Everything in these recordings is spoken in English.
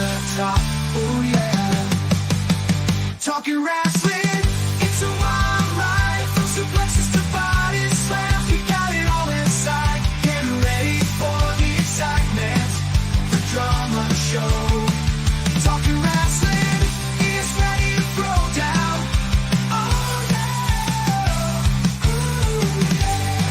the top. Oh yeah. Talking wrestling, it's a wild ride. From suplexes to body slams, we got it all inside. Get ready for the excitement, the drama show. Talking wrestling is ready to throw down. Oh yeah. Ooh, yeah.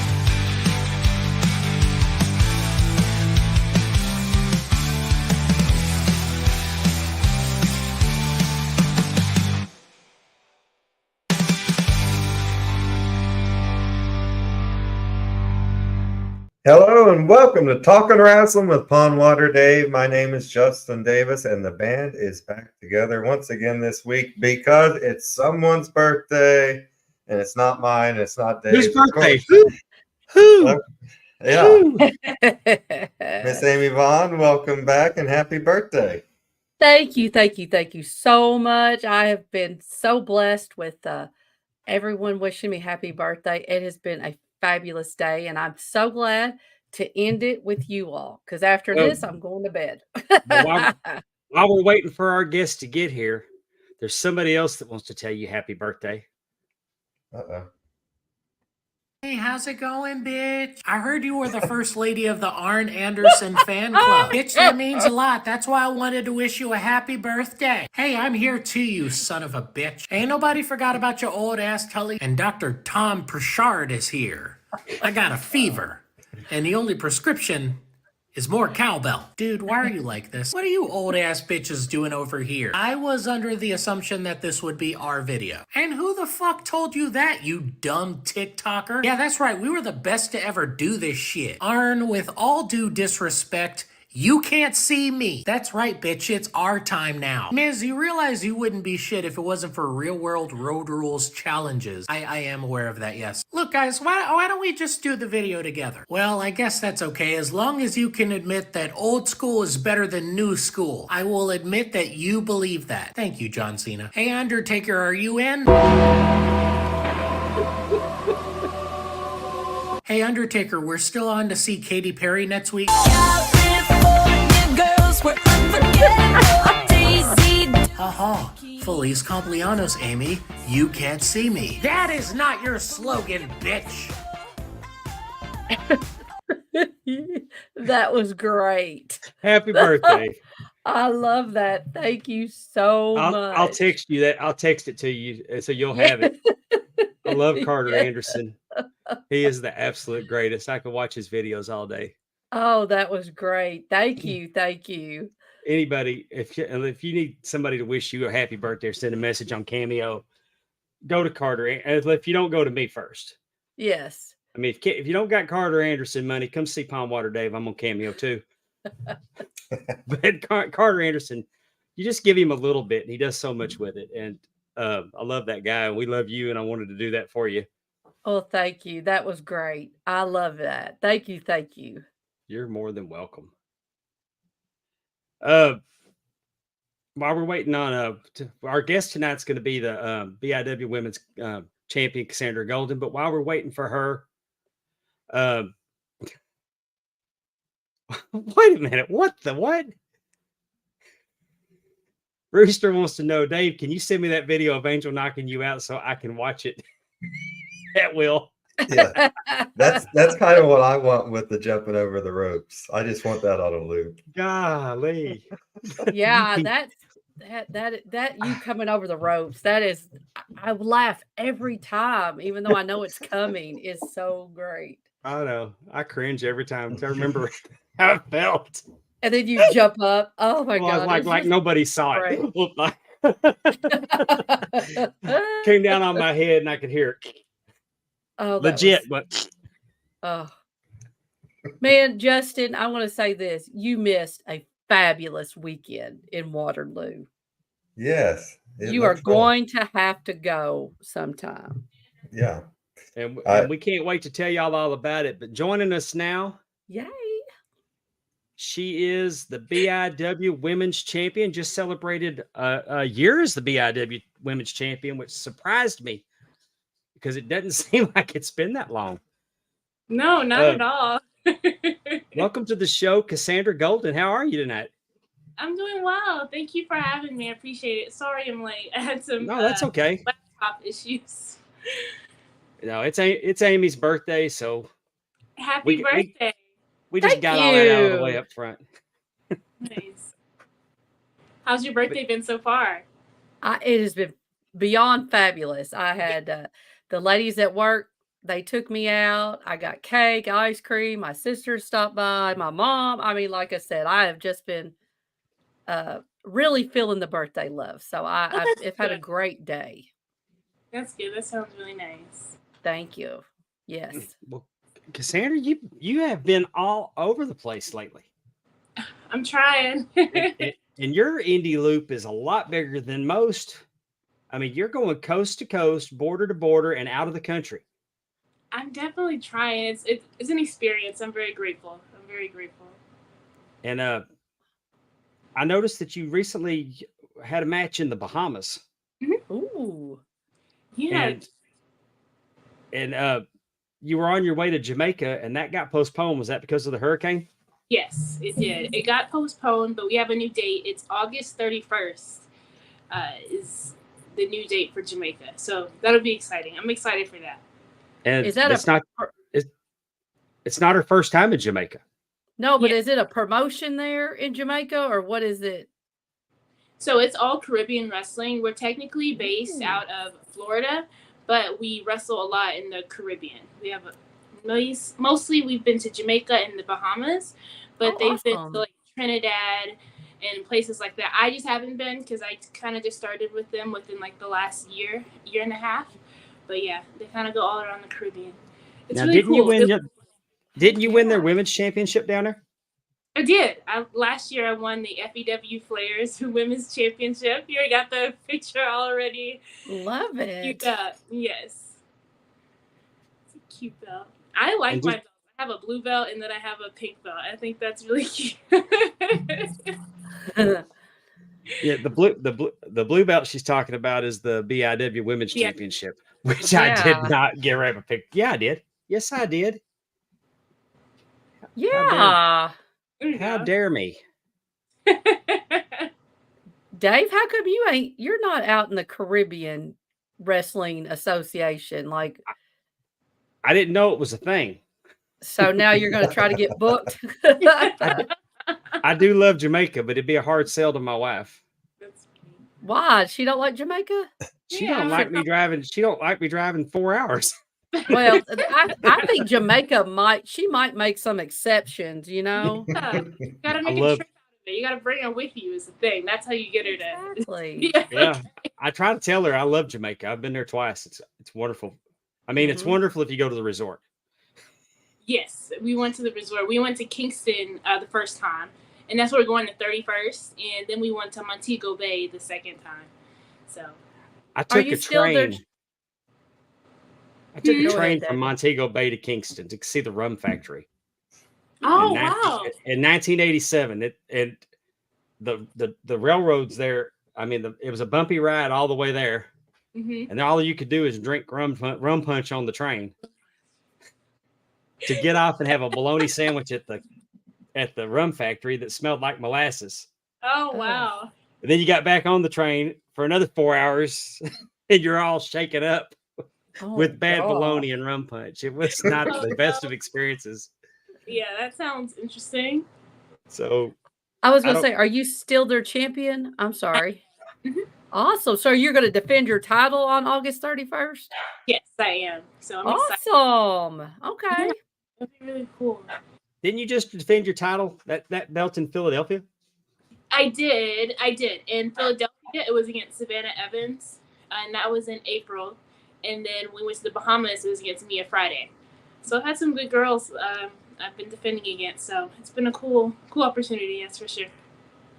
Hello and welcome to Talking Wrestling with Pondwater Dave. My name is Justin Davis and the band is back together once again this week because it's someone's birthday and it's not mine, it's not Dave's. Whose birthday? Who? Yeah. Who? Miss Amy Vaughn, welcome back and happy birthday. Thank you so much. I have been so blessed with everyone wishing me happy birthday. It has been a fabulous day, and I'm so glad to end it with you all because after this, I'm going to bed. While we're waiting for our guests to get here, there's somebody else that wants to tell you happy birthday. Uh-oh. Hey, how's it going, bitch? I heard you were the first lady of the Arn Anderson fan club. Bitch, that means a lot. That's why I wanted to wish you a happy birthday. Hey, I'm here too, you son of a bitch. Ain't nobody forgot about your old ass Tully. And Dr. Tom Pritchard is here. I got a fever. And the only prescription is more cowbell. Dude, why are you like this? What are you old ass bitches doing over here? I was under the assumption that this would be our video. And who the fuck told you that, you dumb TikToker? Yeah, that's right, we were the best to ever do this shit. Arn, with all due disrespect, you can't see me. That's right, bitch, it's our time now. Miz, you realize you wouldn't be shit if it wasn't for real world road rules challenges. I am aware of that, yes. Look, guys, why don't we just do the video together? Well, I guess that's okay, as long as you can admit that old school is better than new school. I will admit that you believe that. Thank you, John Cena. Hey, Undertaker, are you in? Hey, Undertaker, we're still on to see Katy Perry next week. Haha, Feliz Cumpleaños, Amy. You can't see me. That is not your slogan, bitch. That was great. Happy birthday. I love that. Thank you so much. I'll text you that. I'll text it to you so you'll have it. I love Carter Anderson. He is the absolute greatest. I could watch his videos all day. Oh, that was great. Thank you. Anybody, if you need somebody to wish you a happy birthday or send a message on Cameo, go to Carter. If you don't go to me first. Yes. I mean, if you don't got Carter Anderson money, come see Pondwater Dave. I'm on Cameo too. But Carter Anderson, you just give him a little bit and he does so much with it. And I love that guy and we love you. And I wanted to do that for you. Oh, thank you. That was great. I love that. Thank you. You're more than welcome. While we're waiting on our guest tonight's going to be the BIW Women's Champion Cassandra Golden. But while we're waiting for her, wait a minute, what? Rooster wants to know, Dave, can you send me that video of Angel knocking you out so I can watch it at will? Yeah, that's kind of what I want with the jumping over the ropes. I just want that on a loop. Golly. Yeah, that you coming over the ropes. That is, I laugh every time, even though I know it's coming. It's so great. I know. I cringe every time. I remember how it felt. And then you jump up. Oh my God. Like nobody saw it. It looked like came down on my head and I could hear it. Oh, legit, but oh man, Justin, I want to say this. You missed a fabulous weekend in Waterloo. Yes. You are going to have to go sometime. Yeah. And we can't wait to tell y'all all about it. But joining us now, yay! She is the BIW Women's Champion. Just celebrated a year as the BIW Women's Champion, which surprised me because it doesn't seem like it's been that long. No, not at all. Welcome to the show, Cassandra Golden. How are you tonight? I'm doing well. Thank you for having me. I appreciate it. Sorry I'm late. I had some No, that's okay. laptop issues. No, it's Amy's birthday, so Happy birthday. we just Thank got all that out of the you. way up front. Nice. How's your birthday been so far? It has been beyond fabulous. I had the ladies at work, they took me out. I got cake, ice cream. My sister stopped by, my mom. I mean, like I said, I have just been really feeling the birthday love. So I've had a good. great day. That's good. That sounds really nice. Thank you. Yes. Well, Cassandra, you have been all over the place lately. I'm trying. And your indie loop is a lot bigger than most. I mean, you're going coast to coast, border to border, and out of the country. I'm definitely trying. It's an experience. I'm very grateful. And I noticed that you recently had a match in the Bahamas. Ooh. Yeah. And you were on your way to Jamaica, and that got postponed. Was that because of the hurricane? Yes, it did. It got postponed, but we have a new date. It's August 31st. Is the new date for Jamaica. So that'll be exciting. I'm excited for that. And Is that it's not her first time in Jamaica. No, but Yeah. is it a promotion there in Jamaica or what is it? So it's all Caribbean wrestling. We're technically based Ooh. out of Florida, but we wrestle a lot in the Caribbean. We have mostly we've been to Jamaica and the Bahamas, but Oh, they've been awesome. to like Trinidad and places like that. I just haven't been because I kind of just started with them within like the last year and a half. But yeah, they kind of go all around the Caribbean. It's Now, really didn't you cool. win? Didn't you win their Yeah. women's championship down there? I did. Last year I won the FEW Flares Women's Championship. You already got the picture already. Love it. Cute belt. Yes. It's a cute belt. I like And my just- belt. I have a blue belt and then I have a pink belt. I think that's really cute. Yeah, the blue belt she's talking about is the BIW Women's Yeah. Championship, which I Yeah. did not get right a pick. Yeah, I did. Yes, I did. Yeah. There you How go. dare me? Dave, how come you're not out in the Caribbean Wrestling Association? Like, I didn't know it was a thing. so now you're going to try to get booked? I do love Jamaica, but it'd be a hard sell to my wife. That's cute. Why? She don't like Jamaica? She Yeah. don't like me driving. She don't like me driving 4 hours. Well, I think Jamaica might make some exceptions, you know? Yeah. You gotta make love- a trip out of it. You gotta bring her with you is the thing. That's how you get her to. Exactly. Yeah. Yeah, I try to tell her I love Jamaica. I've been there twice. It's wonderful. I mean, it's Mhm. wonderful if you go to the resort. Yes, we went to the resort. We went to Kingston the first time, and that's where we're going the 31st, and then we went to Montego Bay the second time. So I took you a still there? train. I took a Go train ahead, from David. Montego Bay to Kingston to see the rum factory. Oh, in wow. In 1987, the railroads there. I mean, it was a bumpy ride all the way there, Hmm. and all you could do is drink rum punch on the train to get off and have a bologna sandwich at the rum factory that smelled like molasses. Oh, wow. And then you got back on the train for another 4 hours, and you're all shaken up Oh, with bad God. bologna and rum punch. It was not Oh, the best no. of experiences. Yeah, that sounds interesting. So I was I going to don't- say, are you still their champion? I'm sorry. Mhm. Awesome. So you're going to defend your title on August 31st? Yes, I am. So I'm excited. Awesome. Okay. That'd be really cool. didn't you just defend your title that belt in Philadelphia? I did. In Philadelphia, it was against Savannah Evans, and that was in April. And then we went to the Bahamas, it was against Mia Friday. So I've had some good girls I've been defending against. So it's been a cool opportunity, that's for sure.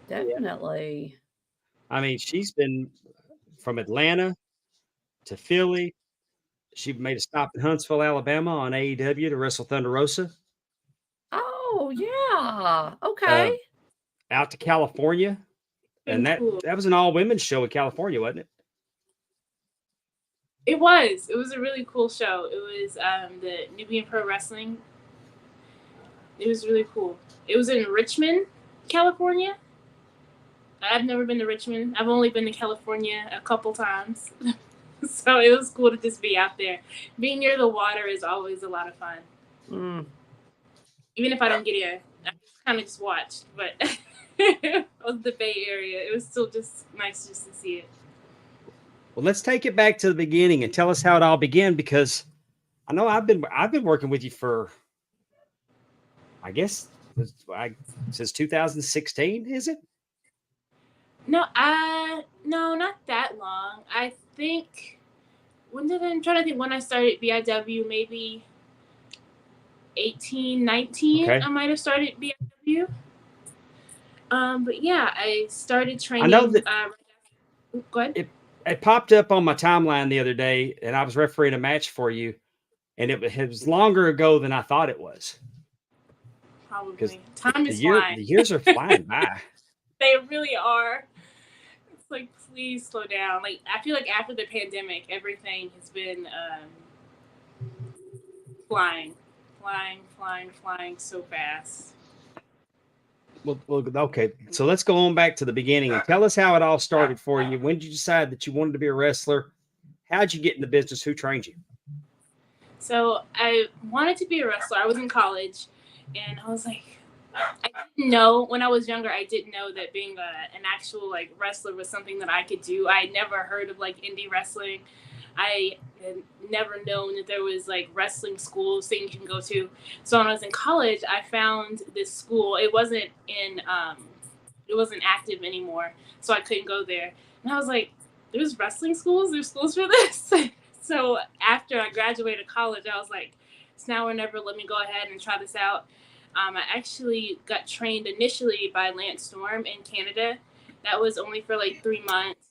Definitely. I mean, she's been from Atlanta to Philly. She made a stop in Huntsville, Alabama on AEW to wrestle Thunder Rosa. Oh, yeah. Okay. Out to California. And that Cool. was an all women's show in California, wasn't it? It was a really cool show. It was the Nubian Pro Wrestling. It was really cool. It was in Richmond, California. I've never been to Richmond. I've only been to California a couple times. So it was cool to just be out there. Being near the water is always a lot of fun. Mm. Even if I don't get here, I kind of just watched. But it was the Bay Area. It was still just nice just to see it. Well, let's take it back to the beginning and tell us how it all began, because I know I've been working with you for, I guess, since 2016, is it? No, not that long. I think I'm trying to think when I started BIW, maybe 18, 19. Okay. I might have started BIW. But yeah, I started training. I know that go ahead. it popped up on my timeline the other day, and I was refereeing a match for you, and it was longer ago than I thought it was. Probably. Time is flying. The years are flying by. They really are. It's like, please slow down. Like, I feel like after the pandemic, everything has been flying so fast. Well, okay. So let's go on back to the beginning and tell us how it all started for you. When did you decide that you wanted to be a wrestler? How'd you get in the business? Who trained you? So I wanted to be a wrestler. I was in college, and I was like, I didn't know when I was younger. I didn't know that being an actual like wrestler was something that I could do. I had never heard of like indie wrestling. I had never known that there was like wrestling schools, things you can go to. So when I was in college, I found this school. It wasn't active anymore, so I couldn't go there. And I was like, there's wrestling schools? There's schools for this? So after I graduated college, I was like, it's now or never. Let me go ahead and try this out. I actually got trained initially by Lance Storm in Canada. That was only for like 3 months.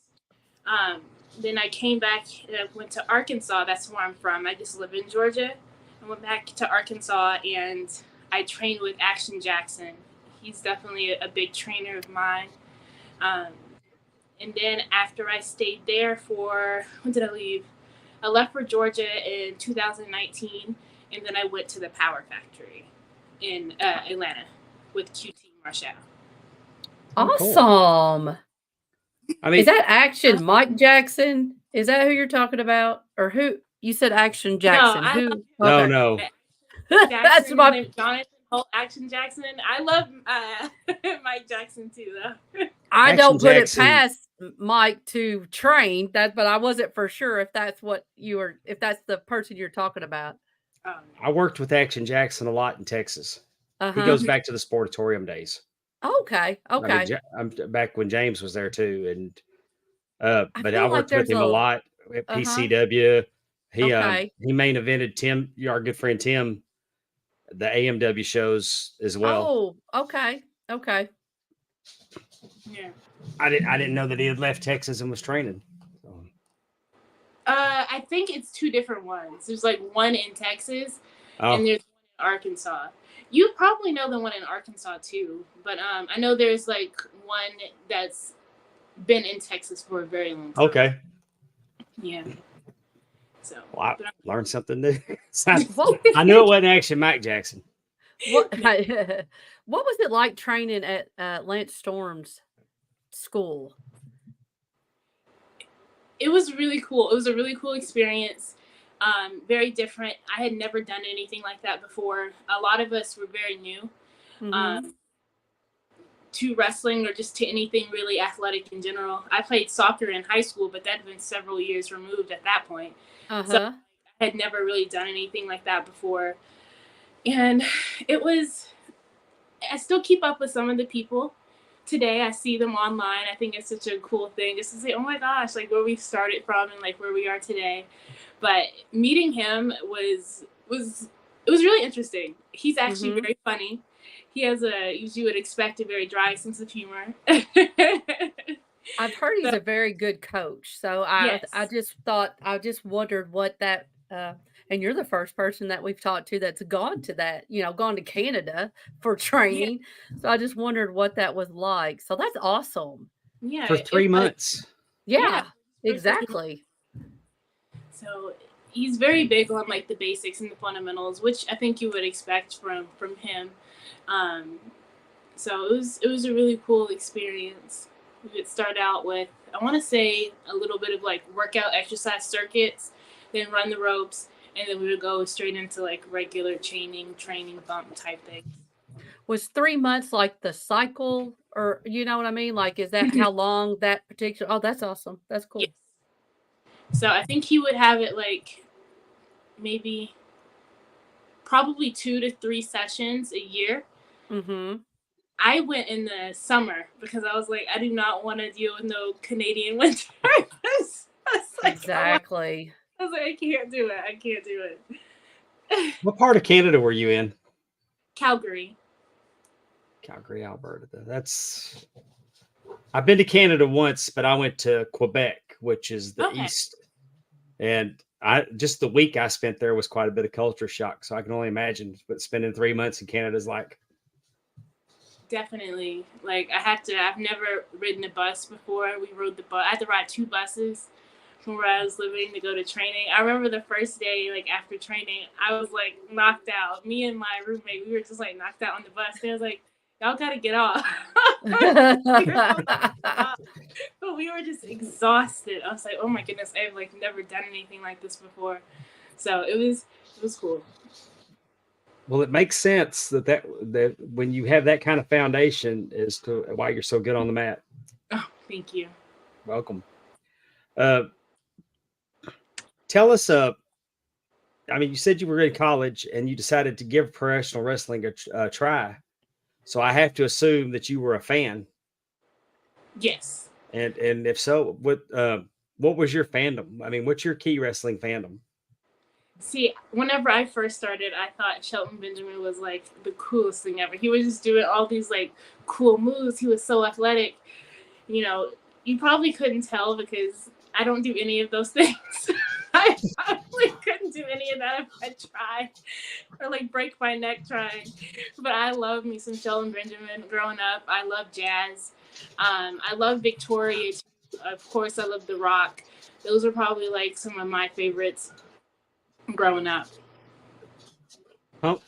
Then I came back and I went to Arkansas. That's where I'm from. I just live in Georgia. I went back to Arkansas and I trained with Action Jackson. He's definitely a big trainer of mine. And then after I stayed there when did I leave? I left for Georgia in 2019, and then I went to the Power Factory in Atlanta with QT Marshall. Awesome. I mean, Is that Action Mike Jackson? Is that who you're talking about? Or who? You said Action Jackson. No, who? no. That's my name, Jonathan Holt Action Jackson. I love Mike Jackson too, though. I Action don't put Jackson. it past Mike to train that, but I wasn't for sure if that's if that's the person you're talking about. Oh, no. I worked with Action Jackson a lot in Texas. Uh-huh. He goes back to the Sportatorium days. Okay. I Okay. mean, I'm back when James was there too, and but feel I like worked with there's him a lot at PCW. He Okay. he main evented Tim, our good friend Tim, the AMW shows as well. Oh, okay. Okay. Yeah. I didn't know that he had left Texas and was training. So, I think it's two different ones. There's like one in Texas, and there's one in Arkansas. You probably know the one in Arkansas too, but I know there's like one that's been in Texas for a very long time. okay. Yeah. So Well, I learned something new. What, I knew it wasn't Action Mike Jackson. what was it like training at Lance Storm's school? it was really cool. It was a really cool experience. Very different. I had never done anything like that before. A lot of us were very new to wrestling or just to anything really athletic in general. I played soccer in high school, but that had been several years removed at that point. So I had never really done anything like that before. And I still keep up with some of the people today. I see them online. I think it's such a cool thing just to say, oh my gosh, like where we started from and like where we are today. But meeting him was really interesting. He's actually very funny. He has as you would expect, a very dry sense of humor. I've heard he's a very good coach. So I just wondered what that and you're the first person that we've talked to that's gone to that, gone to Canada for training. Yeah. So I just wondered what that was like. So that's awesome. Yeah. For 3 months. Yeah, exactly. So he's very big on like the basics and the fundamentals, which I think you would expect from him. So it was a really cool experience. We would start out with, I want to say, a little bit of like workout exercise circuits, then run the ropes, and then we would go straight into like regular training bump type things. Was 3 months like the cycle, or you know what I mean? Like, is that how long that particular? Oh, that's awesome. That's cool. Yes. So I think he would have it like maybe probably 2 to 3 sessions a year. Mm-hmm. I went in the summer because I was like, I do not want to deal with no Canadian winter. I was like, Exactly. I was like, I can't do it. I can't do it. What part of Canada were you in? Calgary. Calgary, Alberta. I've been to Canada once, but I went to Quebec, which is the east. And just the week I spent there was quite a bit of culture shock. So I can only imagine what spending 3 months in Canada is like. Definitely. Like I've never ridden a bus before. We rode the bus. I had to ride 2 buses from where I was living to go to training. I remember the first day, like after training, I was like knocked out. Me and my roommate, we were just like knocked out on the bus. They was like, y'all gotta get off. But we were just exhausted. I was like, oh my goodness, I've like never done anything like this before. So it was cool. Well, it makes sense that when you have that kind of foundation as to why you're so good on the mat. Oh, thank you. Welcome. Tell us, I mean, you said you were in college and you decided to give professional wrestling a try. So I have to assume that you were a fan. Yes. And if so, what was your fandom? I mean, what's your key wrestling fandom? See, whenever I first started, I thought Shelton Benjamin was like the coolest thing ever. He was just doing all these like cool moves. He was so athletic. You know, you probably couldn't tell because I don't do any of those things. I probably couldn't do any of that if I tried, or like break my neck trying. But I love me some Shelton Benjamin growing up. I love jazz. I love Victoria too. Of course, I love The Rock. Those are probably like some of my favorites growing up.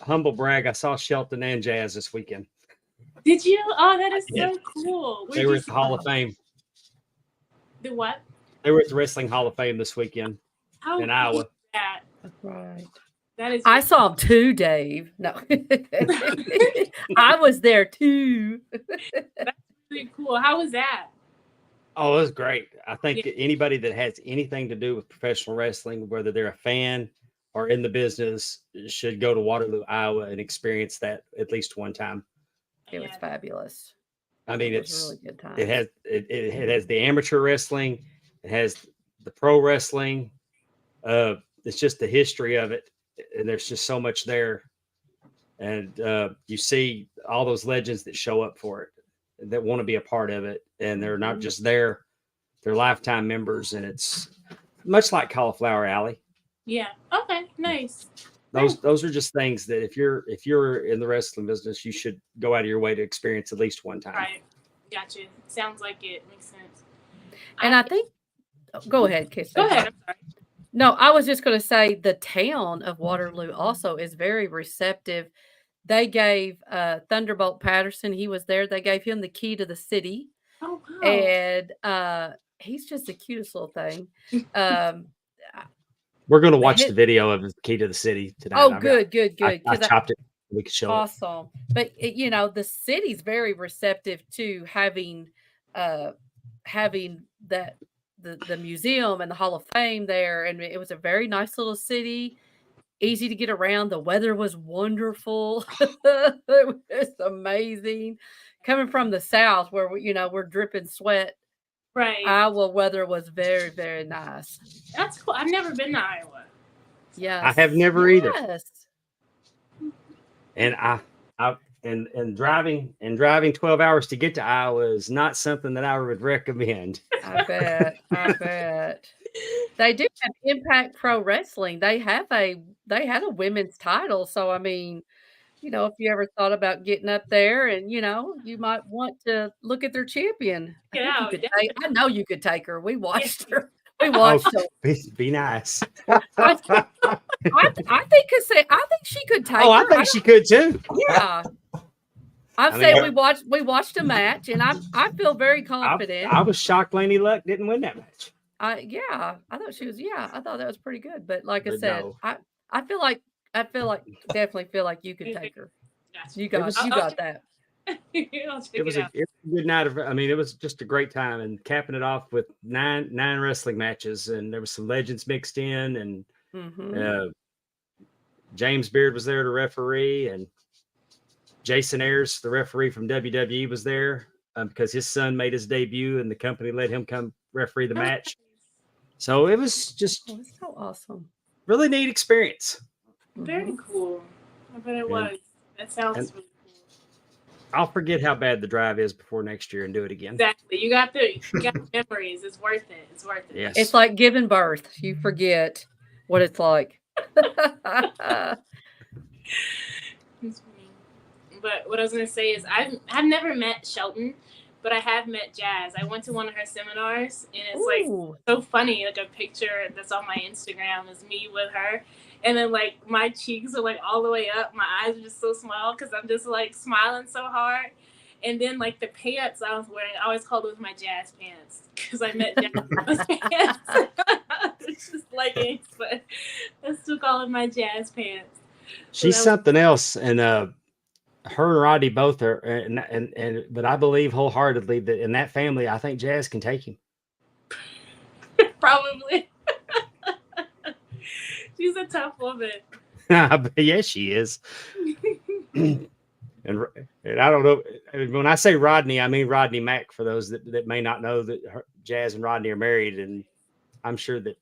Humble brag, I saw Shelton and Jazz this weekend. Did you? Oh, that is so cool. They were at the Hall of Fame. The what? They were at the Wrestling Hall of Fame this weekend in Iowa. That? That's right. That is. I saw him too, Dave. No, I was there too. That's really cool. How was that? Oh, it was great. I think anybody that has anything to do with professional wrestling, whether they're a fan or in the business, should go to Waterloo, Iowa, and experience that at least one time. It was fabulous. I mean, it was a really good time. It has the amateur wrestling, it has the pro wrestling. It's just the history of it, and there's just so much there. And you see all those legends that show up for it, that want to be a part of it, and they're not just there; they're lifetime members, and it's much like Cauliflower Alley. Yeah. Okay. Nice. Those are just things that if you're in the wrestling business, you should go out of your way to experience at least one time. Right. Gotcha. Sounds like it makes sense. And I think, go ahead, Kiss. Go ahead. I'm sorry. No, I was just going to say the town of Waterloo also is very receptive. They gave Thunderbolt Patterson, he was there. They gave him the key to the city. Oh, wow. And he's just the cutest little thing. We're going to watch the video of the key to the city today. Oh, good. I chopped it. We could show awesome. But the city's very receptive to having that the museum and the Hall of Fame there, and it was a very nice little city, easy to get around. The weather was wonderful. It was amazing. Coming from the South, where we're dripping sweat. Right. Iowa weather was very, very nice. That's cool. I've never been to Iowa. Yes. I have never either. Yes. And and driving 12 hours to get to Iowa is not something that I would recommend. I bet. They do have Impact Pro Wrestling. They had a women's title. So, I mean, if you ever thought about getting up there and, you might want to lock at their champion. I know you could take her. We watched her. We watched her. Be nice. I think she could take her. I think she could too. Yeah. I'm I saying mean, we watched a match, and I feel very confident. I was shocked Laney Luck didn't win that match. Yeah, I thought she was. Yeah, I thought that was pretty good. But like I But said, no, I feel like definitely feel like you could take her. Gotcha. You it was got that. I'll check it was it out. a good night of. I mean, it was just a great time, and capping it off with nine wrestling matches, and there was some legends mixed in, and Mm-hmm. James Beard was there to referee, and Jason Ayers, the referee from WWE, was there because his son made his debut, and the company let him come referee the match. So it was just Oh, that's so awesome. really neat experience. Very cool. I bet it was. That sounds and- really cool. I'll forget how bad the drive is before next year and do it again. Exactly. You got the memories. It's worth it. It's worth it. Yes. It's like giving birth. You forget what it's like. It's funny. But what I was gonna say is I've never met Shelton, but I have met Jazz. I went to one of her seminars, and it's like Ooh. so funny. Like a picture that's on my Instagram is me with her, and then like my cheeks are like all the way up. My eyes are just so small because I'm just like smiling so hard. And then like the pants I was wearing, I always call those my Jazz pants because I met Jazz in those pants. It's just leggings, but I still call them my Jazz pants. She's that was- something else, and her and Roddy both are, and but I believe wholeheartedly that in that family, I think Jazz can take him. Probably. She's a tough woman. Yes, she is. And I don't know when I say Rodney, I mean Rodney Mack. For those that may not know that Jazz and Rodney are married, and I'm sure that.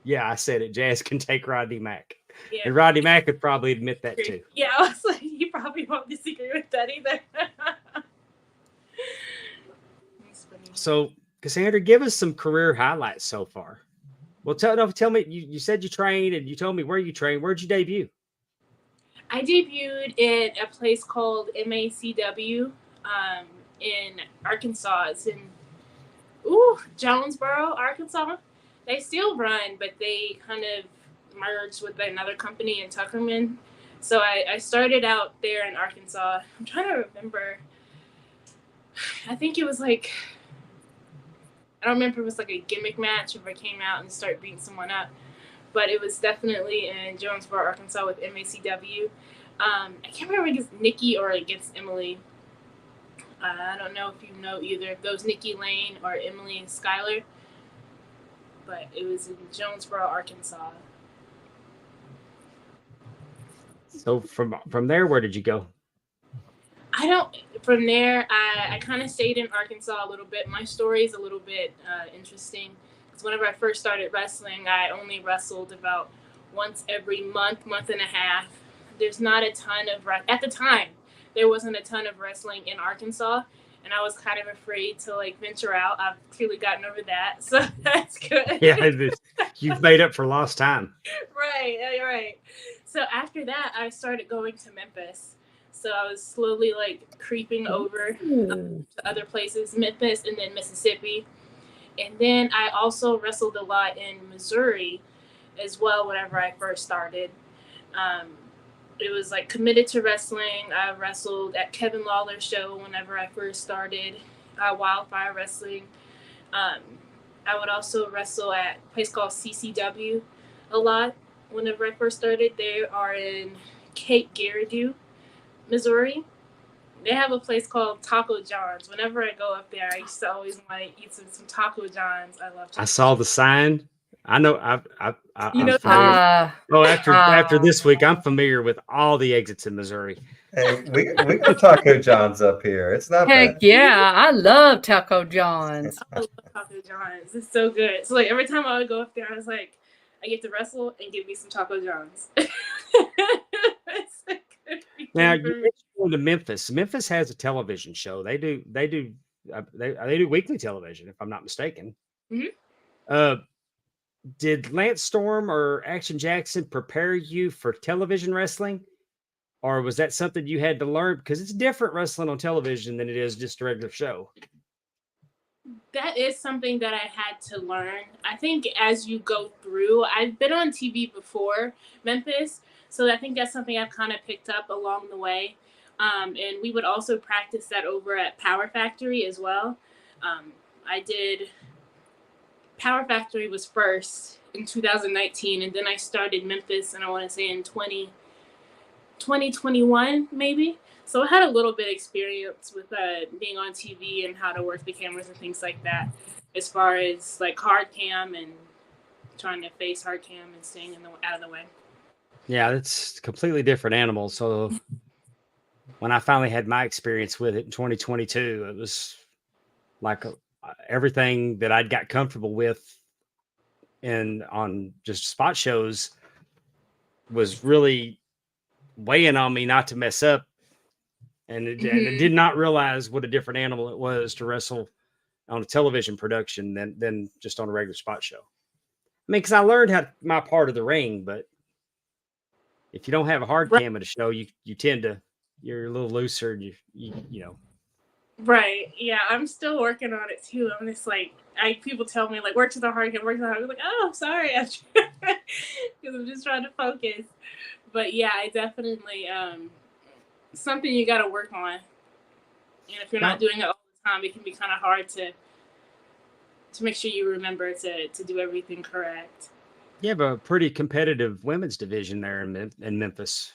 Yeah, I said it. Jazz can take Rodney Mack, Yeah. and Rodney Mack would probably admit that too. Yeah, I was like, you probably won't disagree with that either. That's funny. So, Cassandra, give us some career highlights so far. Well, tell me. You said you trained, and you told me where you trained. Where'd you debut? I debuted at a place called MACW in Arkansas. It's in Jonesboro, Arkansas. They still run, but they kind of merged with another company in Tuckerman. So I started out there in Arkansas. I'm trying to remember. I think it was like, I don't remember if it was like a gimmick match or if I came out and started beating someone up. But it was definitely in Jonesboro, Arkansas with MACW. I can't remember against Nikki or against Emily. I don't know if you know either of those, Nikki Lane or Emily and Skylar. But it was in Jonesboro, Arkansas. So from there, where did you go? From there, I kind of stayed in Arkansas a little bit. My story is a little bit interesting. Because whenever I first started wrestling, I only wrestled about once every month and a half. There's not a ton of, at the time, there wasn't a ton of wrestling in Arkansas. And I was kind of afraid to like venture out. I've clearly gotten over that. So that's good. Yeah, you've made up for lost time. Right. So after that, I started going to Memphis. So I was slowly like creeping over to other places, Memphis and then Mississippi. And then I also wrestled a lot in Missouri as well whenever I first started. It was like committed to wrestling. I wrestled at Kevin Lawler's show whenever I first started, Wildfire Wrestling. I would also wrestle at a place called CCW a lot whenever I first started. They are in Cape Girardeau, Missouri. They have a place called Taco John's. Whenever I go up there, I used to always want to eat some Taco John's. I love. I saw the sign. I know. You know, after this week, I'm familiar with all the exits in Missouri. Hey, we got Taco John's up here. It's not Heck bad. yeah, I love Taco John's. I love Taco John's. It's so good. So like every time I would go up there, I was like, I get to wrestle and give me some Taco John's. It's so good. Now you mentioned going to Memphis. Memphis has a television show. They do weekly television, if I'm not mistaken. Mhm. Did Lance Storm or Action Jackson prepare you for television wrestling, or was that something you had to learn? Because it's different wrestling on television than it is just a regular show. That is something that I had to learn. I think as you go through, I've been on TV before Memphis, so I think that's something I've kind of picked up along the way. And we would also practice that over at Power Factory as well. I did Power Factory was first in 2019, and then I started Memphis, and I want to say in 2021 maybe. So I had a little bit of experience with being on TV and how to work the cameras and things like that, as far as like hard cam and trying to face hard cam and staying out of the way. Yeah, it's completely different animals. So when I finally had my experience with it in 2022, it was like everything that I'd got comfortable with and on just spot shows was really weighing on me not to mess up. And I did not realize what a different animal it was to wrestle on a television production than just on a regular spot show. I mean, because I learned my part of the ring, but if you don't have a hard cam at a show, you tend to, you're a little looser. And you know. Right. Yeah, I'm still working on it too. I'm just like, people tell me like, work to the hard cam, work to the hard cam. I'm like, oh, sorry, because I'm just trying to focus. But yeah, I definitely something you got to work on. And if you're not doing it all the time, it can be kind of hard to make sure you remember to do everything correct. You have a pretty competitive women's division there in Memphis,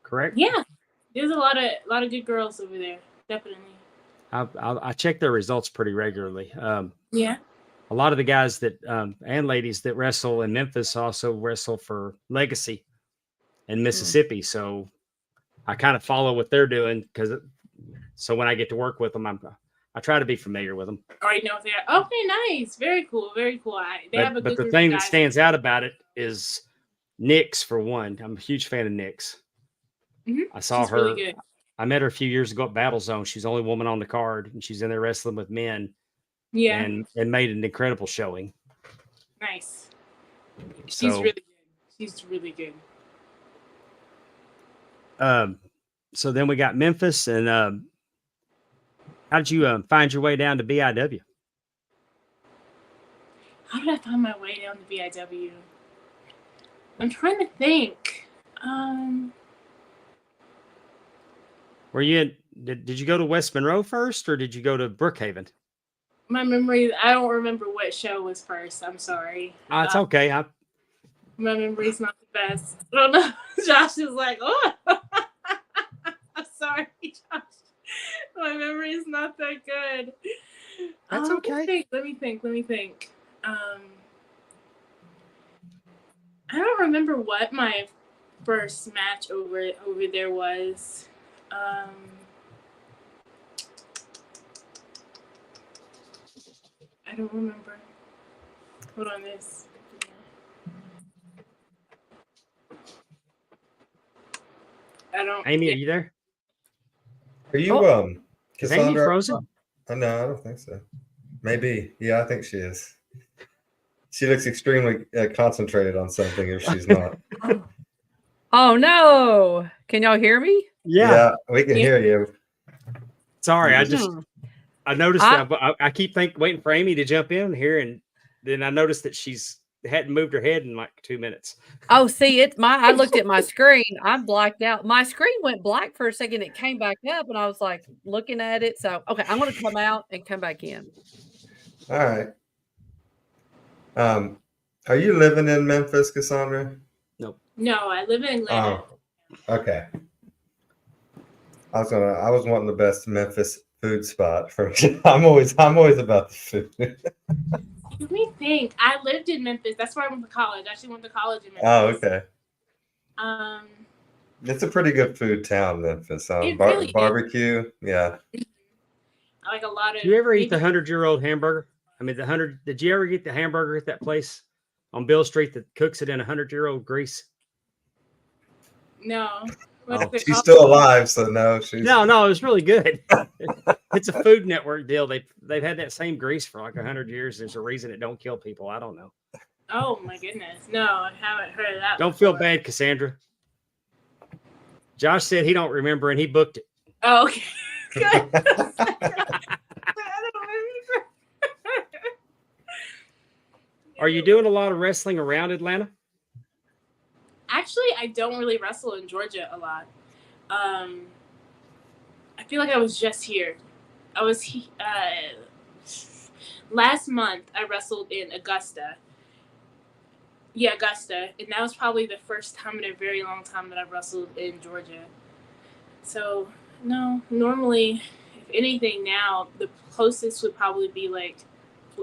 correct? Yeah, there's a lot of good girls over there, definitely. I check their results pretty regularly. Yeah. A lot of the guys that and ladies that wrestle in Memphis also wrestle for Legacy in Mississippi. So I kind of follow what they're doing so when I get to work with them, I try to be familiar with them. Already know what they are. Okay, nice. Very cool. Very cool. But the thing that stands out about it is Nyx, for one. I'm a huge fan of Nyx. I saw her. Really good. I met her a few years ago at Battle Zone. She's the only woman on the card, and she's in there wrestling with men. Yeah. And made an incredible showing. Nice. She's really good. She's really good. So then we got Memphis, and how did you find your way down to BIW? How did I find my way down to BIW? I'm trying to think. Were you did you go to West Monroe first, or did you go to Brookhaven? My memory, I don't remember what show was first. I'm sorry. It's okay. My memory's not the best. I don't know. Josh is like, oh, I'm sorry, Josh. My memory is not that good. That's okay. Let me think. I don't remember what my first match over there was. I don't remember. Hold on this. I don't. Amy, are you there? Are you Is Amy Cassandra? frozen? No, I don't think so. Maybe. Yeah, I think she is. She looks extremely concentrated on something if she's not. Oh no. Can y'all hear me? Yeah, we can hear you. Sorry, I noticed that I keep waiting for Amy to jump in here, and then I noticed that she's hadn't moved her head in like 2 minutes. Oh, see, I looked at my screen. I'm blacked out. My screen went black for a second. It came back up, and I was like looking at it. So, okay, I'm going to come out and come back in. All right. Are you living in Memphis, Cassandra? Nope. No, I live in Atlanta. Oh, okay. I was wanting the best Memphis food spot for. I'm always about the food. Let me think. I lived in Memphis. That's where I went to college. I actually went to college in Memphis. Oh, okay. It's a pretty good food town, Memphis. Really barbecue, yeah. I like a lot of. Did you ever eat the 100-year-old hamburger? I mean, Did you ever get the hamburger at that place on Bill Street that cooks it in 100-year-old grease? No. She's still alive, so no. No, it was really good. It's a Food Network deal. They've had that same grease for like 100 years. There's a reason it don't kill people. I don't know. Oh my goodness. No, I haven't heard of that. Don't feel bad, Cassandra. Josh said he don't remember and he booked it. Oh, okay. Good. I don't remember. Are you doing a lot of wrestling around Atlanta? Actually, I don't really wrestle in Georgia a lot. I feel like I was just here. I was last month. I wrestled in Augusta. Yeah, Augusta, and that was probably the first time in a very long time that I've wrestled in Georgia. So no, normally, if anything, now the closest would probably be like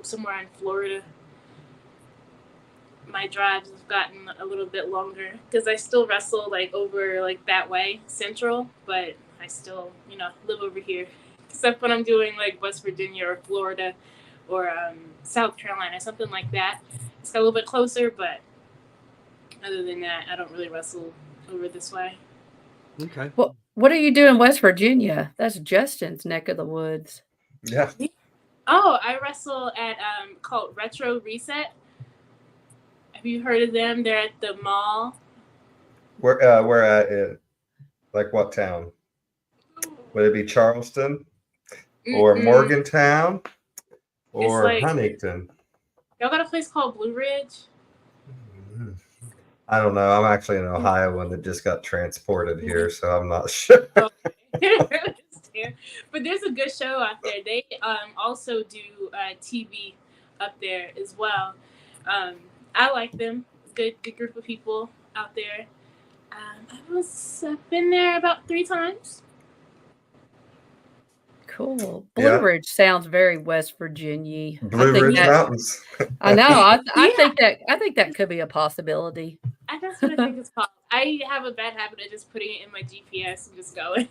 somewhere in Florida. My drives have gotten a little bit longer because I still wrestle like over like that way, central, but I still, live over here. Except when I'm doing like West Virginia or Florida or South Carolina, something like that. It's got a little bit closer, but other than that, I don't really wrestle over this way. Okay. Well, what are you doing in West Virginia? That's Justin's neck of the woods. Yeah. Oh, I wrestle at called Retro Reset. Have you heard of them? They're at the mall. Where at it? Like what town? Would it be Charleston or Mm-mm. Morgantown or like- Huntington? Y'all got a place called Blue Ridge? I don't know. I'm actually an Ohioan that just got transported here, so I'm not sure. But there's a good show out there. They also do TV up there as well. I like them. Good group of people out there. I've been there about 3 times. Cool. Blue Yeah. Ridge sounds very West Virginia. Blue Ridge Mountains. I know. I Yeah. think that could be a possibility. That's what I think it's called. I have a bad habit of just putting it in my GPS and just going.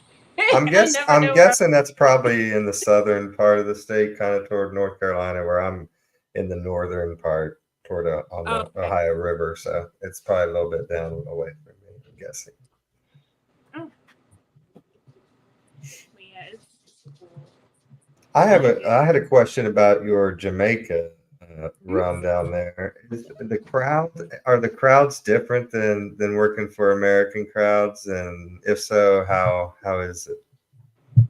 I'm I never know where guessing that's probably in the southern part of the state, kind of toward North Carolina, where I'm in the northern part, toward on the Okay. Ohio River. So it's probably a little bit down away from me, I'm guessing. Yeah, it's cool. I had a question about your Jamaica run down there. Are the crowds different than working for American crowds? And if so, how is it?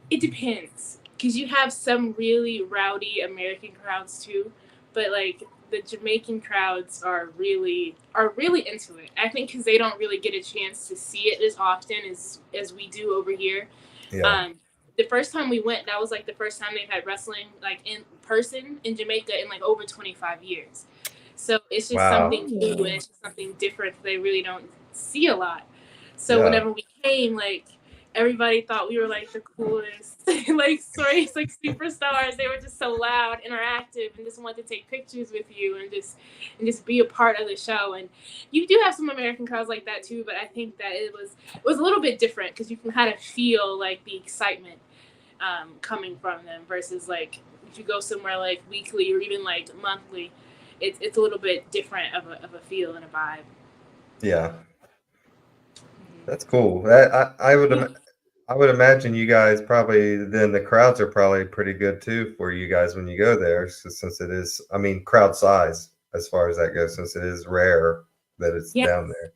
It depends, because you have some really rowdy American crowds too, but like the Jamaican crowds are really into it. I think because they don't really get a chance to see it as often as we do over here. Yeah. The first time we went, that was like the first time they've had wrestling like in person in Jamaica in like over 25 years. So it's just Wow. something new and it's just something different they really don't see a lot. So Yeah. whenever we came, like everybody thought we were like the coolest, like stories, like superstars. They were just so loud, interactive, and just wanted to take pictures with you and just be a part of the show. And you do have some American crowds like that too, but I think that it was a little bit different because you can kind of feel like the excitement coming from them versus like if you go somewhere like weekly or even like monthly, it's a little bit different of a feel and a vibe. Yeah. That's cool. I would imagine you guys probably then the crowds are probably pretty good too for you guys when you go there, since it is, I mean, crowd size as far as that goes, since it is rare that it's down there.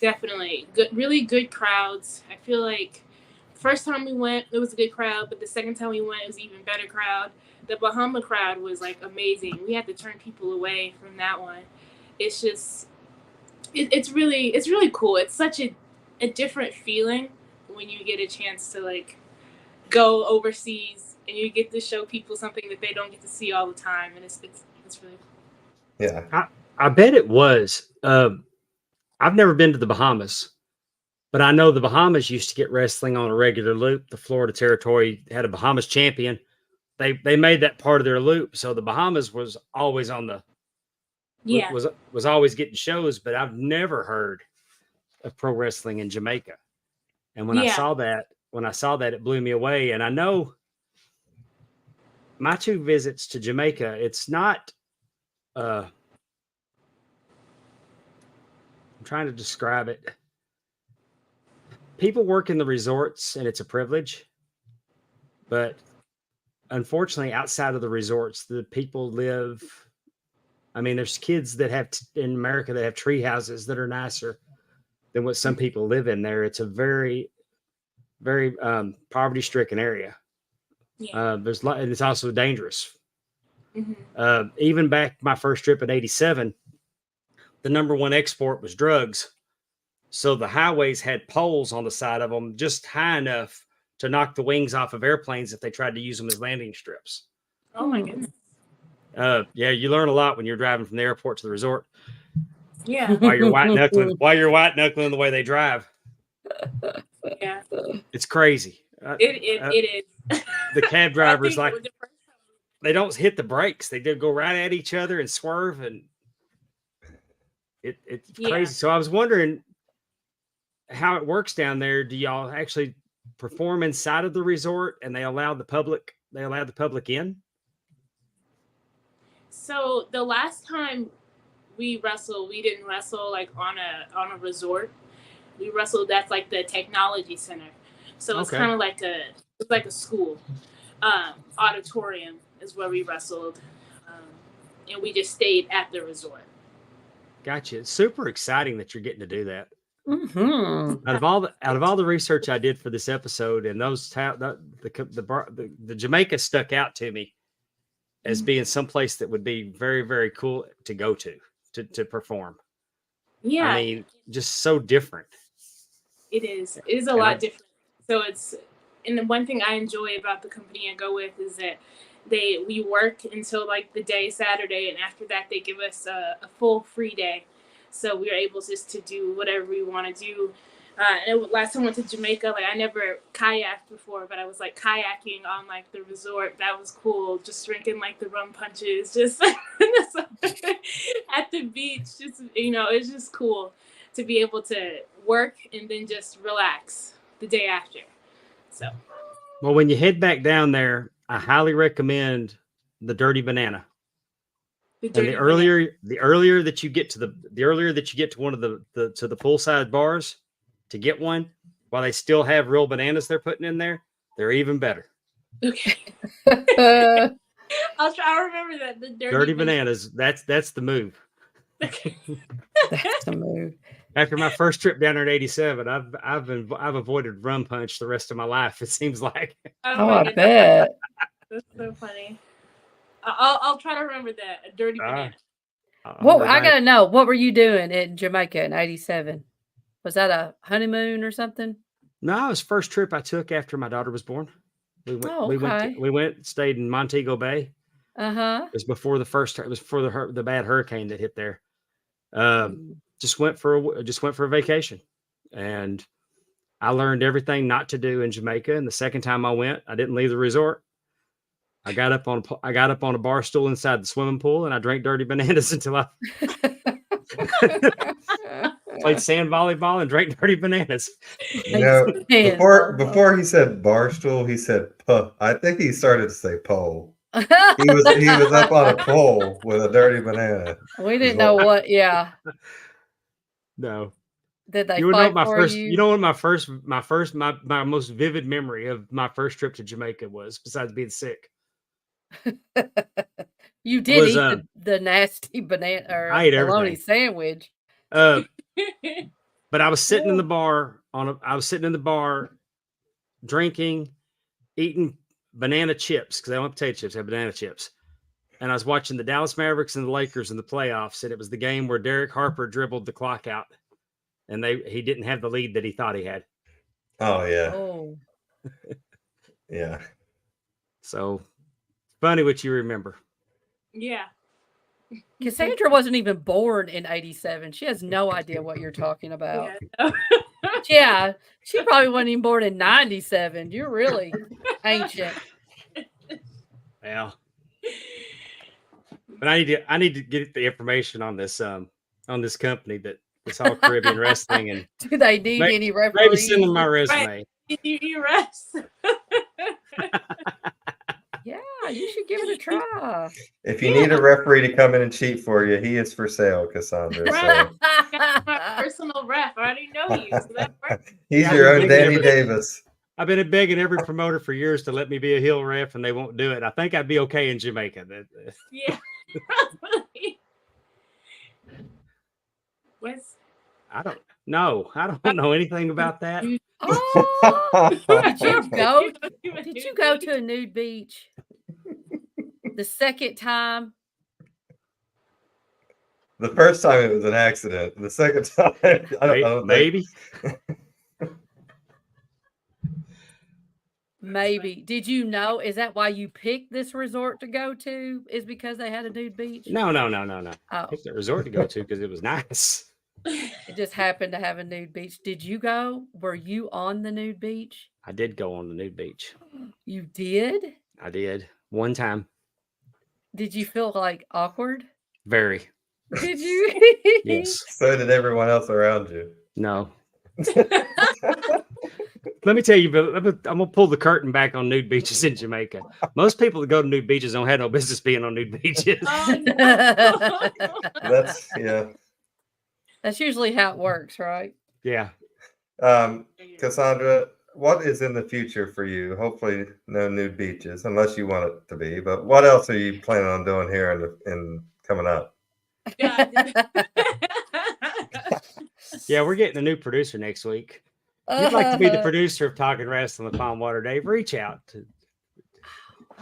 Definitely good, really good crowds. I feel like first time we went, it was a good crowd, but the second time we went, it was an even better crowd. The Bahama crowd was like amazing. We had to turn people away from that one. It's just, it's really cool. It's such a different feeling when you get a chance to like go overseas and you get to show people something that they don't get to see all the time, and it's really cool. Yeah. I bet it was. I've never been to the Bahamas, but I know the Bahamas used to get wrestling on a regular loop. The Florida Territory had a Bahamas champion. They made that part of their loop, so the Bahamas was always on the was always getting shows. But I've never heard of pro wrestling in Jamaica. And when I saw that, it blew me away. And I know my 2 visits to Jamaica, it's not, I'm trying to describe it. People work in the resorts and it's a privilege, but unfortunately outside of the resorts, the people live, I mean, there's kids that have in America that have tree houses that are nicer than what some people live in there. It's a very, very poverty-stricken area. Yeah. And it's also dangerous. Mm-hmm. Even back my first trip in '87, the number 1 export was drugs. So the highways had poles on the side of them just high enough to knock the wings off of airplanes if they tried to use them as landing strips. Oh my goodness. Yeah, you learn a lot when you're driving from the airport to the resort. Yeah. While you're white knuckling the way they drive. Yeah. It's crazy. It is. The cab drivers I think they don't hit the brakes. They go right at each other and swerve, and it's crazy. So I was wondering how it works down there. Do y'all actually perform inside of the resort, and they allow the public in? So the last time we wrestled, we didn't wrestle like on a resort. We wrestled at like the technology center. So it's kind of like a school auditorium is where we wrestled, and we just stayed at the resort. Gotcha. It's super exciting that you're getting to do that. Mm-hmm. Out of all the research I did for this episode, and those the Jamaica stuck out to me as being someplace that would be very, very cool to go to perform. Yeah, I mean, just so different. It is. It is a lot different. So and the one thing I enjoy about the company I go with is that we work until like the day Saturday, and after that they give us a full free day. So we are able just to do whatever we want to do. And last time I went to Jamaica, like I never kayaked before, but I was like kayaking on like the resort. That was cool. Just drinking like the rum punches, just at the beach. Just it's just cool to be able to work and then just relax the day after. So, well, when you head back down there, I highly recommend the Dirty Banana. The earlier that you get to one of the poolside bars to get one, while they still have real bananas they're putting in there, they're even better. Okay. I'll remember that. The dirty bananas. That's the move. Okay. That's the move. After my first trip down there in '87, I've avoided rum punch the rest of my life. It seems like. Oh, I bet. That's so funny. I'll try to remember that. A dirty banana. Well, I gotta know, what were you doing in Jamaica in '87? Was that a honeymoon or something? No, it was first trip I took after my daughter was born. We went, stayed in Montego Bay. It was before the bad hurricane that hit there. Just went for a vacation, and I learned everything not to do in Jamaica. And the second time I went, I didn't leave the resort. I got up on a bar stool inside the swimming pool, and I drank dirty bananas until I played sand volleyball and drank dirty bananas. Before he said bar stool, he said puh. I think he started to say pole. He was up on a pole with a dirty banana. We didn't know what. Yeah. No. Did they you fight know for you? You know what my most vivid memory of my first trip to Jamaica was, besides being sick. You did eat the nasty banana or bologna sandwich. But I was sitting in the bar drinking, eating banana chips, because I don't have potato chips, I have banana chips. And I was watching the Dallas Mavericks and the Lakers in the playoffs, and it was the game where Derek Harper dribbled the clock out, and he didn't have the lead that he thought he had. Oh yeah. Oh. Yeah. So funny what you remember. Yeah. Cassandra wasn't even born in '87. She has no idea what you're talking about. Yeah. Yeah, she probably wasn't even born in '97. You're really ancient. Well, but I need to get the information on this company that it's all Caribbean wrestling, and do they need any referees? Maybe send them my resume. Right. You rest. Yeah, you should give it a try. If you need a referee to come in and cheat for you, he is for sale, Cassandra. Right. So. My personal ref. I already know you. So that works. He's your own Danny Davis. I've been begging every promoter for years to let me be a heel ref, and they won't do it. I think I'd be okay in Jamaica. Yeah. I don't know anything about that. Oh, did you go to a nude beach the second time? The first time it was an accident. The second time, I don't maybe. Maybe. Did you know? Is that why you picked this resort to go to? Is because they had a nude beach? No. Oh, Picked a resort to go to because it was nice. it just happened to have a nude beach. Did you go? Were you on the nude beach? I did go on the nude beach. You did? I did one time. Did you feel like awkward? Very. Did you? Yes. So did everyone else around you. No. Let me tell you, Bill, I'm gonna pull the curtain back on nude beaches in Jamaica. Most people that go to nude beaches don't have no business being on nude beaches. Oh, no. That's yeah. That's usually how it works, right? Yeah. Cassandra, what is in the future for you? Hopefully, no nude beaches, unless you want it to be. But what else are you planning on doing here in coming up? Yeah, we're getting a new producer next week. If you'd like to be the producer of Talking Wrestling with Palmwater Dave, reach out to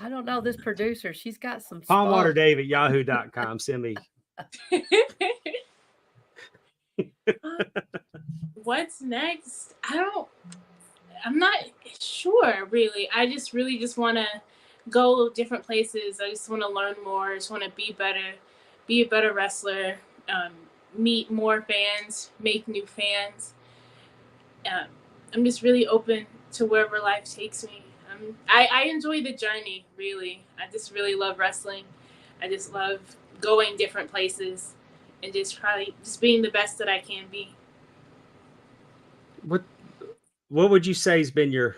I don't know this producer. She's got some palmwaterdave@yahoo.com. Send me. What's next? I'm not sure really. I just really just want to go different places. I just want to learn more. I just want to be better, be a better wrestler, meet more fans, make new fans. I'm just really open to wherever life takes me. I enjoy the journey, really. I just really love wrestling. I just love going different places and just being the best that I can be. What would you say has been your?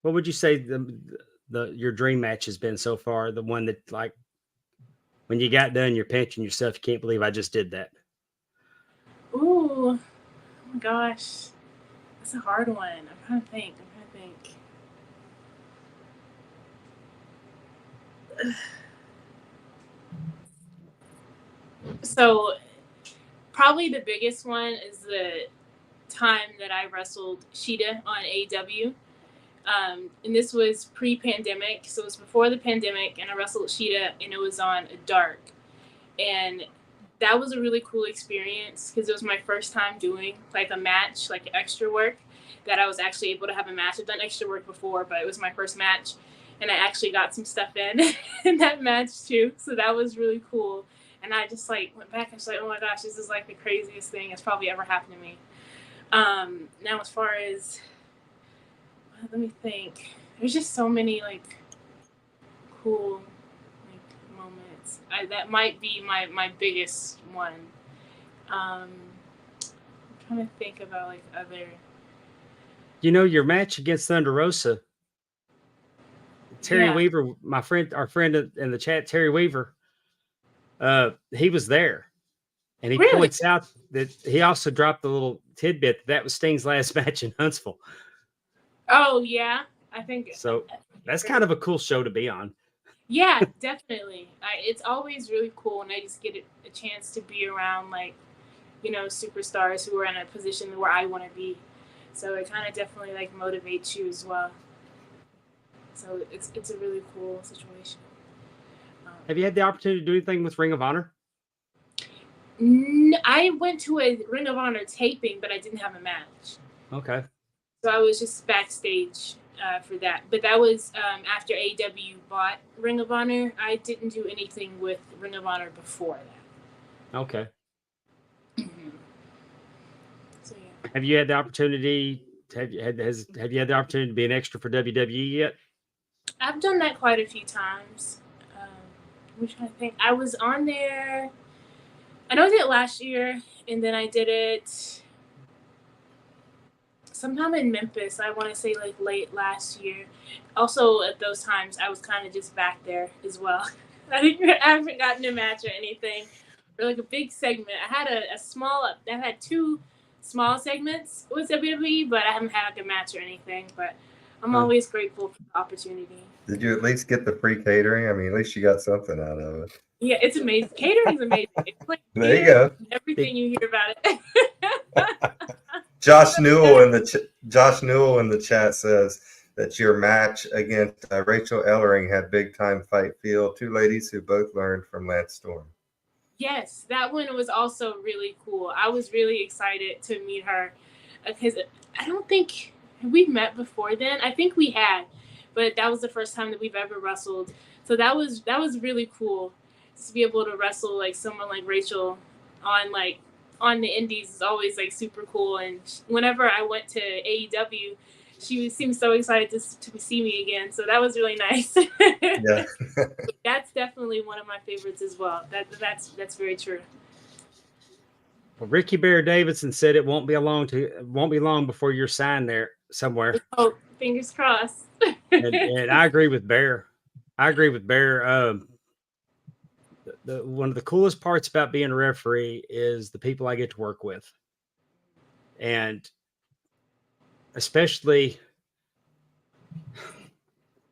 What would you say your dream match has been so far? The one that, like, when you got done, you're pinching yourself. You can't believe I just did that. Ooh, oh my gosh, that's a hard one. I'm trying to think. So probably the biggest one is the time that I wrestled Sheeta on AEW. And this was pre-pandemic, so it was before the pandemic, and I wrestled Sheeta, and it was on Dark. And that was a really cool experience because it was my first time doing like a match, like extra work, that I was actually able to have a match. I've done extra work before, but it was my first match, and I actually got some stuff in that match too. So that was really cool. And I just like went back and was like, oh my gosh, this is like the craziest thing that's probably ever happened to me. Now as far as, let me think, there's just so many like cool like moments. That might be my biggest one. I'm trying to think about like other. You know, your match against Thunder Rosa, Terry Yeah. Weaver, our friend in the chat, Terry Weaver, he was there, and he Really? points out that he also dropped the little tidbit that was Sting's last match in Huntsville. Oh yeah, I think So that's kind of a cool show to be on. Yeah, definitely. It's always really cool, and I just get a chance to be around like, superstars who are in a position where I want to be. So it kind of definitely like motivates you as well. So it's a really cool situation. Have you had the opportunity to do anything with Ring of Honor? I went to a Ring of Honor taping, but I didn't have a match. Okay. So I was just backstage for that. But that was after AEW bought Ring of Honor. I didn't do anything with Ring of Honor before that. Okay. Mm-hmm. So yeah. Have you had the opportunity? Have you had the opportunity to be an extra for WWE yet? I've done that quite a few times. I'm trying to think. I was on there. I know I did it last year, and then I did it sometime in Memphis. I want to say like late last year. Also, at those times, I was kind of just back there as well. I haven't gotten a match or anything, or like a big segment. I had I've had 2 small segments with WWE, but I haven't had like a match or anything. But I'm always grateful for the opportunity. Did you at least get the free catering? I mean, at least you got something out of it. Yeah, it's amazing. Catering's amazing. It's like There you go. everything you hear about it. Josh Newell in the chat says that your match against Rachel Ellering had big time fight feel. 2 ladies who both learned from Lance Storm. Yes, that one was also really cool. I was really excited to meet her because I don't think we've met before then. I think we had, but that was the first time that we've ever wrestled. So that was really cool to be able to wrestle like someone like Rachel on the indies is always like super cool. And whenever I went to AEW, she seemed so excited to see me again. So that was really nice. Yeah. That's definitely one of my favorites as well. That's very true. Well, Ricky Bear Davidson said it won't be long before you're signed there somewhere. Oh, fingers crossed. and I agree with Bear. One of the coolest parts about being a referee is the people I get to work with. And especially,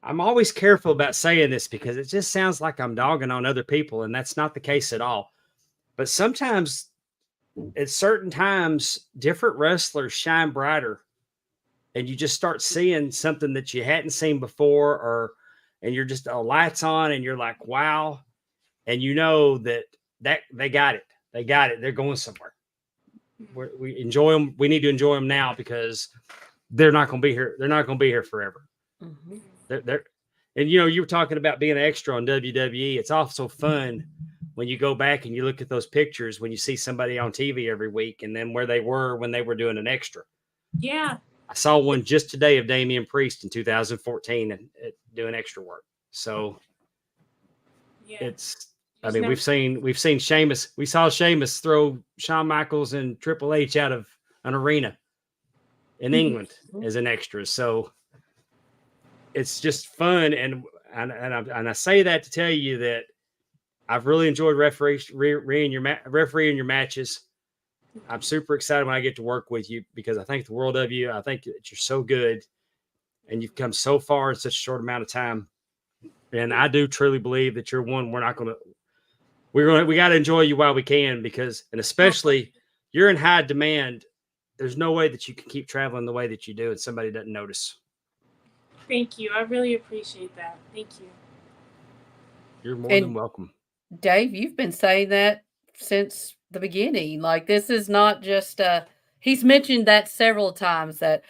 I'm always careful about saying this because it just sounds like I'm dogging on other people, and that's not the case at all. But sometimes, at certain times, different wrestlers shine brighter, and you just start seeing something that you hadn't seen before, and you're just lights on, and you're like, wow. And you know that they got it. They're going somewhere. We enjoy them. We need to enjoy them now because they're not going to be here. They're not going to be here forever. Mhm. And you were talking about being an extra on WWE. It's also fun when you go back and you look at those pictures when you see somebody on TV every week and then where they were when they were doing an extra. Yeah. I saw one just today of Damian Priest in 2014 and doing extra work. So Yeah. we've seen Sheamus. We saw Sheamus throw Shawn Michaels and Triple H out of an arena in England as an extra. So it's just fun. And I say that to tell you that I've really enjoyed refereeing your matches. I'm super excited when I get to work with you because I think the world of you. I think that you're so good and you've come so far in such a short amount of time. And I do truly believe that you're one we got to enjoy you while we can and especially you're in high demand. There's no way that you can keep traveling the way that you do and somebody doesn't notice. Thank you. I really appreciate that. Thank you. You're more than welcome. Dave, you've been saying that since the beginning. Like, this is not just he's mentioned that several times that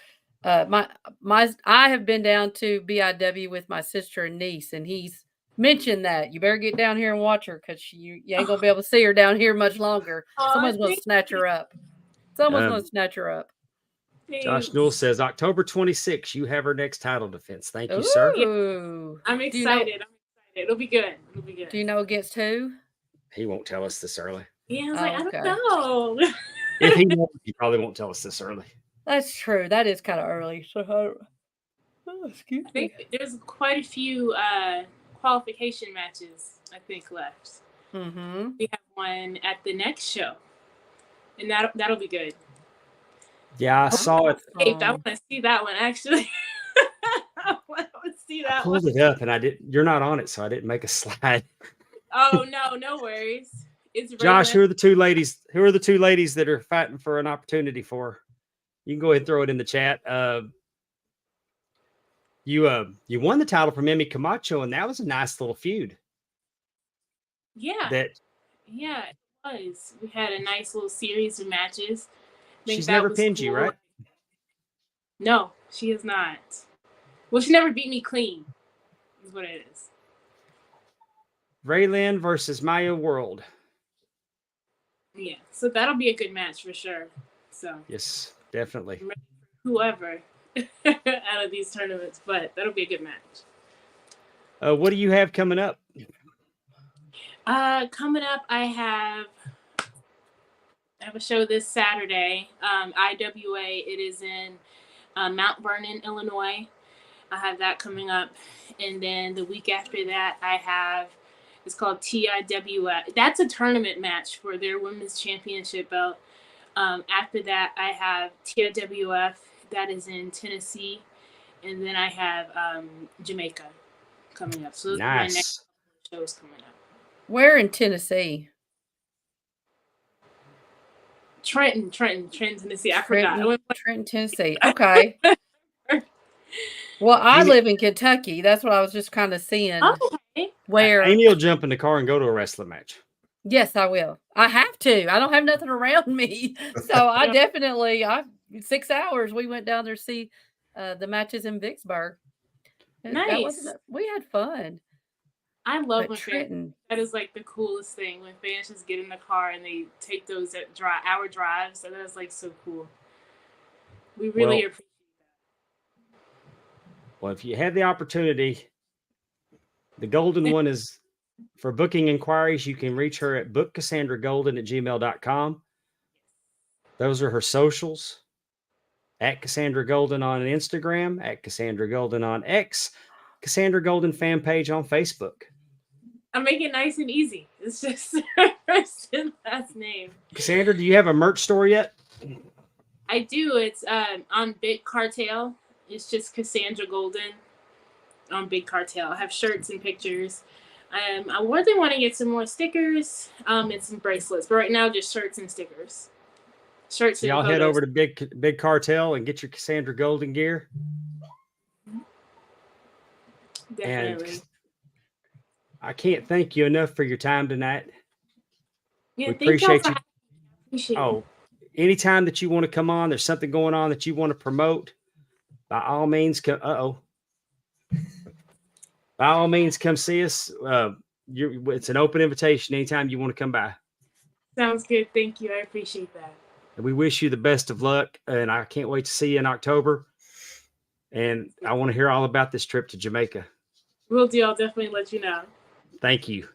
I have been down to BIW with my sister and niece, and he's mentioned that you better get down here and watch her because you ain't gonna be able to see her down here much longer. Someone's gonna snatch her up. Someone's gonna snatch her up. Josh Newell says October 26th, you have her next title defense. Thank you, sir. Ooh. I'm excited. It'll be good. Do you know against who? He won't tell us this early. Yeah, I was I don't know. If he won't, he probably won't tell us this early. That's true. That is kind of early. So, excuse me. I think there's quite a few qualification matches, I think, left. Mm-hmm. We have one at the next show, and that'll be good. Yeah, I saw it. I want to see that one, actually. I want to see that I pulled it up, and I didn't. You're not on it, so I didn't make a slide. Oh, no worries. It's Josh, who are the two ladies? Who are the two ladies that are fighting for an opportunity for? You can go ahead and throw it in the chat. You won the title from Emmy Camacho, and that was a nice little feud. Yeah. It was. We had a nice little series of matches. She's never pinned you, right? No, she has not. Well, she never beat me clean, is what it is. Raylyn versus Maya World. Yeah, so that'll be a good match for sure. So yes, definitely. Whoever out of these tournaments, but that'll be a good match. What do you have coming up? Coming up, I have a show this Saturday. IWA. It is in Mount Vernon, Illinois. I have that coming up, and then the week after that, I have. It's called TIWF. That's a tournament match for their women's championship belt. After that, I have TIWF. That is in Tennessee. And then I have Jamaica coming up. So those are my next shows coming up. Where in Tennessee? Trenton, Tennessee. I forgot. Trenton, Tennessee. Okay. Well, I live in Kentucky. That's what I was just kind of seeing. Okay. Where Amy will jump in the car and go to a wrestling match. Yes, I will. I have to. I don't have nothing around me. So I definitely, 6 hours, we went down there to see the matches in Vicksburg. That wasn't Nice. we had fun. I love But when fans. Trenton, That is like the coolest thing when fans just get in the car and they take those hour drives. So that's like so cool. We really Well, appreciate well, if you have the opportunity, the golden one is for booking inquiries. You can reach her at bookcassandragolden@gmail.com. Those are her socials. At Cassandra Golden on Instagram, at Cassandra Golden on X, Cassandra Golden fan page on Facebook. I make it nice and easy. It's just her first and last name. Cassandra, do you have a merch store yet? I do. It's on Big Cartel. It's just Cassandra Golden on Big Cartel. I have shirts and pictures. I really want to get some more stickers and some bracelets, but right now just shirts and stickers. Shirts So and y'all head photos. over to Big Cartel and get your Cassandra Golden gear. Definitely. And I can't thank you enough for your time tonight. Yeah, We thank y'all appreciate for you. appreciate it. Oh, anytime that you want to come on, there's something going on that you want to promote, by all means, come. By all means, come see us. It's an open invitation anytime you want to come by. Sounds good. Thank you. I appreciate that. And we wish you the best of luck. And I can't wait to see you in October. And I want to hear all about this trip to Jamaica. Will do. I'll definitely let you know. Thank you.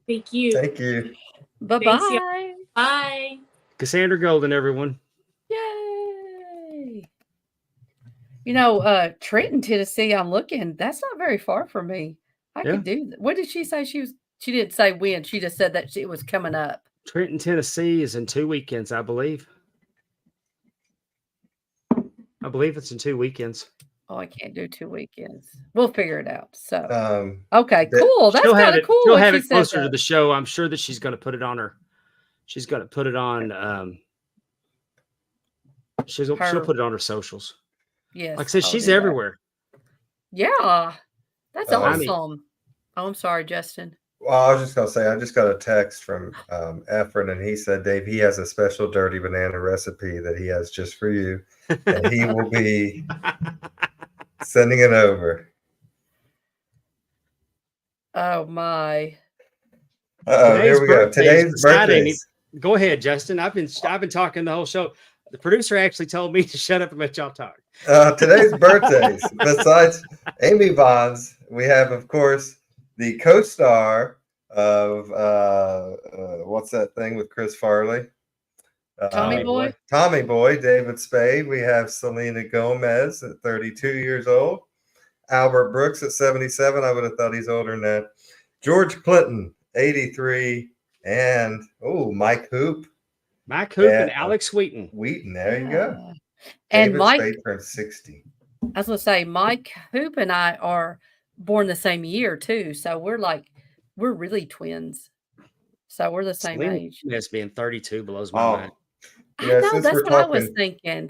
Thank you. Thank you. Thanks, bye-bye. Bye. Cassandra Golden, everyone. Yay. Trenton, Tennessee, I'm looking. That's not very far from me. I could do that. What did she say she didn't say when. She just said that it was coming up. Trenton, Tennessee is in 2 weekends, I believe. I believe it's in 2 weekends. Oh, I can't do 2 weekends. We'll figure it out. So, Um, okay, cool. That's She'll have kind it. of cool. She'll when have she it said closer to that. the show. I'm sure that she's going to put it on her. She's going to put it on. She'll put it on her socials. Yes. Like I said, I'll she's do that. everywhere. Yeah. That's I awesome. mean- Oh, I'm sorry, Justin. Well, I was just gonna say, I just got a text from Efren, and he said, Dave, he has a special dirty banana recipe that he has just for you, and he will be sending it over. Oh my. Here we go. Today's exciting. birthdays. Go ahead, Justin. I've been talking the whole show. The producer actually told me to shut up and let y'all talk. Today's birthdays. Besides Amy Bonds, we have, of course, the co-star of what's that thing with Chris Farley? Tommy Boy. Tommy Boy, David Spade. We have Selena Gomez at 32 years old. Albert Brooks at 77. I would have thought he's older than that. George Clinton, 83. And, Mike Hoop. Mike Hoop and Alex Wheaton. There you go. And David Mike, Spade turned 60. I was going to say, Mike Hoop and I are born the same year, too. So we're really twins. So we're the same Selena age. Gomez being 32 blows my mind. I Yeah, know. since That's we're what I was talking- thinking.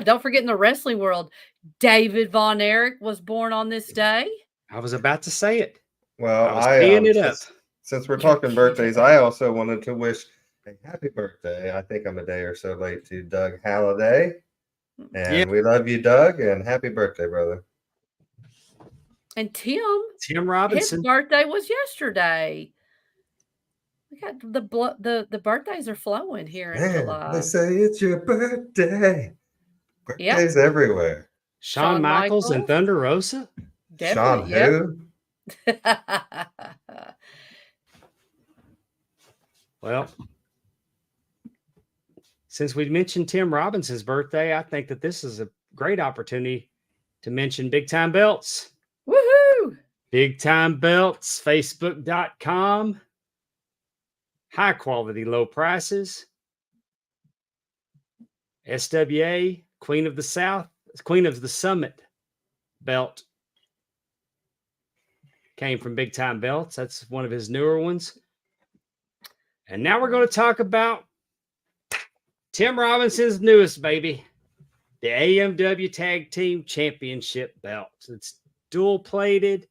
Don't forget in the wrestling world, David Von Erich was born on this day. I was about to say it. Well, I was teeing it since we're talking birthdays, I also wanted to wish a happy birthday. I think I'm a day or so late to Doug Halliday. And we love you, Doug, and happy birthday, brother. And Tim Tim Robinson. His birthday was yesterday. We got the birthdays are flowing here in July. They say it's your birthday. Birthdays everywhere. Shawn Michaels and Thunder Rosa. Definitely. Sean who? Well, since we mentioned Tim Robinson's birthday, I think that this is a great opportunity to mention Big Time Belts. Woohoo! Big Time Belts, Facebook.com. High quality, low prices. SWA, Queen of the South, Queen of the Summit belt came from Big Time Belts. That's one of his newer ones. And now we're going to talk about Tim Robinson's newest baby, the AMW Tag Team Championship belt. It's dual plated,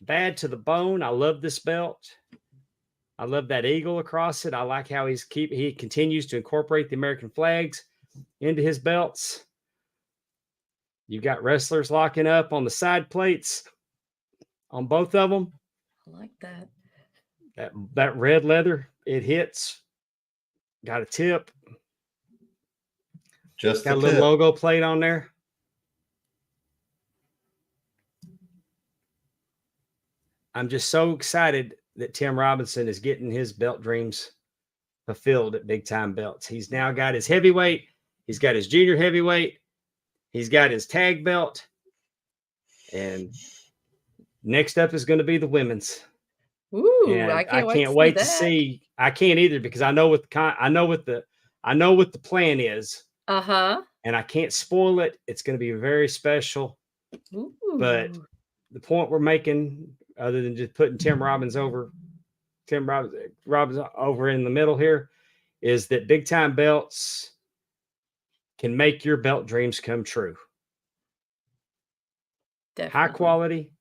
bad to the bone. I love this belt. I love that eagle across it. I like how he continues to incorporate the American flags into his belts. You got wrestlers locking up on the side plates on both of them. I like that. That red leather, it hits. Got a tip. Just Got a the little tip. logo plate on there. I'm just so excited that Tim Robinson is getting his belt dreams fulfilled at Big Time Belts. He's now got his heavyweight. He's got his junior heavyweight. He's got his tag belt. And next up is going to be the women's. Ooh, And I can't wait to to see. I can't either because I know what the plan is, Uh-huh. and I can't spoil it. It's going to be very special. Ooh. But the point we're making, other than just putting Tim Robbins over in the middle here, is that Big Time Belts can make your belt dreams come true. Definitely. High quality,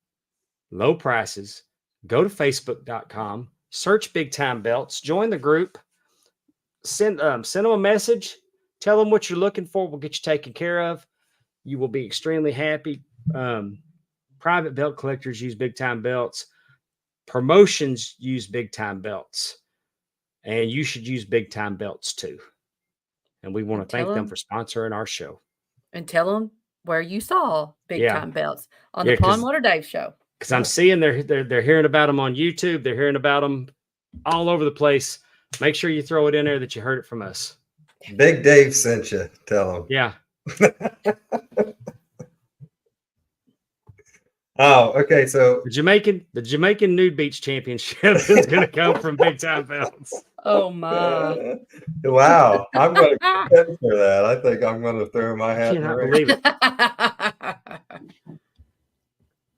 low prices. Go to facebook.com, search Big Time Belts, join the group, send them a message, tell them what you're looking for. We'll get you taken care of. You will be extremely happy. Private belt collectors use Big Time Belts. Promotions use Big Time Belts. And you should use Big Time Belts too. And we want to thank them for sponsoring our show. And tell them where you saw Big Time Belts on the Pond Water Dave show. Because I'm seeing they're hearing about them on YouTube. They're hearing about them all over the place. Make sure you throw it in there that you heard it from us. Big Dave sent you. Tell him. Yeah. Oh, okay. So the Jamaican Nude Beach Championship is going to come from Big Time Belts. Oh my! Wow, I'm going to contend for that. I think I'm going to throw my hat. I cannot believe it.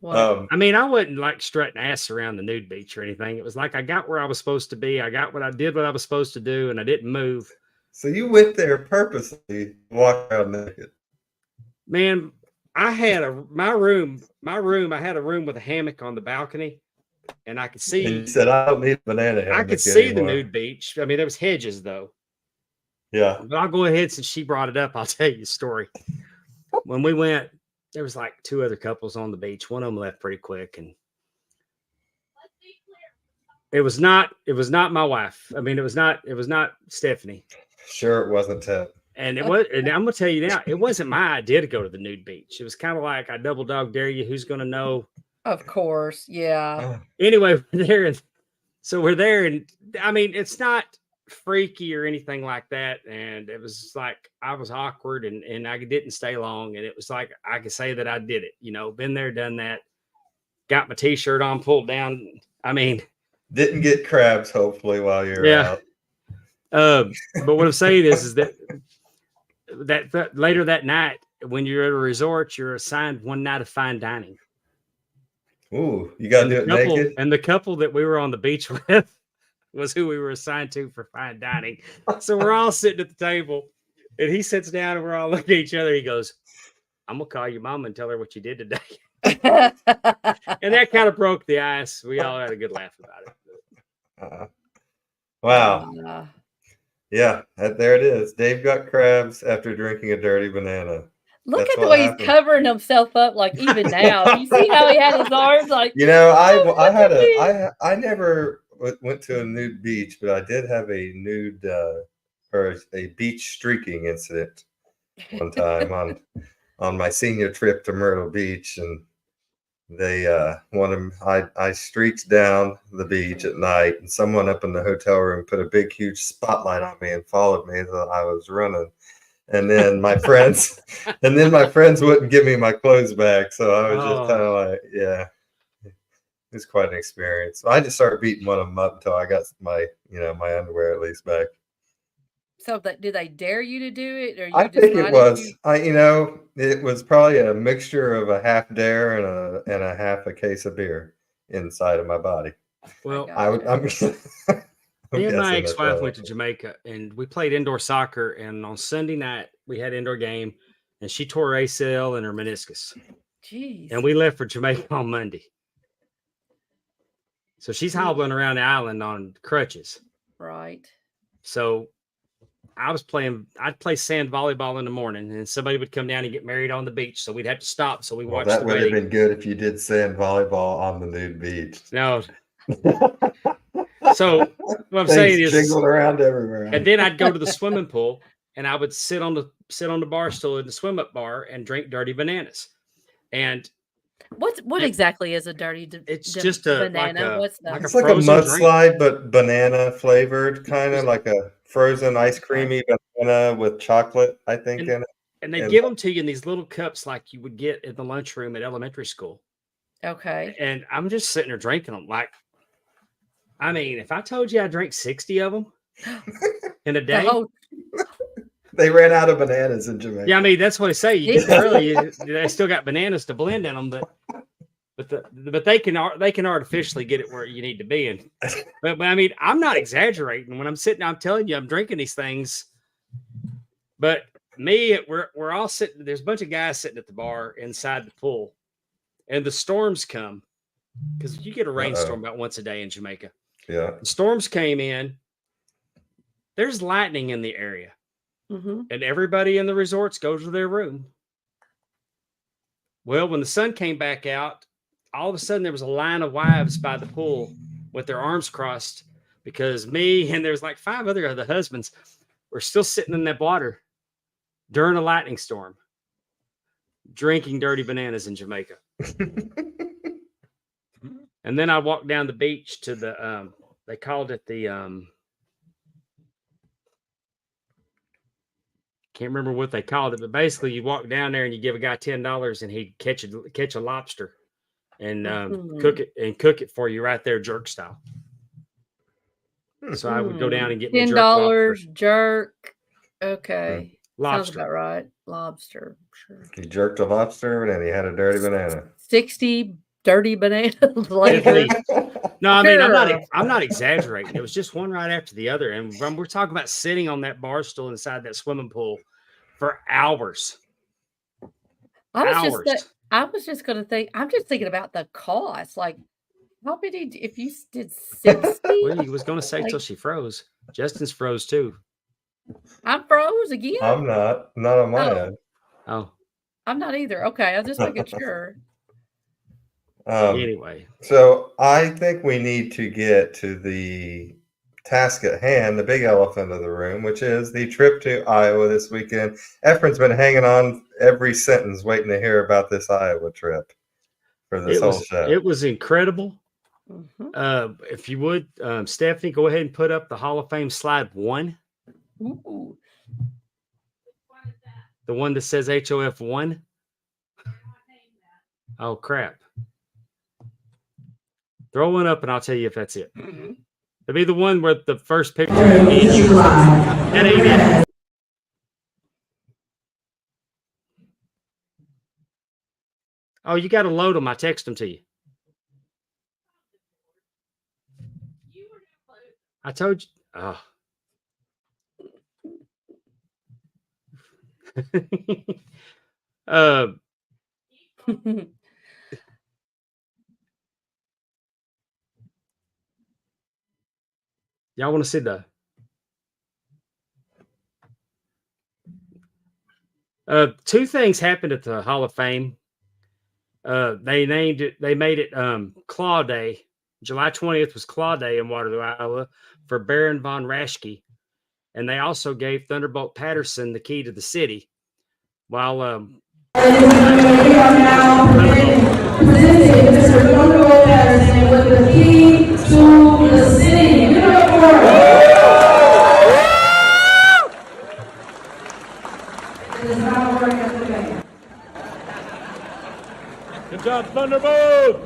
I mean, I wasn't like strutting ass around the nude beach or anything. It was like I got where I was supposed to be. I got what I was supposed to do, and I didn't move. So you went there purposely to walk around naked? Man, I had my room. I had a room with a hammock on the balcony, and I could see. And you said, "I don't need a banana hammock." I could see anymore. the nude beach. I mean, there was hedges though. Yeah. But I'll go ahead since she brought it up. I'll tell you the story. When we went, there was like 2 other couples on the beach. One of them left pretty quick, and it was not my wife. I mean, it was not Stephanie. Sure, it wasn't Ted. And and I'm gonna tell you now, it wasn't my idea to go to the nude beach. It was kind of like I double dog dare you. Who's gonna know? Of course, yeah. Anyway, we're there, and I mean, it's not freaky or anything like that. And it was like I was awkward, and I didn't stay long. And it was like I could say that I did it. You know, been there, done that. Got my t-shirt on, pulled down. I mean, didn't get crabs. Hopefully, while you're out. But what I'm saying is that later that night, when you're at a resort, you're assigned one night of fine dining. Ooh, you got to do it naked. And the couple that we were on the beach with was who we were assigned to for fine dining. So we're all sitting at the table, and he sits down, and we're all looking at each other. He goes, "I'm gonna call your mom and tell her what you did today." And that kind of broke the ice. We all had a good laugh about it. Wow. Yeah, there it is. Dave got crabs after drinking a dirty banana. Look at the way he's covering himself up. Like even now, you see how he had his arms like. You know, I never went to a nude beach, but I did have a nude or a beach streaking incident one time on my senior trip to Myrtle Beach, and they I streaked down the beach at night, and someone up in the hotel room put a big huge spotlight on me and followed me as I was running. And then my friends wouldn't give me my clothes back, so I was just kind of like, yeah, it was quite an experience. So I just started beating one of them up until I got my underwear at least back. So, do they dare you to do it, or you I think it was. It was probably a mixture of a half dare and a half a case of beer inside of my body. Well, Me and my ex-wife went to Jamaica, and we played indoor soccer. And on Sunday night, we had an indoor game, and she tore her ACL and her meniscus. Jeez. And we left for Jamaica on Monday. So she's hobbling around the island on crutches. Right. So I'd play sand volleyball in the morning, and somebody would come down and get married on the beach, so we'd have to stop. So we Well, watched that the would have wedding. been good if you did sand volleyball on the nude beach. No. So what I'm Things saying is, jiggled around everywhere. and then I'd go to the swimming pool, and I would sit on the bar stool in the swim up bar and drink dirty bananas. And What exactly is a dirty it's just a banana? What's that? It's like a frozen drink. mudslide, but banana flavored, kind of like a frozen ice creamy banana with chocolate, I think, in it. And they And- give them to you in these little cups like you would get in the lunchroom at elementary school. Okay. And I'm just sitting there drinking them. Like, I mean, if I told you I drank 60 of them in a day, They ran out of bananas in Jamaica. yeah, I mean, that's what I say. You get early, they still got bananas to blend in them, but they can artificially get it where you need to be. And but I mean, I'm not exaggerating when I'm sitting. I'm telling you, I'm drinking these things. But we're all sitting. There's a bunch of guys sitting at the bar inside the pool, and the storms come because you get a rainstorm about once a day in Jamaica. Yeah. The storms came in. There's lightning in the area. Mm-hmm. And everybody in the resorts goes to their room. Well, when the sun came back out, all of a sudden there was a line of wives by the pool with their arms crossed because me and there's like 5 other of the husbands were still sitting in that water during a lightning storm, drinking dirty bananas in Jamaica. And then I walked down the beach to the, they called it the, can't remember what they called it, but basically you walk down there and you give a guy $10 and he'd catch a lobster and cook it for you right there, jerk style. So I would go down and get me $10 jerk. Okay. Sounds lobster. about right. Lobster. Sure. He jerked a lobster and then he had a dirty banana. 60 dirty bananas At later. least. No, I mean, Sure. I'm not exaggerating. It was just one right after the other. And we're talking about sitting on that bar stool inside that swimming pool for hours. I was just going to think, I'm just thinking about the cost. Like, how many, if you did 60? Well, he was going to say till she froze. Justin's froze too. I'm froze again? I'm not on my end. Oh, I'm not either. Okay. I was just making sure. anyway. So I think we need to get to the task at hand, the big elephant of the room, which is the trip to Iowa this weekend. Efren's been hanging on every sentence waiting to hear about this Iowa trip for this whole show. It was incredible. Mhm. If you would, Stephanie, go ahead and put up the Hall of Fame slide 1. Ooh. The one that says HOF 1. Oh, crap. Throw one up and I'll tell you if that's it. It'll be the one where the first picture. That ain't it. Oh, you got to load them. I text them to you. I told you. Oh. Y'all want to see the two things happened at the Hall of Fame. They made it Claw Day. July 20th was Claw Day in Waterloo, Iowa for Baron von Raschke. And they also gave Thunderbolt Patterson the key to the city. While We are now presenting Mr. Thunderbolt Patterson with the key to the city. Give it up for him. It is not working at the bank. good job, Thunderbolt!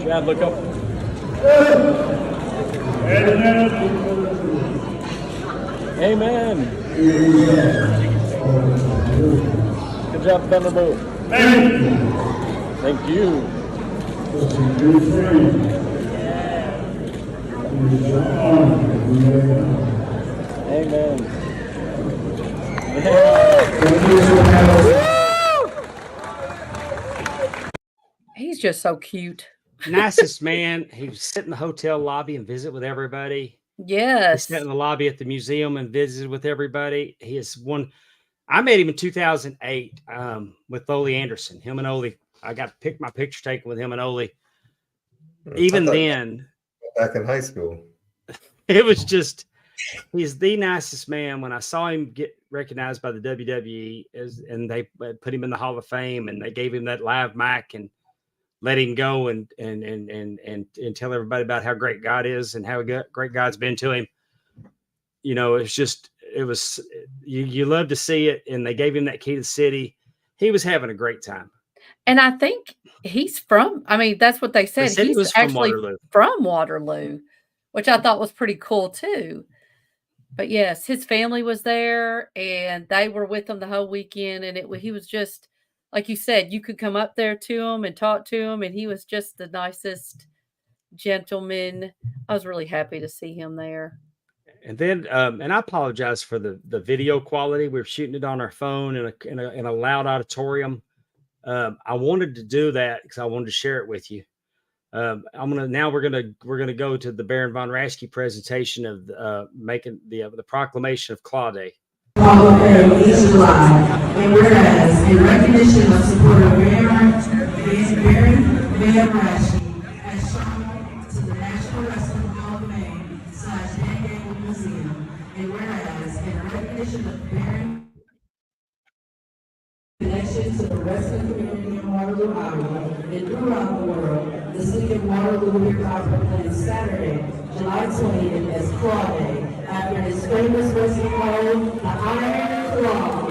Chad, look up. Amen. Good job, Thunderbolt. Thank you. Amen. He just so cute. Nicest man. He would sit in the hotel lobby and visit with everybody. He Yes. sat in the lobby at the museum and visited with everybody. He is one. I met him in 2008 with Ole Anderson. Him and Ole. I got to pick my picture taken with him and Ole. Even then, back in high school, it was just, he's the nicest man. When I saw him get recognized by the WWE and they put him in the Hall of Fame and they gave him that live mic and let him go and tell everybody about how great God is and how great God's been to him. You know, you love to see it. And they gave him that key to the city. He was having a great time. And I think he's from, I mean, that's what they said. They said he He's was from actually Waterloo. from Waterloo, which I thought was pretty cool too. But yes, his family was there and they were with him the whole weekend. And he was just, like you said, you could come up there to him and talk to him. And he was just the nicest gentleman. I was really happy to see him there. And then, and I apologize for the video quality. We were shooting it on our phone in a loud auditorium. I wanted to do that because I wanted to share it with you. We're gonna go to the Baron von Raschke presentation of making the proclamation of Claw Day. Hall of Fame each July. And whereas, in recognition of support of Baron Van Raschke, as shown to the National Wrestling Hall of Fame / Dan Gable Museum, and whereas, in recognition of Baron connection to the wrestling community in Waterloo, Iowa, and throughout the world, the city of Waterloo hereby proclaims Saturday, July 20th as Claw Day, after his famous wrestling called the Iron Claw.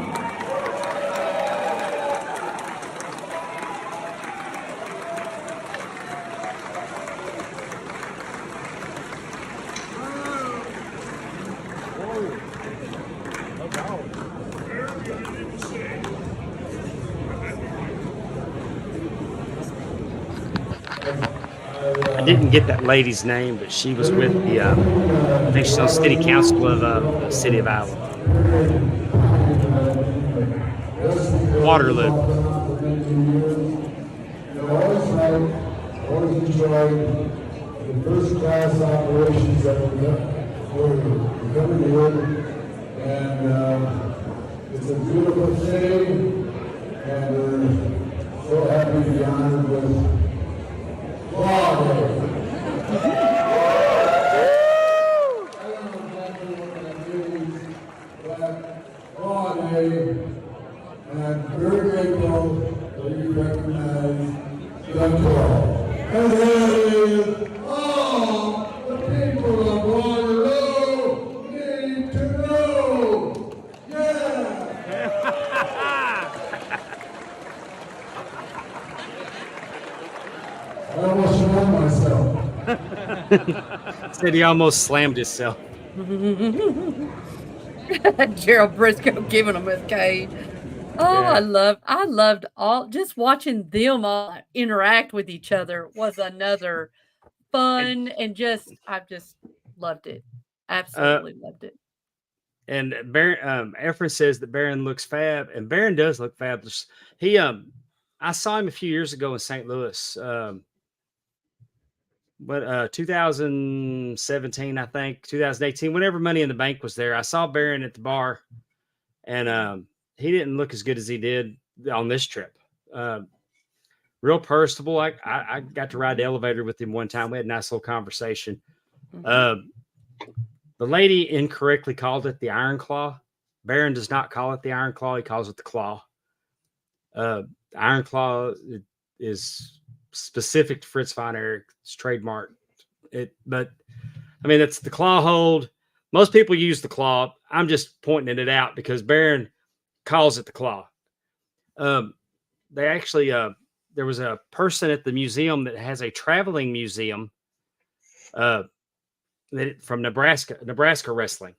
I didn't get that lady's name, but she was with the, I think she's on city council of the city of Iowa. Waterloo. Always enjoyed the first class operations that we're coming in, and it's a beautiful city, and we're so happy to be honored with Claw Day. Claw Day, and I'm very grateful that you recognize the Claw. And that is all the people of Waterloo need to know. Yeah! I almost slammed myself. Said he almost slammed himself. Gerald Briscoe giving him his cage. Oh, Yeah. I loved all just watching them all interact with each other was another fun and I just loved it. Absolutely loved it. And Baron, Efren says that Baron looks fab, and Baron does look fabulous. He, I saw him a few years ago in St. Louis. 2017, I think, 2018, whenever Money in the Bank was there, I saw Baron at the bar, and he didn't look as good as he did on this trip. Real personable. I got to ride the elevator with him one time. We had a nice little conversation. The lady incorrectly called it the Iron Claw. Baron does not call it the Iron Claw. He calls it the Claw. Iron Claw is specific to Fritz von Erich's trademark. But I mean, that's the claw hold. Most people use the claw. I'm just pointing it out because Baron calls it the claw. They actually, there was a person at the museum that has a traveling museum from Nebraska wrestling.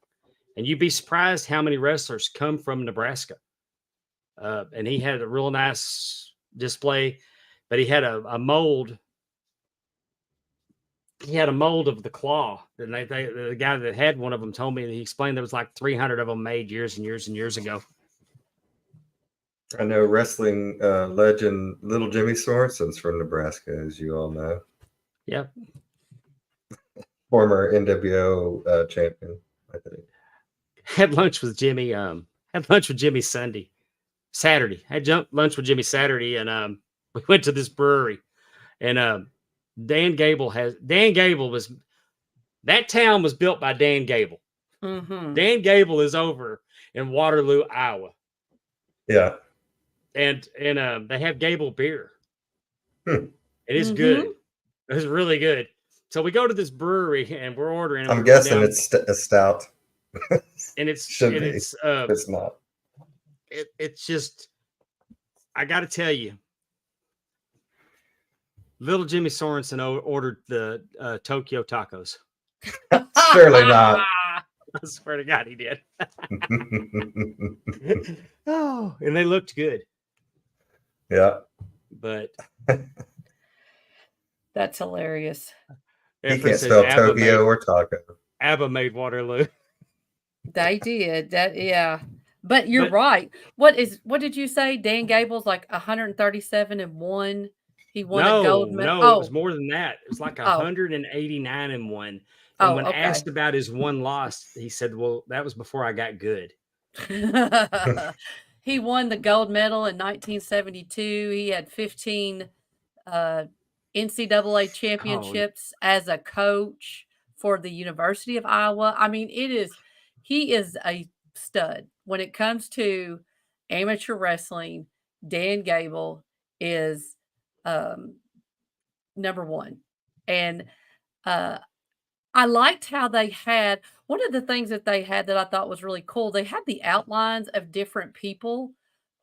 And you'd be surprised how many wrestlers come from Nebraska. And he had a real nice display, but he had a mold. He had a mold of the claw. And the guy that had one of them told me, he explained there was like 300 of them made years and years and years ago. I know wrestling legend Little Jimmy Sorensen's from Nebraska, as you all know. Yep. Former NWO champion, I think. Had lunch with Jimmy. Had lunch with Jimmy Saturday. Had lunch with Jimmy Saturday, and we went to this brewery. And Dan Gable was that town was built by Dan Gable. Mm-hmm. Dan Gable is over in Waterloo, Iowa. Yeah. And they have Gable beer. Hmm. It is good. It's really good. So we go to this brewery and we're ordering. I'm guessing it's a stout. And it's Should be. It's not. It's just, I got to tell you, Little Jimmy Sorensen ordered the Tokyo tacos. Surely not. I swear to God, he did. Oh, and they looked good. Yeah. But That's hilarious. He can't spell Tokyo or taco. ABBA made Waterloo. They did that, yeah. But you're right. What did you say? Dan Gable's like 137 and 1. He won a gold medal. No, it was more than that. It was like 189 and 1. And when asked about his one loss, he said, "Well, that was before I got good." He won the gold medal in 1972. He had 15 NCAA championships as a coach for the University of Iowa. I mean, he is a stud. When it comes to amateur wrestling, Dan Gable is number one. And I liked how they had one of the things that they had that I thought was really cool. They had the outlines of different people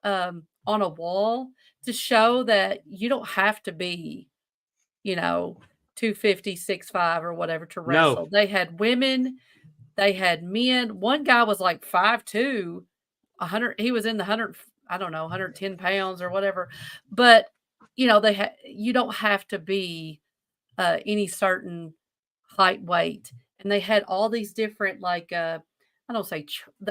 on a wall to show that you don't have to be, 250, 6'5" or whatever to wrestle. No. They had women, they had men. One guy was like 5'2", 100. He was in the 100, I don't know, 110 pounds or whatever. But you don't have to be any certain height, weight, and they had all these different the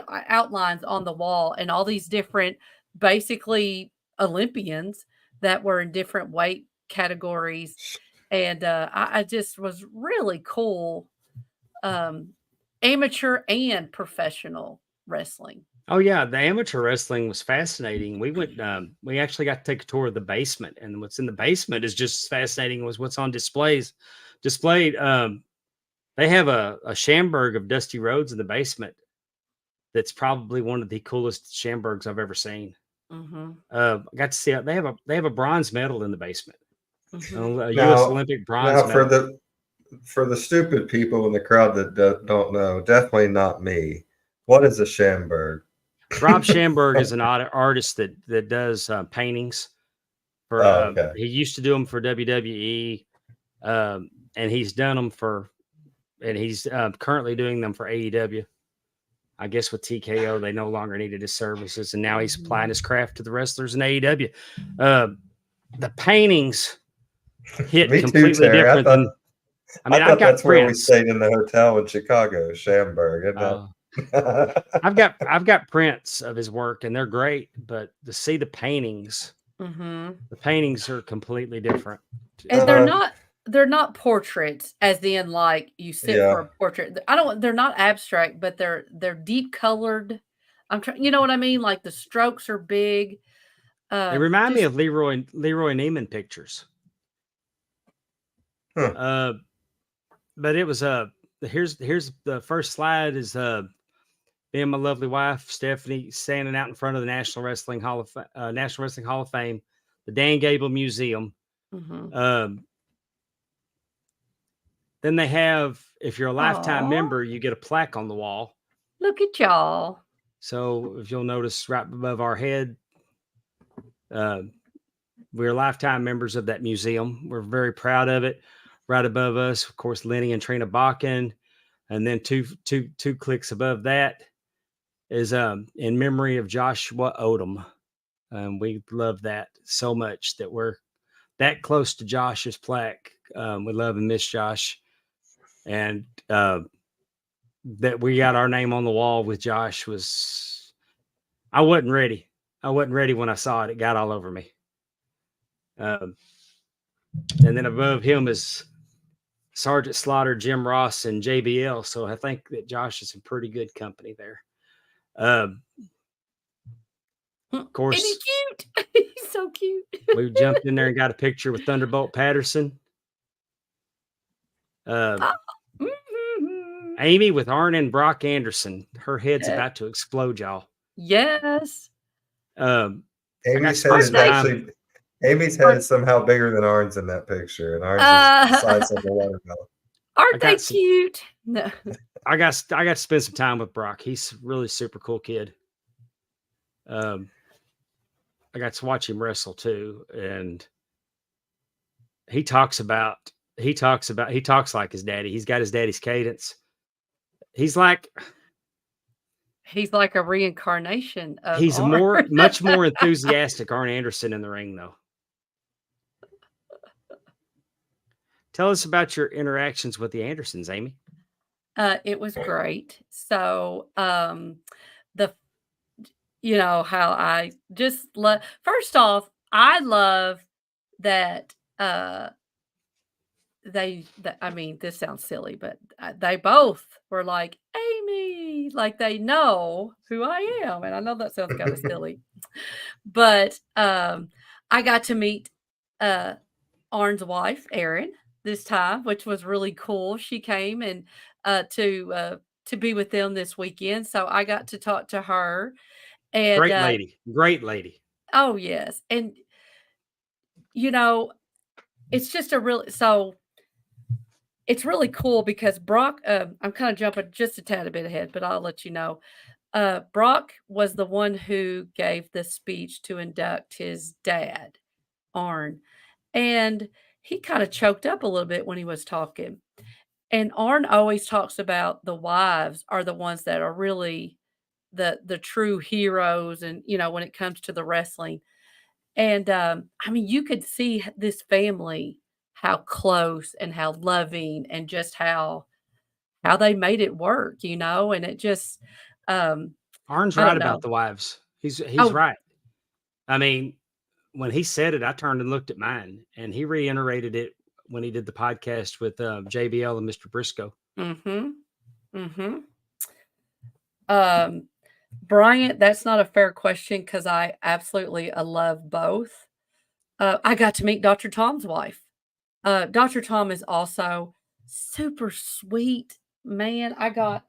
outlines on the wall, and all these different basically Olympians that were in different weight categories, and I just was really cool, amateur and professional wrestling. Oh yeah, the amateur wrestling was fascinating. We went, we actually got to take a tour of the basement, and what's in the basement is just as fascinating as what's on displayed. They have a Schamberg of Dusty Rhodes in the basement. That's probably one of the coolest Schambergs I've ever seen. Mm-hmm. I got to see it. They have a bronze medal in the basement. Mm-hmm. A U.S. Olympic bronze medal. For the stupid people in the crowd that don't know, definitely not me. What is a Schamberg? Rob Schamberg is an artist that does paintings. He used to do them for WWE, and he's done them and he's currently doing them for AEW. I guess with TKO, they no longer needed his services, and now he's applying his craft to the wrestlers in AEW. The paintings hit completely different. I thought that's where we stayed in the hotel in Chicago, Schamberg. I've got prints of his work, and they're great, but to see the paintings, the paintings are completely different. And they're not portraits, as in like you sit for a portrait. They're not abstract, but they're deep colored. You know what I mean? Like the strokes are big. They remind me of Leroy Neiman pictures. Huh. But it was here's the first slide is me and my lovely wife Stephanie standing out in front of the National Wrestling Hall of Fame, the Dan Gable Museum. Mm-hmm. Then they have, if you're a lifetime member, you get a plaque on the wall. Look at y'all. So if you'll notice right above our head, we're lifetime members of that museum. We're very proud of it. Right above us, of course, Lenny and Trina Bakken. And then two clicks above that is in memory of Joshua Odom. We love that so much that we're that close to Josh's plaque. We love and miss Josh. And that we got our name on the wall with Josh I wasn't ready. I wasn't ready when I saw it. It got all over me. And then above him is Sergeant Slaughter, Jim Ross, and JBL. So I think that Josh is in pretty good company there. Of course, Isn't he cute? He's so cute. we jumped in there and got a picture with Thunderbolt Patterson. Amy with Arn and Brock Anderson. Her head's about to explode, y'all. Yes. Amy's head is actually Amy's head is somehow bigger than Arn's in that picture, and Arn's is the size of a watermelon. Aren't they cute? No. I got to spend some time with Brock. He's a really super cool kid. I got to watch him wrestle too, and he talks like his daddy. He's got his daddy's cadence. He's like a reincarnation of he's Arn. much more enthusiastic Arn Anderson in the ring, though. Tell us about your interactions with the Andersons, Amy. It was great. So, how I just love, first off, I love that, I mean, this sounds silly, but they both were like, Amy, like they know who I am. And I know that sounds kind of silly, but, I got to meet, Arn's wife, Erin, this time, which was really cool. She came and to be with them this weekend, so I got to talk to her. And great lady. Oh yes, and it's just it's really cool because Brock. I'm kind of jumping just a tad bit ahead, but I'll let you know. Brock was the one who gave the speech to induct his dad, Arn, and he kind of choked up a little bit when he was talking. And Arn always talks about the wives are the ones that are really the true heroes, and when it comes to the wrestling. And I mean, you could see this family, how close and how loving, and just how they made it work, and it just Arn's right about the wives. He's right. I mean, when he said it, I turned and looked at mine, and he reiterated it when he did the podcast with JBL and Mr. Briscoe. Bryant, that's not a fair question because I absolutely love both. I got to meet Dr. Tom's wife. Dr. Tom is also super sweet, man. I got,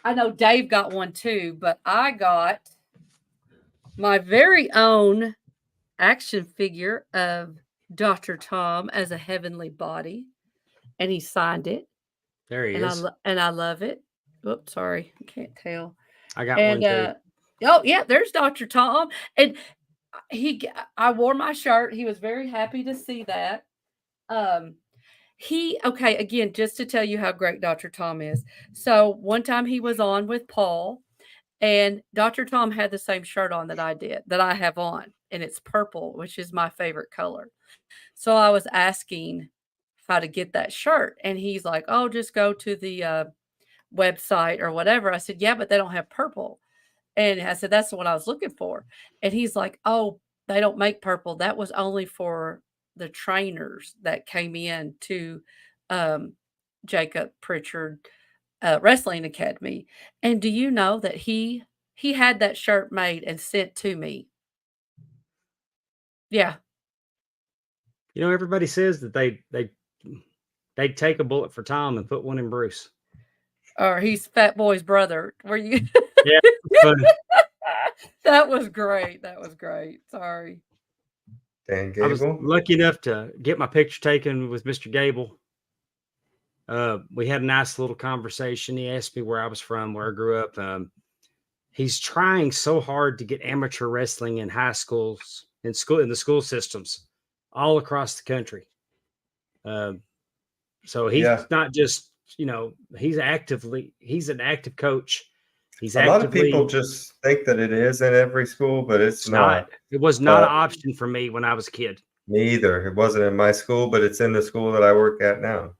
I know Dave got one too, but I got my very own action figure of Dr. Tom as a heavenly body, and he signed it. There he is. And I love it. Oops, sorry. I can't tell. I got one too. Oh yeah, there's Dr. Tom. And I wore my shirt. He was very happy to see that. Again, just to tell you how great Dr. Tom is. So one time he was on with Paul, and Dr. Tom had the same shirt on that I have on, and it's purple, which is my favorite color. So I was asking how to get that shirt, and he's like, "Oh, just go to the website or whatever." I said, "Yeah, but they don't have purple." And I said, "That's what I was looking for." And he's like, "Oh, they don't make purple. That was only for the trainers that came in to Jacob Pritchard Wrestling Academy." And do you know that he had that shirt made and sent to me? Yeah. Everybody says that they'd take a bullet for Tom and put one in Bruce. Or he's Fat Boy's brother. Were you? Yeah. That was great. That was great. Sorry. Dan Gable. I was lucky enough to get my picture taken with Mr. Gable. We had a nice little conversation. He asked me where I was from, where I grew up. He's trying so hard to get amateur wrestling in high schools, in the school systems all across the country. So he's not just, he's an active coach. A lot of people just think that it is in every school, but it's not. It was not an option for me when I was a kid. Me either. It wasn't in my school, but it's in the school that I work at now.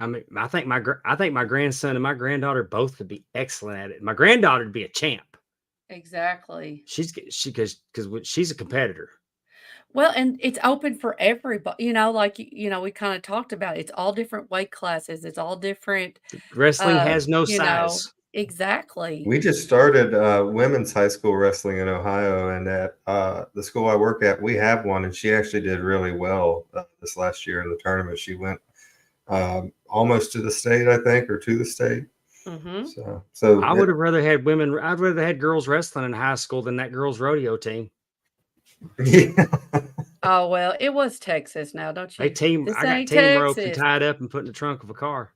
I mean, I think my grandson and my granddaughter both would be excellent at it. My granddaughter would be a champ. Exactly. Because she's a competitor. Well, and it's open for everybody. Like we kind of talked about. It's all different weight classes. It's all different. Wrestling has no You know, size. exactly. We just started women's high school wrestling in Ohio, and at the school I work at, we have one, and she actually did really well this last year in the tournament. She went almost to the state, I think, or to the state. Mm-hmm. So I would have rather had women. I'd rather had girls wrestling in high school than that girls rodeo team. yeah. Oh well, it was Texas now, don't you? I got ain't team roped and Texas. tied up and put in the trunk of a car.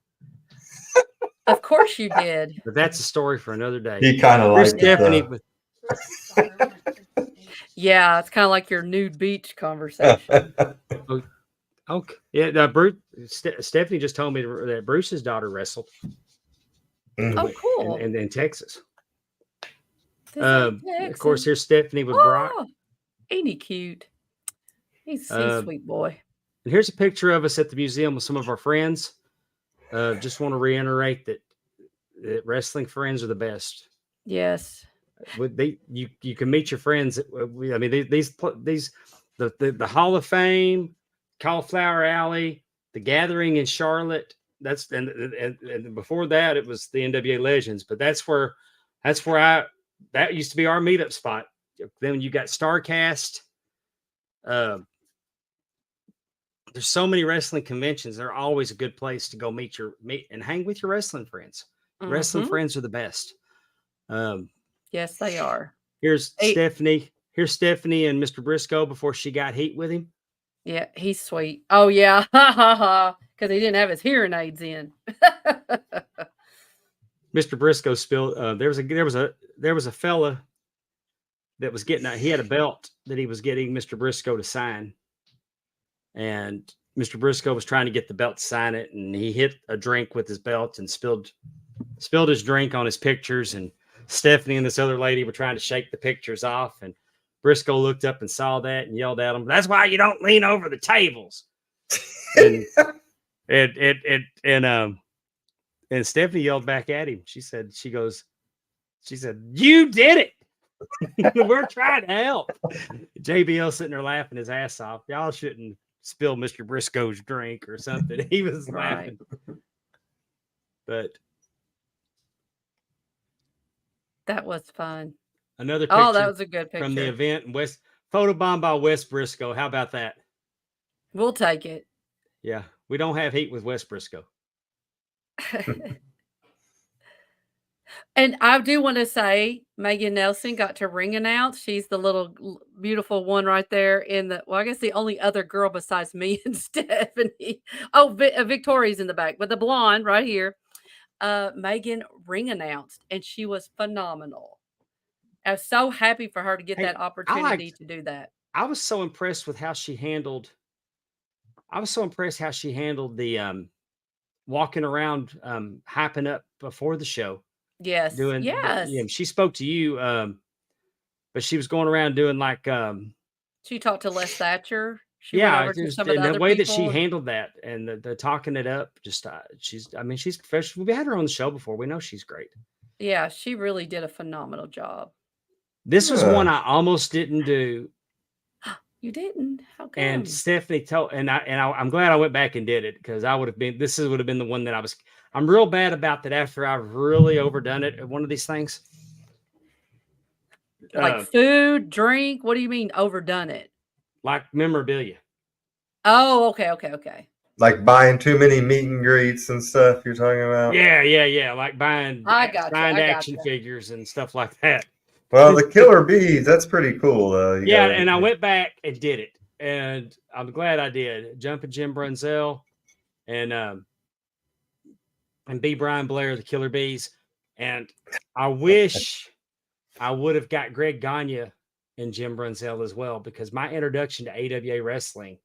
Of course you did. But that's a story for another day. He kind of Here's liked Stephanie it. with Yeah, it's kind of like your nude beach conversation. okay. Yeah, Bruce. Stephanie just told me that Bruce's daughter wrestled Oh, cool. in Texas. This Of ain't course, Texas. here's Stephanie with Brock. Oh, ain't he cute? He's Uh, a sweet boy. And here's a picture of us at the museum with some of our friends. Just want to reiterate that wrestling friends are the best. Yes. You can meet your friends. I mean, the Hall of Fame, Cauliflower Alley, the Gathering in Charlotte. That's and before that it was the NWA Legends. But that's where that used to be our meetup spot. Then you got StarCast. There's so many wrestling conventions. They're always a good place to go meet and hang with your wrestling friends. Wrestling Mhm. friends are the best. Yes, they are. Here's Hey. Stephanie. Here's Stephanie and Mr. Briscoe before she got heat with him. Yeah, he's sweet. Oh yeah, ha ha ha. Because he didn't have his hearing aids in. Mr. Briscoe spilled. There was a fella that was getting. He had a belt that he was getting Mr. Briscoe to sign, and Mr. Briscoe was trying to get the belt to sign it, and he hit a drink with his belt and spilled his drink on his pictures. And Stephanie and this other lady were trying to shake the pictures off, and Briscoe looked up and saw that and yelled at him, "That's why you don't lean over the tables." And Stephanie yelled back at him. She said, "You did it. We're trying to help." JBL sitting there laughing his ass off. Y'all shouldn't spill Mr. Briscoe's drink or something. He was laughing. But That was fun. another picture Oh, that was a good picture. from the event in photobomb by West Briscoe. How about that? We'll take it. Yeah, we don't have heat with West Briscoe. And I do want to say Megan Nelson got to ring announce. She's the little beautiful one right there I guess the only other girl besides me and Stephanie. Oh, Victoria's in the back, but the blonde right here. Megan ring announced, and she was phenomenal. I was so happy for her to get Hey, that opportunity to do that. I was so impressed with how she handled. I was so impressed how she handled the walking around, hyping up before the show. Yes. Yes. She spoke to you, but she was going around doing like, She talked to Les Thatcher. She went over to some of the the other way that she people. handled that and the talking it up. Just she's professional. We had her on the show before. We know she's great. Yeah, she really did a phenomenal job. This was one I almost didn't do. You didn't? How come? And Stephanie told, I'm glad I went back and did it because would have been the one that I'm real bad about that after I've really overdone it at one of these things. Like food, drink. What do you mean overdone it? Like memorabilia. Oh, okay. Like buying too many meet and greets and stuff you're talking about? Yeah. Like buying signed action gotcha. figures and stuff like that. Well, the killer bees, that's pretty cool, though. And I went back and did it. And I'm glad I did. Jumping Jim Brunzell and B. Brian Blair, the Killer Bees. And I wish I would have got Greg Gagne and Jim Brunzell as well, because my introduction to AWA wrestling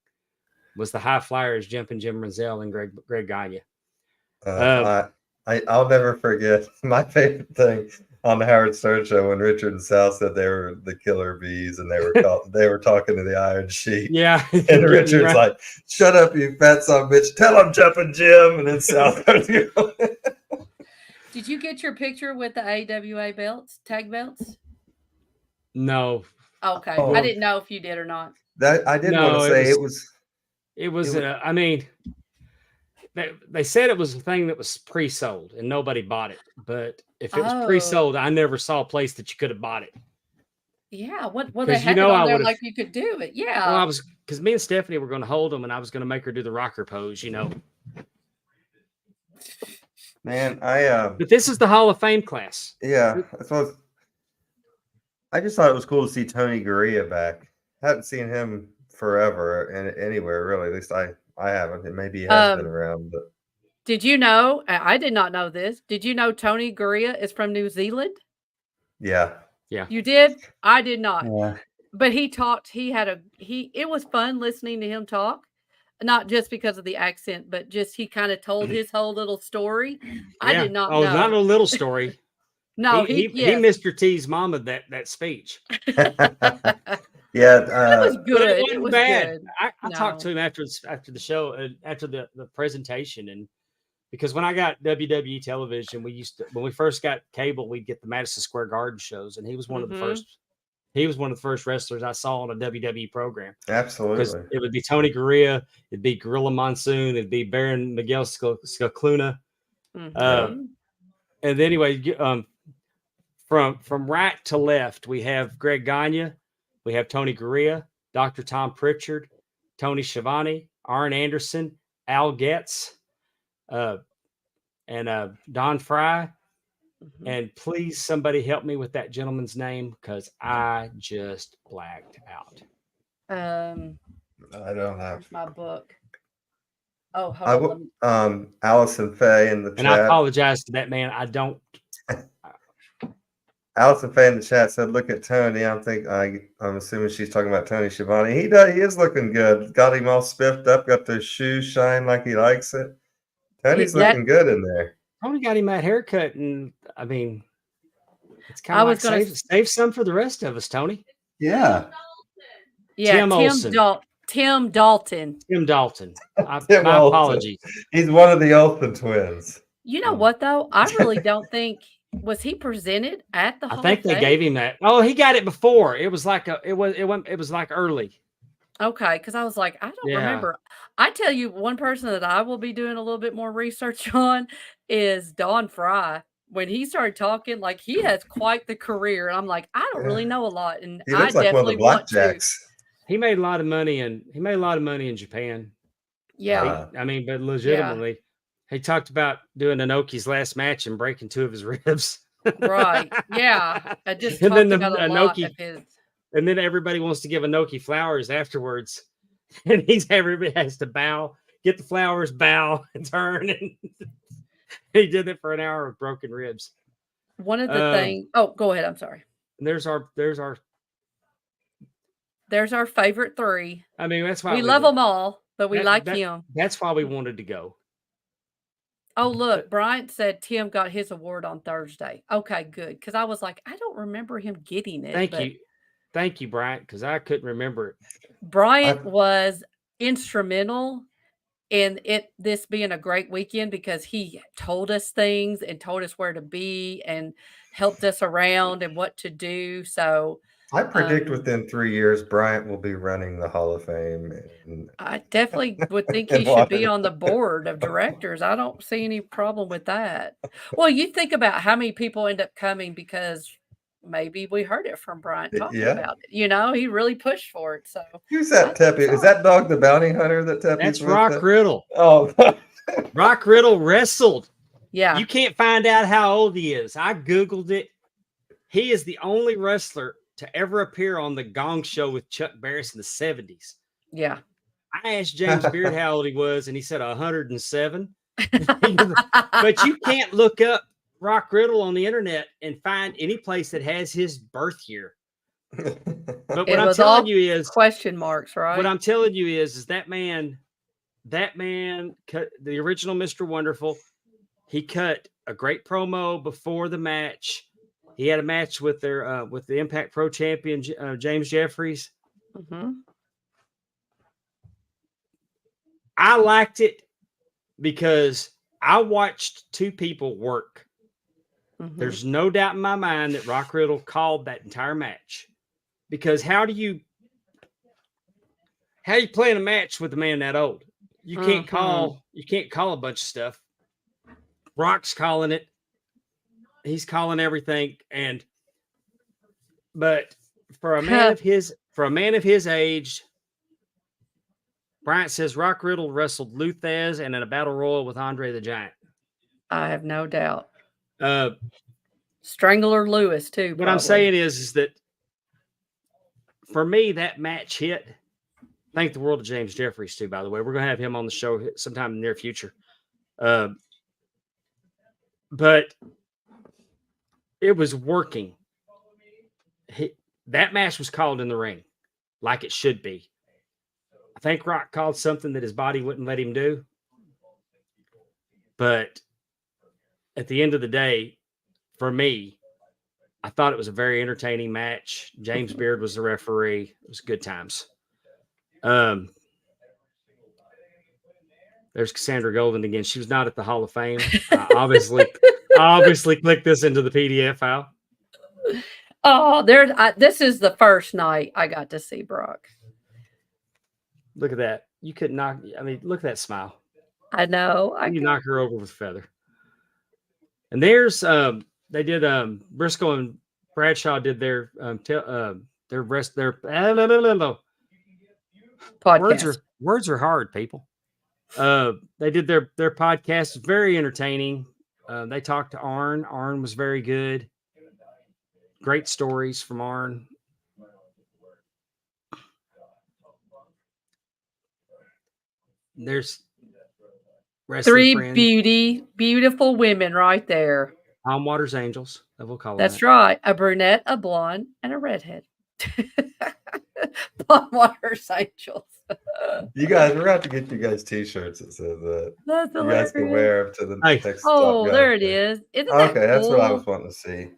was the High Flyers, Jumping Jim Brunzell and Greg Gagne. I'll never forget my favorite thing on the Howard Stern show when Richard and Sal said they were the Killer Bees and they were talking to the Iron Sheik. Yeah. And Richard's like, "Shut up, you fat son of a bitch. Tell him Jumping Jim." And then Sal starts going. Did you get your picture with the AWA belts, tag belts? No, Okay, Oh. I didn't know if you did or not. That I did want No, to say it was. it was. It was- I mean, they said it was a thing that was pre-sold and nobody bought it. But if it was Oh. pre-sold, I never saw a place that you could have bought it. Yeah, well, they 'Cause you had it know on I there would've- like you could do it. Yeah. Well, I was because me and Stephanie were going to hold them, and I was going to make her do the rocker pose. Man, But this is the Hall of Fame class. yeah, I just thought it was cool to see Tony Gurria back. Hadn't seen him forever and anywhere really. At least I haven't. And maybe he has been around, but Did you know? I did not know this. Did you know Tony Gurria is from New Zealand? yeah. You did? I did not. Yeah. But he talked. It was fun listening to him talk. Not just because of the accent, but just he kind of told his whole little story. I did not know. Not a little story. No, he yes. Mr. T's mama that speech. Yeah, It was But good. it It wasn't was bad. good. I talked to him after the show, after the presentation, and because when I got WWE television, when we first got cable, we'd get the Madison Square Garden shows, and he was one of the first. He was one of the first wrestlers I saw on a WWE program. Because absolutely. it would be Tony Gurria, it'd be Gorilla Monsoon, it'd be Baron Miguel Scicluna. And anyway, from right to left, we have Greg Gagne, we have Tony Gurria, Dr. Tom Pritchard, Tony Schiavone, Arn Anderson, Al Getz, and Don Fry. And please, somebody help me with that gentleman's name because I just blacked out. I don't have. Where's my book? Oh, hold on. Allison Faye in the And I chat. apologize to that man. I don't. Allison Faye in the chat said, "Look at Tony." I'm assuming she's talking about Tony Schiavone. He is looking good. Got him all spiffed up. Got those shoes shine like he likes it. Tony's looking good in there. Tony got him that haircut, and I mean, it's kind I of was like gonna save some for the rest of us, Tony. Yeah. Yeah, Tim Olsen. Tim Dalton. Tim Dalton. Tim My Olsen. apologies. He's one of the Olsen twins. You know what though? I really don't think was he presented at the I Hall think of they Fame? gave him that. Oh, he got it before. It was like it was like early. Okay, because I was like, I don't Yeah. remember. I tell you, one person that I will be doing a little bit more research on is Don Fry. When he started talking, like he has quite the career, and I'm like, I don't really know a lot, and He I looks like one of the definitely want to. blackjacks. He made a lot of money in Japan. Yeah, I mean, but legitimately, he talked about doing Inoki's last match and breaking 2 of his ribs. right. Yeah, I just And talked then the about a lot Inoki- of his. And then everybody wants to give Inoki flowers afterwards. And everybody has to bow, get the flowers, bow, and turn. And he did it for an hour with broken ribs. One of the things. Oh, go ahead. I'm sorry. And there's our favorite 3. I mean, that's why We love them all, but we like him. That's why we wanted to go. Oh, look, Bryant said Tim got his award on Thursday. Okay, good. Because I was like, I don't remember him getting it. Thank you, Bryant, because I couldn't remember it. Bryant was instrumental in this being a great weekend because he told us things and told us where to be and helped us around and what to do. So I predict within 3 years, Bryant will be running the Hall of Fame. I definitely would think And he should be water. on the board of directors. I don't see any problem with that. Well, you think about how many people end up coming because maybe we heard it from Bryant talking about it. You know, he really pushed for it. So Who's that Teppy? Is that Dog the Bounty Hunter that Teppy's That's with? Rock Riddle. Oh, Rock Riddle wrestled. yeah. You can't find out how old he is. I Googled it. He is the only wrestler to ever appear on the Gong Show with Chuck Barris in the 70s. Yeah. I asked James Beard how old he was, and he said 107. But you can't look up Rock Riddle on the internet and find any place that has his birth year. But what I'm telling you is question marks, right? What I'm telling you is that man cut the original Mr. Wonderful. He cut a great promo before the match. He had a match with with the Impact Pro champion James Jeffries. Mm-hmm. I liked it because I watched 2 people work. Mm-hmm. There's no doubt in my mind that Rock Riddle called that entire match. because how do you play in a match with a man that old? You can't call a bunch of stuff. Rock's calling it. He's calling everything, but for a man of his age, Bryant says Rock Riddle wrestled Lou Thesz and in a battle royal with Andre the Giant. I have no doubt. Uh, Strangler Lewis too. What I'm saying is that for me, that match hit. Thank the world of James Jeffries too. By the way, we're going to have him on the show sometime in the near future. But it was working. That match was called in the ring, like it should be. I think Rock called something that his body wouldn't let him do. But at the end of the day, for me, I thought it was a very entertaining match. James Beard was the referee. It was good times. There's Cassandra Golden again. She was not at the Hall of Fame. Obviously clicked this into the PDF file. Oh, this is the first night I got to see Brock. Look at that. You could knock. I mean, look at that smile. I know. You knock her over with a feather. And there's they did Briscoe and Bradshaw did their podcast. Words are hard, people. They did their podcast, very entertaining. They talked to Arn. Arn was very good. Great stories from Arn. There's three friends. beautiful women right there. Palm Waters Angels. We'll call That's right. A brunette, a blonde, and a redhead. Palm Waters Angels. You guys, we're going to get you guys T-shirts that says that. That's you guys can wear them to the next. Oh, there it is. Isn't okay, that that's cool? what I was wanting to see.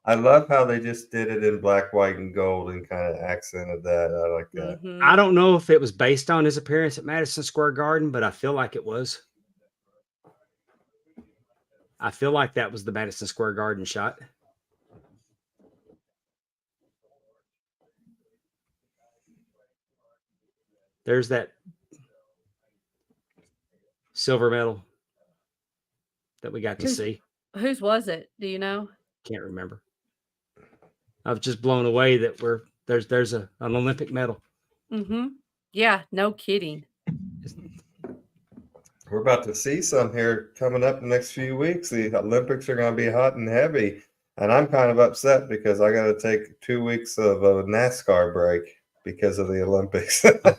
I love how they just did it in black, white, and gold and kind of accented that. I like that. Mhm. I don't know if it was based on his appearance at Madison Square Garden, but I feel like it was. I feel like that was the Madison Square Garden shot. There's that silver medal that we got to see. Whose was it? Do you know? Can't remember. I was just blown away that there's an Olympic medal. Mm-hmm. Yeah, no kidding. We're about to see some here coming up in the next few weeks. The Olympics are going to be hot and heavy. And I'm kind of upset because I got to take 2 weeks of a NASCAR break because of the Olympics. There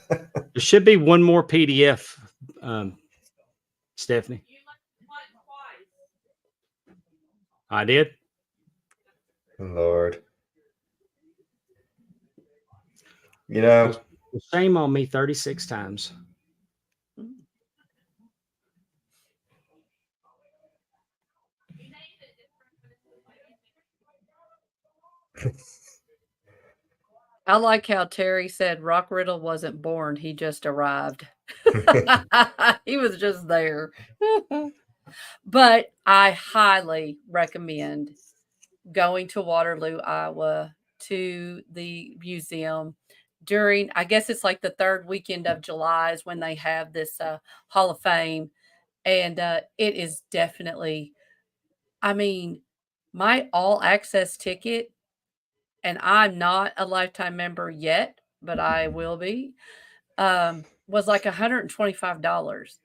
should be one more PDF, Stephanie. I did. Lord. You know, shame on me 36 times. I like how Terry said Rock Riddle wasn't born. He just arrived. He was just there. But I highly recommend going to Waterloo, Iowa, to the museum during, I guess it's like the third weekend of July is when they have this Hall of Fame. And it is definitely, I mean, my all access ticket, and I'm not a lifetime member yet, but I will be, was like $125.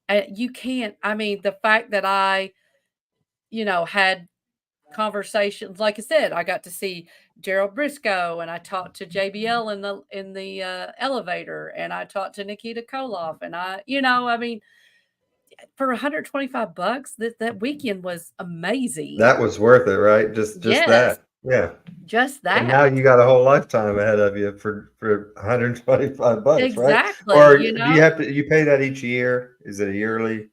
And you can't, I mean, the fact that I, had conversations, like I said, I got to see Gerald Briscoe and I talked to JBL in the elevator, and I talked to Nikita Koloff, and I mean, for $125, that weekend was amazing. that was worth it, right? Just Yes. that. Yeah. Just that. And now you got a whole lifetime ahead of you for $125, right? Exactly. Or do you pay that each year? Is it a yearly?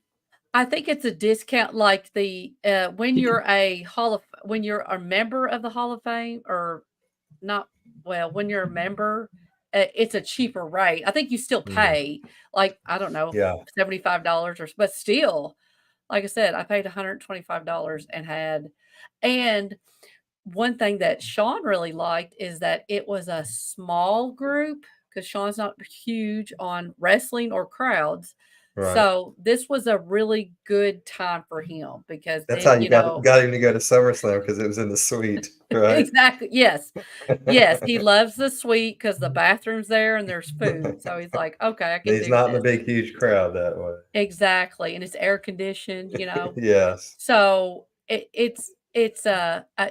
I think it's a discount, like the when you're when you're a member of the Hall of Fame, or not. Well, when you're a member, it's a cheaper rate. I think you still pay like, I don't know, $75 but still, like I said, I paid $125 and one thing that Sean really liked is that it was a small group because Sean's not huge on wrestling or crowds. Right. So this was a really good time for him because That's then, how you got him to go to SummerSlam, because it was in the suite, right? exactly. Yes. Yes. He loves the suite because the bathroom's there and there's food. So he's like, okay, I can He's do not in a this. big, huge crowd that way. Exactly. And it's air conditioned, Yes. So it's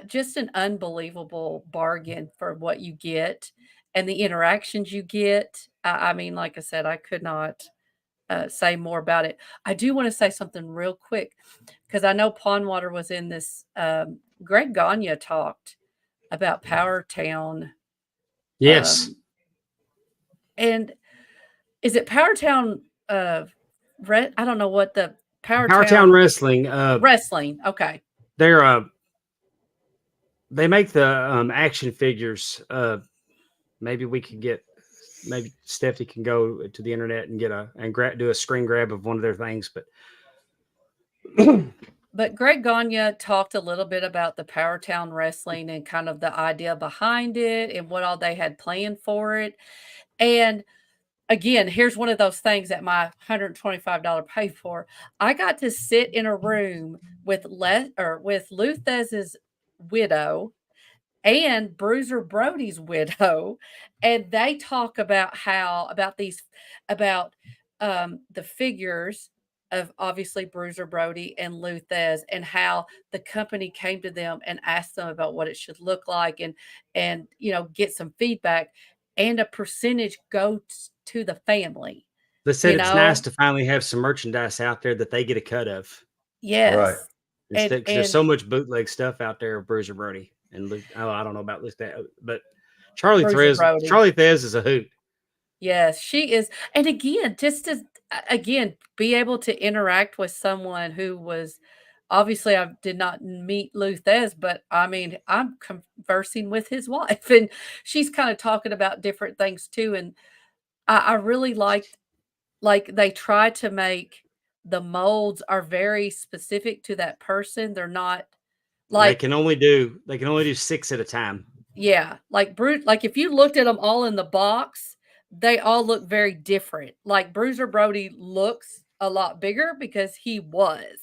just an unbelievable bargain for what you get and the interactions you get. I mean, like I said, I could not say more about it. I do want to say something real quick because I know Pondwater was in this. Greg Gagne talked about Power Town, Yes. and is it Power Town? I don't know what the Power Power Town Town Wrestling. wrestling. Okay. They're they make the action figures. Maybe we could get, maybe Stephanie can go to the internet and get do a screen grab of one of their things. But But Greg Gagne talked a little bit about the Power Town Wrestling and kind of the idea behind it and what all they had planned for it. And again, here's one of those things that my $125 paid for. I got to sit in a room with Lou Thesz's widow and Bruiser Brody's widow, and they talk about the figures of obviously Bruiser Brody and Lou Thesz, and how the company came to them and asked them about what it should look like, and get some feedback, and a percentage goes to the family. they said You it's nice know? to finally have some merchandise out there that they get a cut of. Right. Yes. Instead, 'cause there's And so much bootleg stuff out there of Bruiser Brody and Luke. Oh, I don't know about Luke, but Charlie Bruiser Thez. Brody. Charlie Thez is a hoot. Yes, she is. And again, just to again be able to interact with someone who was obviously I did not meet Lou Thesz, but I mean, I'm conversing with his wife and she's kind of talking about different things too. And I really liked like they try to make the molds are very specific to that person. They're not They like can only do 6 at a time. yeah, like if you looked at them all in the box, they all look very different. Like Bruiser Brody looks a lot bigger because he was.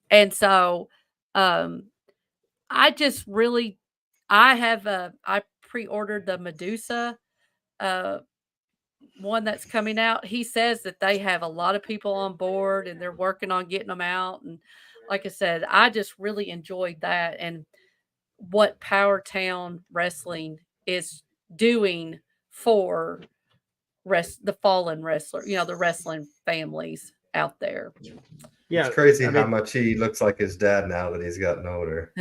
And so I just really I pre-ordered the Medusa uh one that's coming out. He says that they have a lot of people on board and they're working on getting them out. And like I said, I just really enjoyed that and what Power Town Wrestling is doing for the fallen wrestler, the wrestling families out there. Yeah, It's crazy I how mean, much he looks like his dad now that he's gotten older.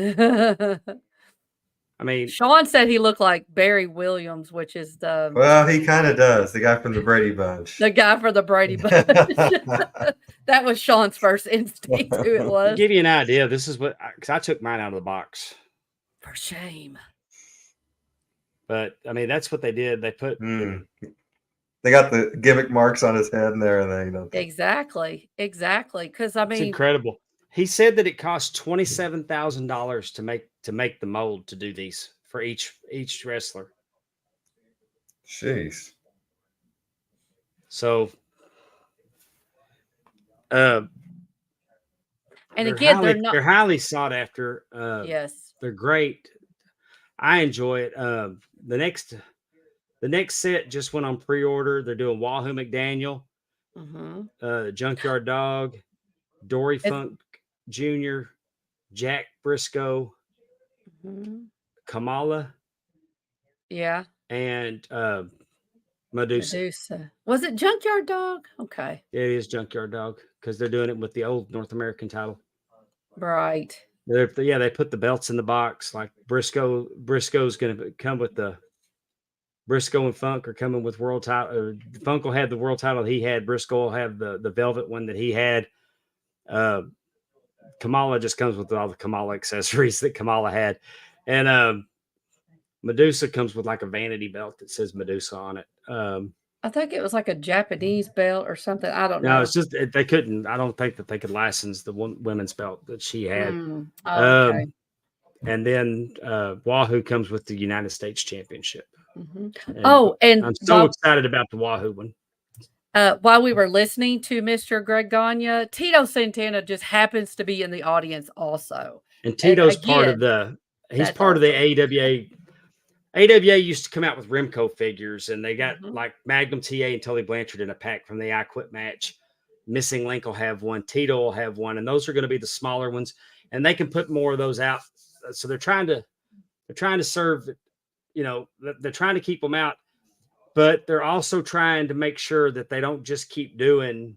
I mean, Sean said he looked like Barry Williams, which is Well, he kind of does. The guy from the Brady Bunch. the guy for the Brady Bunch. That was Sean's first instinct who it to was. give you an idea, this is what because I took mine out of the box. For shame. But I mean, that's what they did. They put They got the gimmick marks on his head and everything. Don't they? Exactly. Because I it's mean, incredible. He said that it cost $27,000 to make the mold to do these for each wrestler. Jeez. So, and they're again, highly, they're not. they're highly sought after. Yes. They're great. I enjoy it. The next set just went on pre-order. They're doing Wahoo McDaniel, Junkyard Dog, Dory Funk Jr., Jack Briscoe, Kamala, Yeah. and Medusa. Medusa. Was it Junkyard Dog? Okay. It is Junkyard Dog because they're doing it with the old North American title. Right. They put the belts in the box. Like Briscoe's going to come with the Briscoe and Funk are coming with world title. Funk will have the world title he had. Briscoe will have the velvet one that he had. Kamala just comes with all the Kamala accessories that Kamala had, and Medusa comes with like a vanity belt that says Medusa on it. I think it was like a Japanese belt or something. I don't know. No, it's just they couldn't. I don't think that they could license the women's belt that she had. Okay. And then Wahoo comes with the United States Championship. Mhm. And Oh, and I'm so excited about the Wahoo one. while we were listening to Mr. Greg Gagne, Tito Santana just happens to be in the audience also. And Tito's part of again, he's that's part of the awesome. AWA. AWA used to come out with Remco figures, and they got Mhm. like Magnum TA and Tully Blanchard in a pack from the I Quit match. Missing Link will have one. Tito will have one, and those are going to be the smaller ones, and they can put more of those out. So they're trying to serve, they're trying to keep them out, but they're also trying to make sure that they don't just keep doing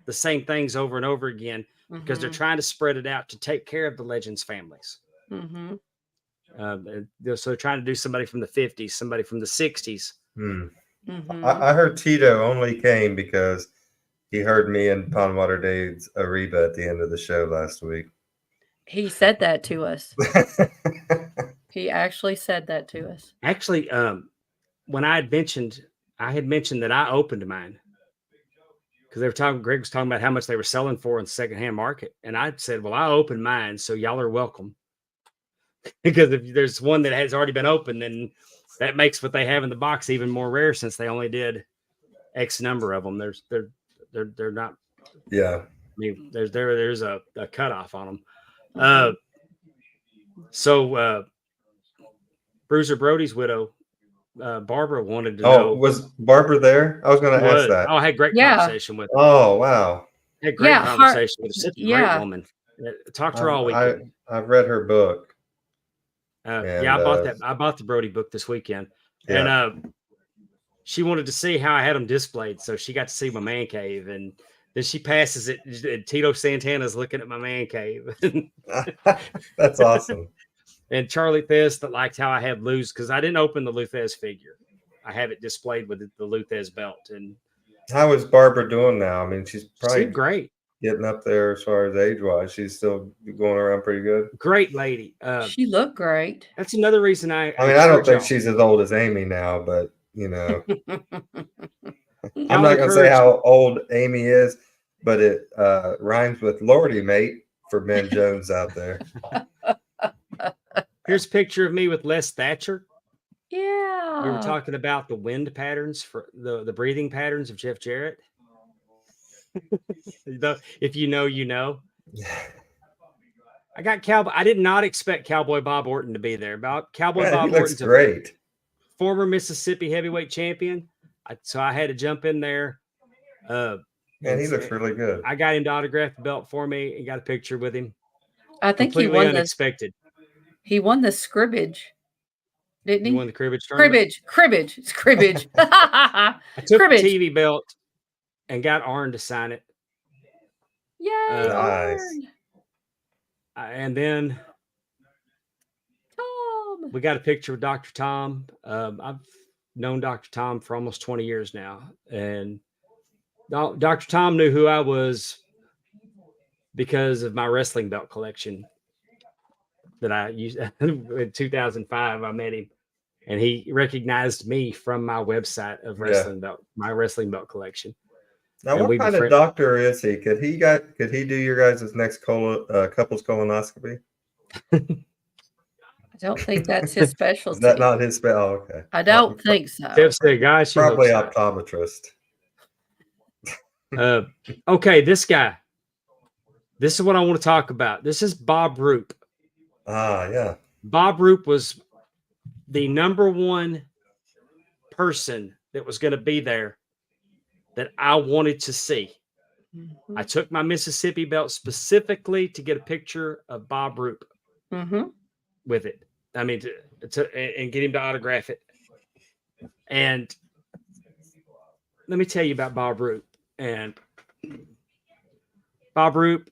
the same things over and over again, because they're Mhm. trying to spread it out to take care of the legends' families. Mhm. So they're trying to do somebody from the 50s, somebody from the 60s. Hmm. Mhm. I heard Tito only came because he heard me and Pondwater Dave's Ariba at the end of the show last week. He said that to us. He actually said that to us. Actually, when I had mentioned that I opened mine, because Greg was talking about how much they were selling for in the secondhand market. And I said, well, I opened mine, so y'all are welcome. Because if there's one that has already been opened, then that makes what they have in the box even more rare, since they only did X number of them. They're not. Yeah. I mean, there's a cutoff on them. So Bruiser Brody's widow, Barbara, wanted to know. Was Barbara there? I was going to ask that. I had great Yeah. conversation with her. Oh, wow. Had great conversation with her. Such a great yeah. woman. Talked to her all weekend. I've read her book. Yeah, I bought that. I bought the Brody book this weekend, Yeah. and she wanted to see how I had them displayed, so she got to see my man cave, and then she passes it. And Tito Santana's looking at my man cave. That's awesome. And Charlie Thesz that liked how I had Lou's, because I didn't open the Lou Thesz figure. I have it displayed with the Lou Thesz belt. And how is Barbara doing now? I mean, she's probably great, getting up there as far as age wise. She's still going around pretty good. Great lady. She looked great. That's another reason I mean, I don't think she's as old as Amy now, but I'm not going to say how old Amy is, but it rhymes with Lordy, mate, for Ben Jones out there. Here's a picture of me with Les Thatcher. Yeah. We were talking about the wind patterns for the breathing patterns of Jeff Jarrett. If you know, you know. I got Cowboy. I did not expect Cowboy Bob Orton to be there. Cowboy Bob Orton's great. Former Mississippi heavyweight champion. So I had to jump in there. Man, he looks really good. I got him to autograph the belt for me and got a picture with him. I think completely he won unexpected. He won the scrimmage, didn't he? He won the cribbage tournament. Cribbage. It's cribbage. I took the TV belt and got Arn to sign it. Yay, nice. Arn. And then Tom. we got a picture with Dr. Tom. I've known Dr. Tom for almost 20 years now. And Dr. Tom knew who I was because of my wrestling belt collection that I used in 2005. I met him and he recognized me from my website of my wrestling belt collection. Now, what kind of doctor is he? Could he do your guys' next couples colonoscopy? I don't think that's his specialty. Is that not his specialty? Oh, okay. I don't think so. Probably optometrist. Okay, this guy. This is what I want to talk about. This is Bob Roop. Ah, yeah. Bob Roop was the number one person that was going to be there that I wanted to see. Mm-hmm. I took my Mississippi belt specifically to get a picture of Bob Roop with it. I mean, and get him to autograph it. And let me tell you about Bob Roop. And Bob Roop,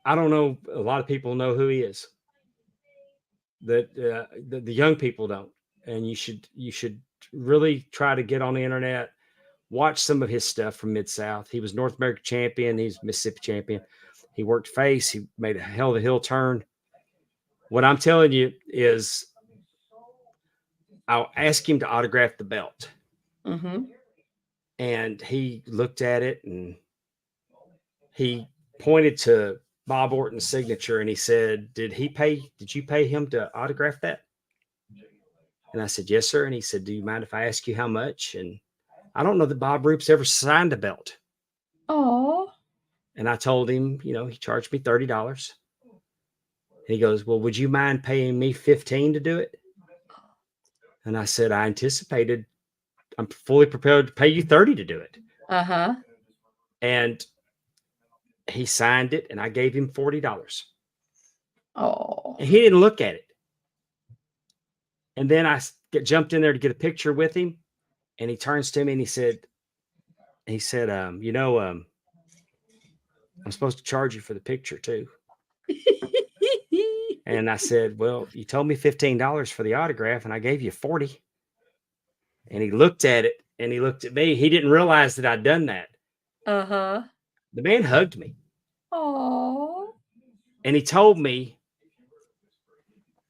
I don't know. A lot of people know who he is. That the young people don't, and you should really try to get on the internet, watch some of his stuff from Mid-South. He was North American champion. He's Mississippi champion. He worked face. He made a hell of a heel turn. What I'm telling you is, I'll ask him to autograph the belt, and he looked at it and he pointed to Bob Orton's signature, and he said, Did you pay him to autograph that? And I said, Yes, sir. And he said, Do you mind if I ask you how much? And I don't know that Bob Roop's ever signed a belt. Oh. And I told him, he charged me $30. And he goes, Well, would you mind paying me $15 to do it? And I said, I'm fully prepared to pay you $30 to do it. Uh-huh. And he signed it, and I gave him $40. Oh. And he didn't look at it. And then I jumped in there to get a picture with him, and he turns to me and he said, I'm supposed to charge you for the picture too. And I said, Well, you told me $15 for the autograph, and I gave you $40. And he looked at it, and he looked at me. He didn't realize that I'd done that. Uh-huh. The man hugged me. Oh. And he told me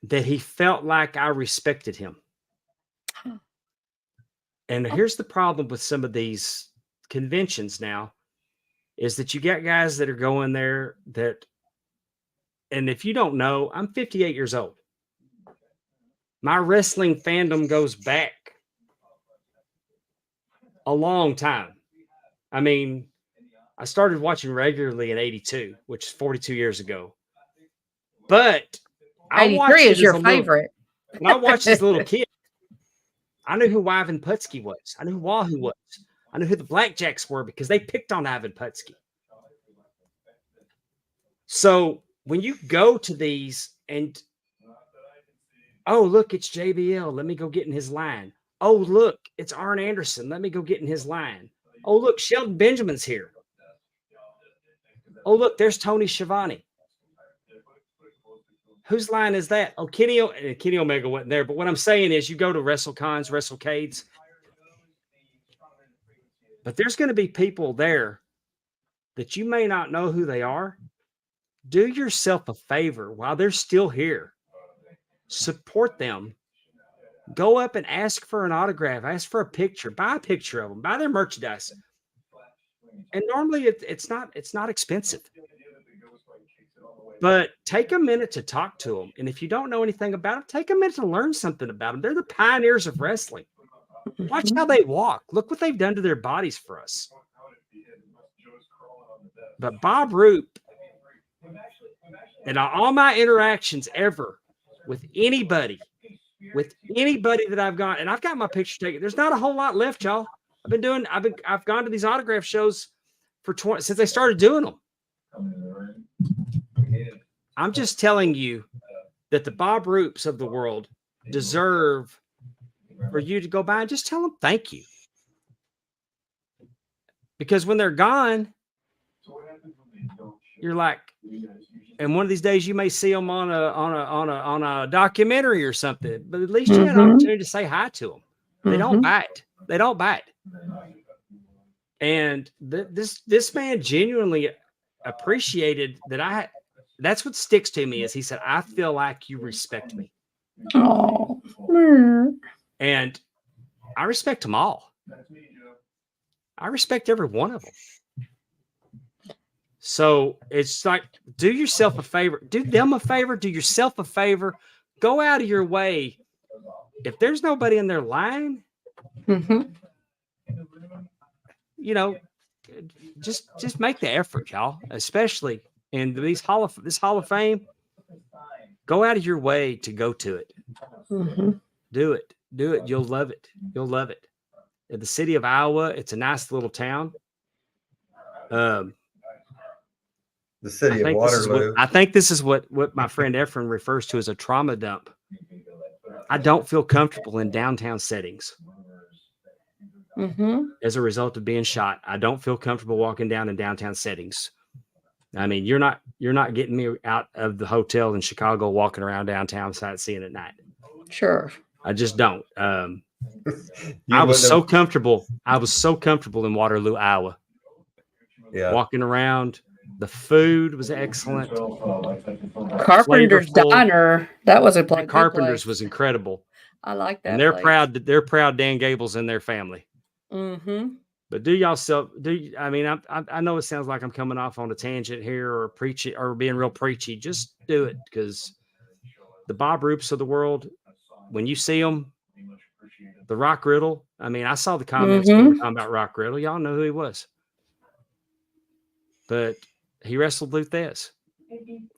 that he felt like I respected him. And here's the problem with some of these conventions now is that you got guys that are going there and if you don't know, I'm 58 years old. My wrestling fandom goes back a long time. I mean, I started watching regularly in 82, which is 42 years ago. But 83 is your favorite. When I watched as a little kid, I knew who Ivan Putski was. I knew who Wahoo was. I knew who the Blackjacks were because they picked on Ivan Putski. So when you go to these and, oh, look, it's JBL. Let me go get in his line. Oh, look, it's Arn Anderson. Let me go get in his line. Oh, look, Shelton Benjamin's here. Oh, look, there's Tony Schiavone. Whose line is that? Oh, Kenny Omega wasn't there. But what I'm saying is you go to WrestleCons, WrestleCades, but there's going to be people there that you may not know who they are. Do yourself a favor while they're still here. Support them. Go up and ask for an autograph. Ask for a picture. Buy a picture of them. Buy their merchandise. And normally it's not expensive. But take a minute to talk to them. And if you don't know anything about them, take a minute to learn something about them. They're the pioneers of wrestling. Watch how they walk. Look what they've done to their bodies for us. But Bob Roop, and all my interactions ever with anybody that I've gone, and I've got my picture taken. There's not a whole lot left, y'all. I've gone to these autograph shows since they started doing them. I'm just telling you that the Bob Roops of the world deserve for you to go by and just tell them thank you. Because when they're gone, you're like, and one of these days you may see them on a documentary or something, but at least you had an opportunity to say hi to them. They don't bite. They don't bite. And this man genuinely appreciated that that's what sticks to me is he said, I feel like you respect me. Oh. And I respect them all. I respect every one of them. So it's like, do yourself a favor, do them a favor, do yourself a favor, go out of your way. If there's nobody in their line, just make the effort, y'all, especially in this Hall of Fame. Go out of your way to go to it. Do it. You'll love it. In the city of Iowa, it's a nice little town. The city of Waterloo. I think this is what my friend Efren refers to as a trauma dump. I don't feel comfortable in downtown settings. As a result of being shot, I don't feel comfortable walking down in downtown settings. I mean, you're not getting me out of the hotel in Chicago walking around downtown sightseeing at night. Sure. I just don't. I was so comfortable in Waterloo, Iowa. Yeah. Walking around. The food was excellent. Carpenter's Flavorful. Diner. That was a place. Carpenter's was incredible. I like that. And they're place. proud. They're proud Dan Gable's in their family. But do y'all self do? I mean, I know it sounds like I'm coming off on a tangent here or preaching or being real preachy. Just do it, because the Bob Roops of the world, when you see them, the Rock Riddle. I mean, I saw the comments when we were talking about Rock Riddle. Y'all know who he was, but he wrestled Lou Thesz,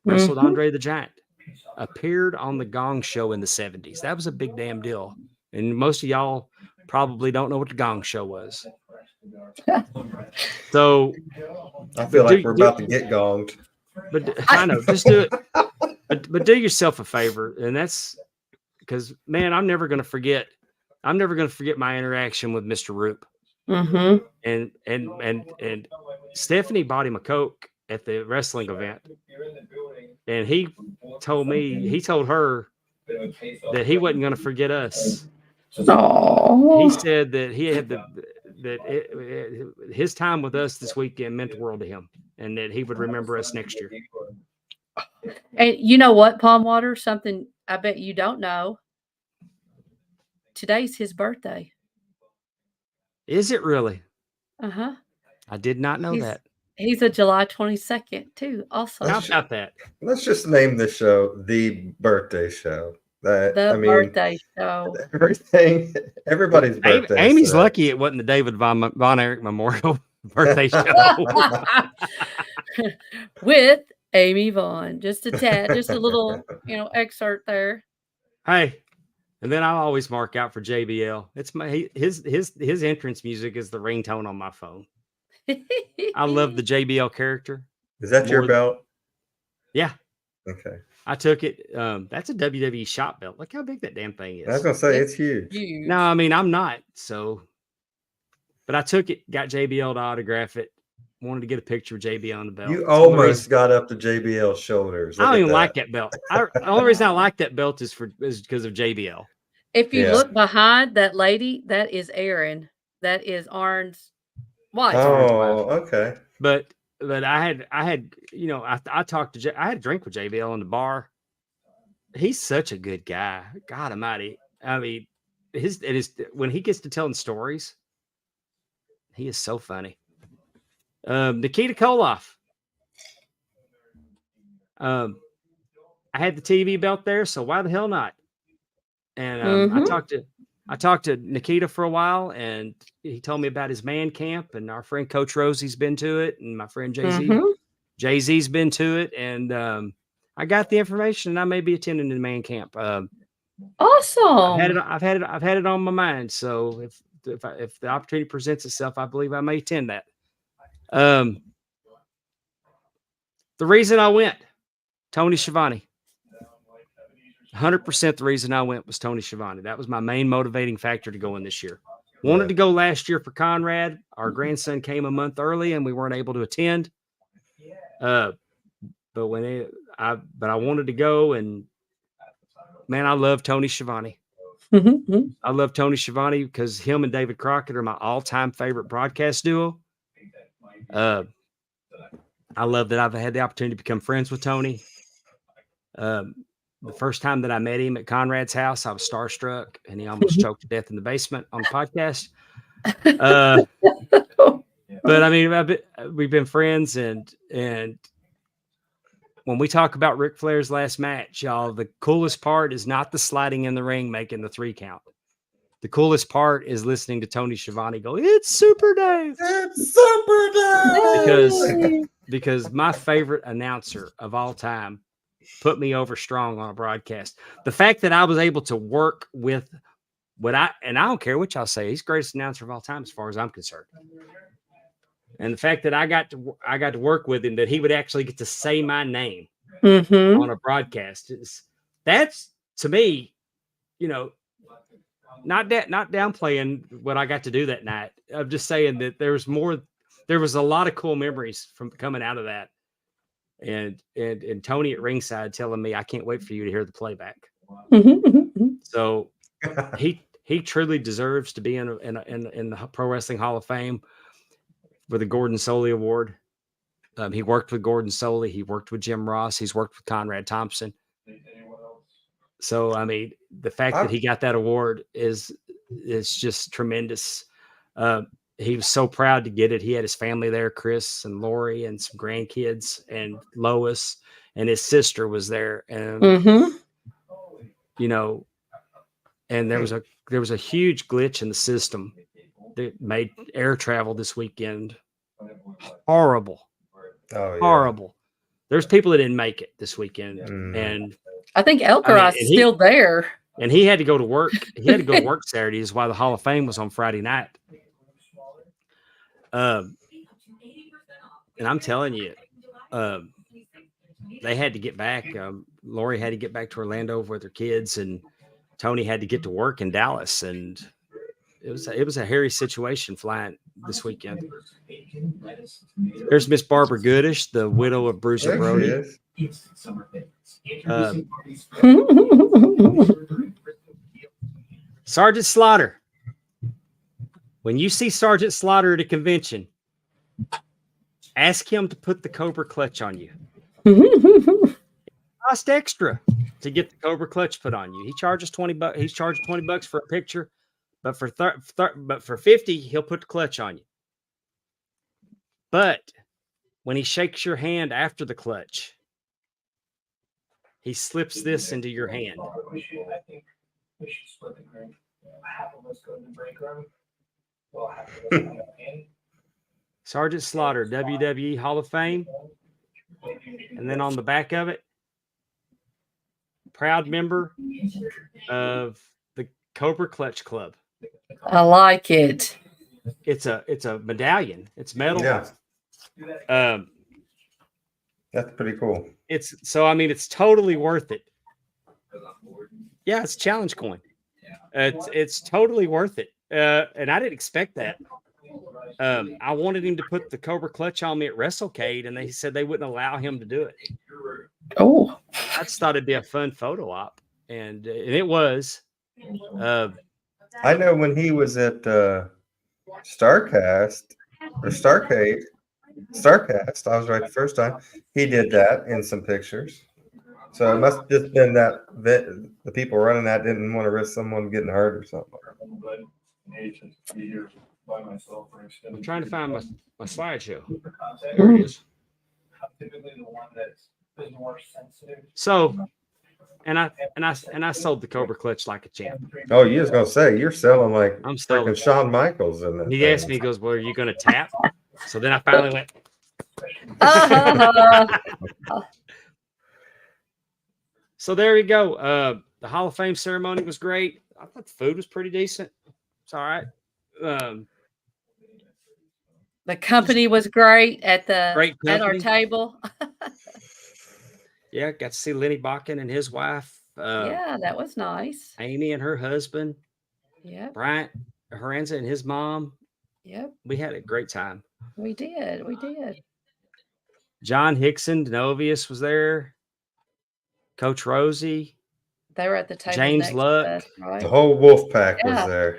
wrestled Andre the Giant, appeared on the Gong Show in the 70s. That was a big damn deal, and most of y'all probably don't know what the Gong Show was. So I feel like we're about to get gonged. But I know, just do it. But do yourself a favor, and that's because, man, I'm never going to forget. I'm never going to forget my interaction with Mr. Roop. And Stephanie bought him a Coke at the wrestling event, and he told her that he wasn't going to forget us. He said that he had his time with us this weekend meant the world to him, and that he would remember us next year. And you know what, Palm Water? Something I bet you don't know. Today's his birthday. Is it really? Uh-huh. I did not know that. He's a July 22nd, too, also. How about that? Let's just name the show The Birthday Show. Birthday show. Everybody's birthday. Amy's lucky it wasn't the David Von Erich Memorial birthday show. With Amy Vaughn. Just a tad, just a little, excerpt there. Hey, and then I always mark out for JBL. It's his entrance music is the ringtone on my phone. I love the JBL character. Is that your belt? Yeah. Okay. I took it. That's a WWE shop belt. Look how big that damn thing is. I was gonna say it's huge. No, I mean I'm not. So, but I took it. Got JBL to autograph it. Wanted to get a picture of JBL on the belt. You almost got up to JBL's shoulders. I don't even like that belt. The only reason I like that belt is because of JBL. If you look behind that lady, that is Erin. That is Arn's wife. Oh, okay. But I had I talked to I had a drink with JBL in the bar. He's such a good guy. God Almighty. I mean, when he gets to telling stories, he is so funny. Nikita Koloff. I had the TV belt there, so why the hell not? And I talked to Nikita for a while, and he told me about his man camp, and our friend Coach Rosie's been to it, and my friend Jay-Z's been to it, and I got the information, and I may be attending the man camp. Awesome. I've had it on my mind. So if the opportunity presents itself, I believe I may attend that. The reason I went, Tony Schiavone. 100% the reason I went was Tony Schiavone. That was my main motivating factor to go in this year. Wanted to go last year for Conrad. Our grandson came a month early and we weren't able to attend. But I wanted to go, and man, I love Tony Schiavone. I love Tony Schiavone because him and David Crockett are my all-time favorite broadcast duo. I love that I've had the opportunity to become friends with Tony. The first time that I met him at Conrad's house, I was starstruck, and he almost choked to death in the basement on the podcast. But I mean, we've been friends, and when we talk about Ric Flair's last match, y'all, the coolest part is not the sliding in the ring, making the 3 count. The coolest part is listening to Tony Schiavone go, "It's Super Dave. It's Super Dave." Because my favorite announcer of all time put me over strong on a broadcast. The fact that I was able to work with I don't care what y'all say, he's the greatest announcer of all time as far as I'm concerned. And the fact that I got to work with him, that he would actually get to say my name on a broadcast, that's to me, not downplaying what I got to do that night. I'm just saying that there was a lot of cool memories from coming out of that. And Tony at ringside telling me, "I can't wait for you to hear the playback." So he truly deserves to be in the Pro Wrestling Hall of Fame for the Gordon Soley Award. He worked with Gordon Soley. He worked with Jim Ross. He's worked with Conrad Thompson. So, I mean, the fact that he got that award is just tremendous. he was so proud to get it. He had his family there, Chris and Lori and some grandkids and Lois, and his sister was there. And, Mm-hmm. you know, and there was a huge glitch in the system that made air travel this weekend horrible. Oh, yeah. Horrible. There's people that didn't make it this weekend. Mhm. And I think Elkaros is still there. and he had to go to work. He had to go to work Saturday, is why the Hall of Fame was on Friday night. And I'm telling you, they had to get back. Lori had to get back to Orlando with her kids, and Tony had to get to work in Dallas. And it was a hairy situation flying this weekend. There's Miss Barbara Goodish, the widow of Bruiser There she Brody. is. Sergeant Slaughter. When you see Sergeant Slaughter at a convention, ask him to put the Cobra clutch on you. It cost extra to get the Cobra clutch put on you. He charges $20. He's charging $20 for a picture, but for 50, he'll put the clutch on you. But when he shakes your hand after the clutch, he slips this into your hand. Sergeant Slaughter, WWE Hall of Fame. And then on the back of it, proud member of the Cobra Clutch Club. I like it. It's a medallion. It's metal. Yeah. That's pretty cool. It's totally worth it. Yeah, it's a challenge coin. It's totally worth it. And I didn't expect that. I wanted him to put the Cobra clutch on me at WrestleCade, and they said they wouldn't allow him to do it. Oh, I just thought it'd be a fun photo op, and it was. I know when he was at Starcast, I was right the first time. He did that in some pictures. So it must have just been that the people running that didn't want to risk someone getting hurt or something. I'm trying to find my slideshow. There it is. So, and I sold the Cobra clutch like a champ. Oh, you was gonna say you're selling like I'm selling. freaking Shawn Michaels in that. He asked me, he goes, "Well, are you going to tap?" So then I finally went. So there you go. The Hall of Fame ceremony was great. I thought the food was pretty decent. It's all right. the company was great at our company. table. Yeah, got to see Lenny Bakken and his wife. Yeah, that was nice. Amy and her husband. Yep. Bryant Horanza and his mom. Yep. We had a great time. We did. John Hickson, Denovius was there. Coach Rosie. They were at the table. James next to Luck. us, right? The whole wolf pack was Yeah. there.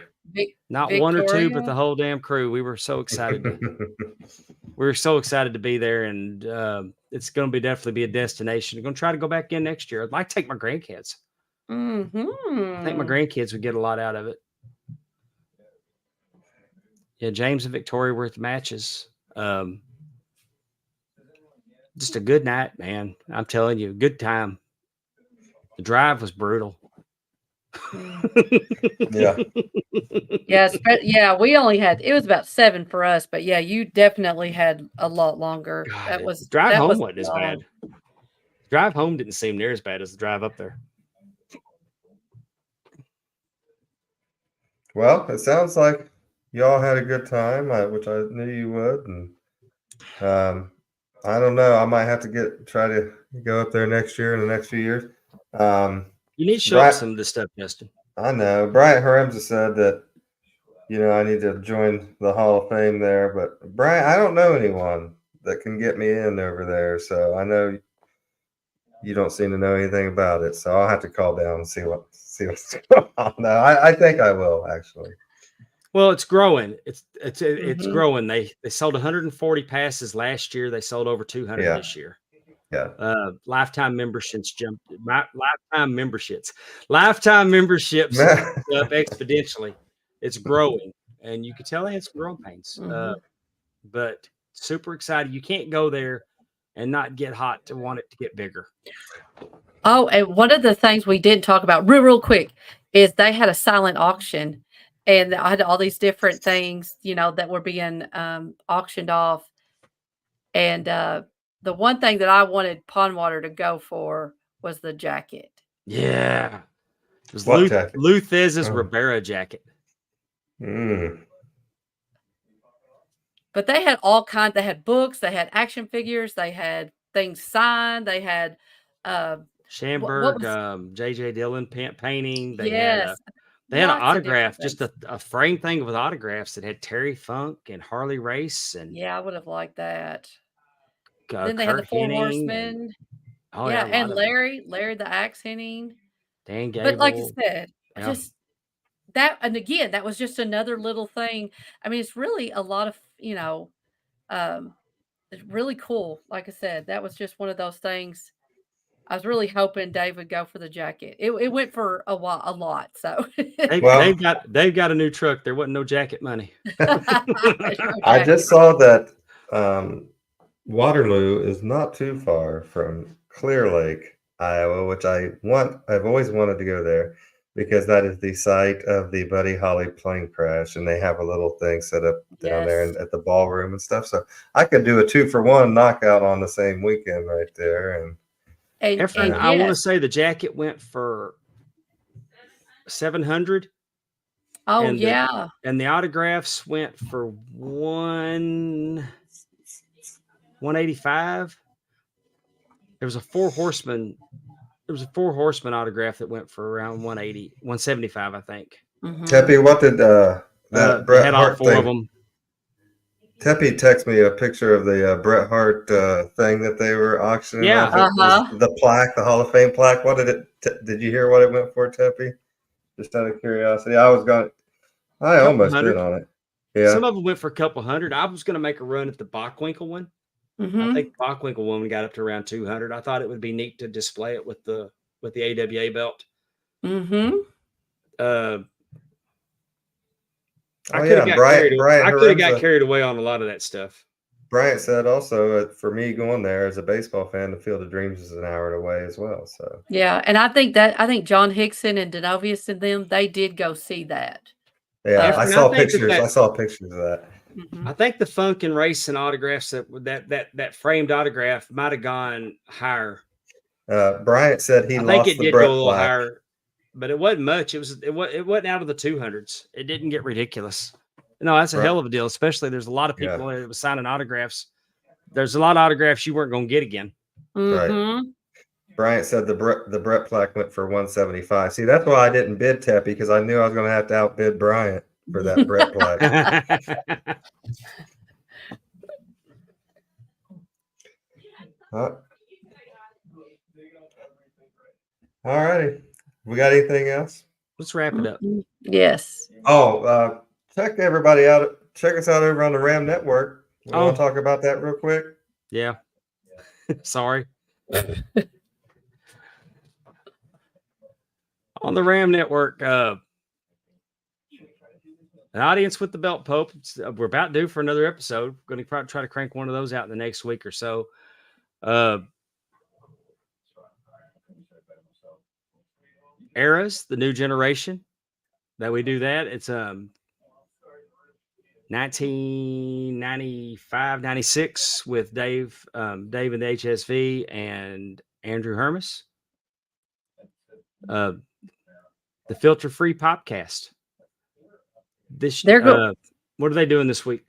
Not one or two, but Victoria. the whole damn crew. We were so excited. We were so excited to be there, and it's going to definitely be a destination. I'm going to try to go back in next year. I'd like to take my grandkids. Mm-hmm. I think my grandkids would get a lot out of it. Yeah, James and Victoria were at the matches. Just a good night, man. I'm telling you, good time. The drive was brutal. Yeah. Yeah, we only had, it was about 7 for us, but yeah, you definitely had a lot longer. God, drive home wasn't as bad. Drive home didn't seem near as bad as the drive up there. Well, it sounds like y'all had a good time, which I knew you would. And I don't know. I might have to try to go up there next year in the next few years. You need to show us some of this stuff, Justin. I know. Bryant Haremza said that, I need to join the Hall of Fame there. But, Bryant, I don't know anyone that can get me in over there. So I know you don't seem to know anything about it. So I'll have to call down and see what's going on. No, I think I will, actually. Well, it's growing. It's growing. They sold 140 passes last year. They sold over 200 this year. Yeah. Lifetime memberships jumped. Lifetime memberships jumped up exponentially. It's growing. and you could tell they had some growing pains. Mhm. But super excited. You can't go there and not get hot to want it to get bigger. Oh, and one of the things we didn't talk about real quick is they had a silent auction, and I had all these different things, that were being auctioned off. And the one thing that I wanted Pondwater to go for was the jacket. Yeah. It was What jacket? Lou Thesz's Oh. Ribera jacket. Mm. But they had all kinds. They had books, they had action figures, they had things signed, they had Schamberg, was J.J. Dillon painting. They had yes, they had an lots of different autograph, just things. a frame thing with autographs that had Terry Funk and Harley Race and Yeah, I would have liked that. Then they had the Kurt Four Hennig and Horsemen. oh Yeah, yeah, a and lot of them. Larry the Axe Henning. Dan But like I Gable. said, Yeah. just that, and again, that was just another little thing. I mean, it's really a lot of, it's really cool. Like I said, that was just one of those things. I was really hoping Dave would go for the jacket. It went for a lot. So Well- They've got a new truck. There wasn't no jacket money. I just saw that Waterloo is not too far from Clear Lake, Iowa, which I've always wanted to go there because that is the site of the Buddy Holly plane crash, and they have a little thing set up down there Yes. at the ballroom and stuff. So I could do a 2-for-1 knockout on the same weekend right there. And And I want to yes. say the jacket went for $700. Oh and yeah. And the autographs went for $185. There was a four horseman autograph that went for around 180, 175, I think. Mhm. Teppy, what did that They Bret had all Hart four of thing? them. Teppy texted me a picture of the Bret Hart thing that they were auctioning Yeah. off. It was the plaque, the Hall of Fame plaque. What did it? Did you hear what it went for, Teppy? Just out of curiosity, I almost hundred. bid on it. Yeah, Some of them went for a couple hundred. I was going to make a run at the Bockwinkel one. I Mhm. think the Bockwinkel one got up to around 200. I thought it would be neat to display it with the AWA belt. Mhm. I could have got carried away on a lot of that stuff. Bryant said also for me going there as a baseball fan, the Field of Dreams is an hour away as well. So Yeah, and I think John Hickson and Denovius and them, they did go see that. yeah, I And saw I think pictures. I saw pictures of that. Mhm. I think the Funk and Racing autographs that framed autograph might have gone higher. Bryant said he I think lost it the did Bret go a little plaque. higher, but it wasn't much. It wasn't out of the 200s. It didn't get ridiculous. No, that's a Right. hell of a deal. Especially there's a lot of people Yeah. that was signing autographs. There's a lot of autographs you weren't going to get again. Mhm. Bryant said the Bret plaque went for 175. See, that's why I didn't bid Teppy because I knew I was going to have to outbid Bryant for that Bret plaque. All righty. We got anything else? Let's wrap it up. Yes. Oh, check everybody out. Check us out over on the Ram Network. We want Oh. to talk about that real quick. Yeah. Sorry. On the Ram Network, an audience with the belt Pope. We're about due for another episode. Going to try to crank one of those out in the next week or so. Eras, the new generation that we do that. It's 1995, 96 with Dave and the HSV and Andrew Hermes. The Filter Free Popcast. What are they doing this week?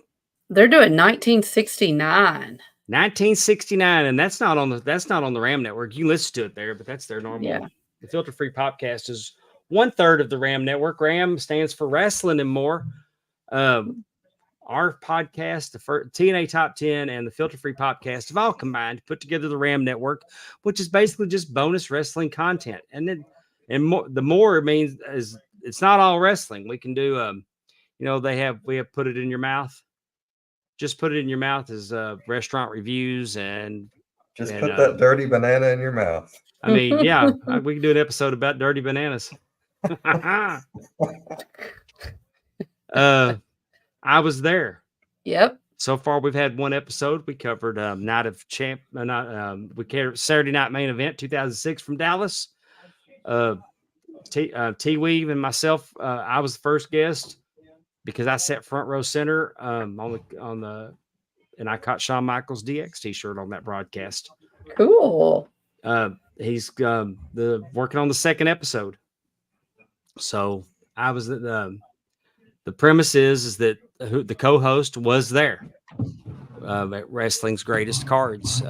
They're doing 1969. 1969, and that's not on the Ram Network. You listen to it there, but that's their normal. Yeah. The Filter Free Popcast is 1/3 of the Ram Network. Ram stands for Wrestling and More. Our podcast, the TNA Top 10 and the Filter Free Popcast have all combined to put together the Ram Network, which is basically just bonus wrestling content. And the more it means is it's not all wrestling. We can do, we have put it in your mouth. Just put it in your mouth as restaurant reviews and put that dirty banana in your mouth. I mean, yeah, we can do an episode about dirty bananas. I was there. Yep. So far, we've had one episode. We covered Night of Champ. We covered Saturday Night Main Event 2006 from Dallas. T Weave and myself. I was the first guest because I sat front row center and I caught Shawn Michaels' DX T-shirt on that broadcast. Cool. He's working on the second episode. So I was the premise is that the co-host was there at Wrestling's Greatest Cards.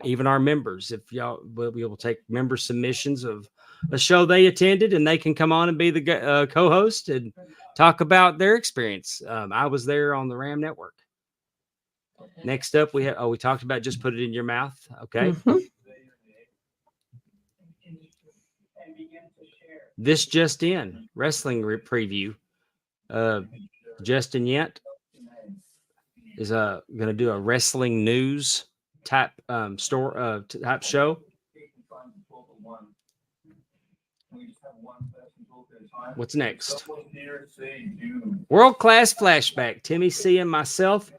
Even our members, if y'all we will take member submissions of a show they attended, and they can come on and be the co-host and talk about their experience. I was there on the Ram Network. Next up, we talked about Just Put It in Your Mouth. Okay. Mhm. This just in wrestling preview. Justin Yent is going to do a wrestling news type type show. What's next? World Class Flashback. Timmy C and myself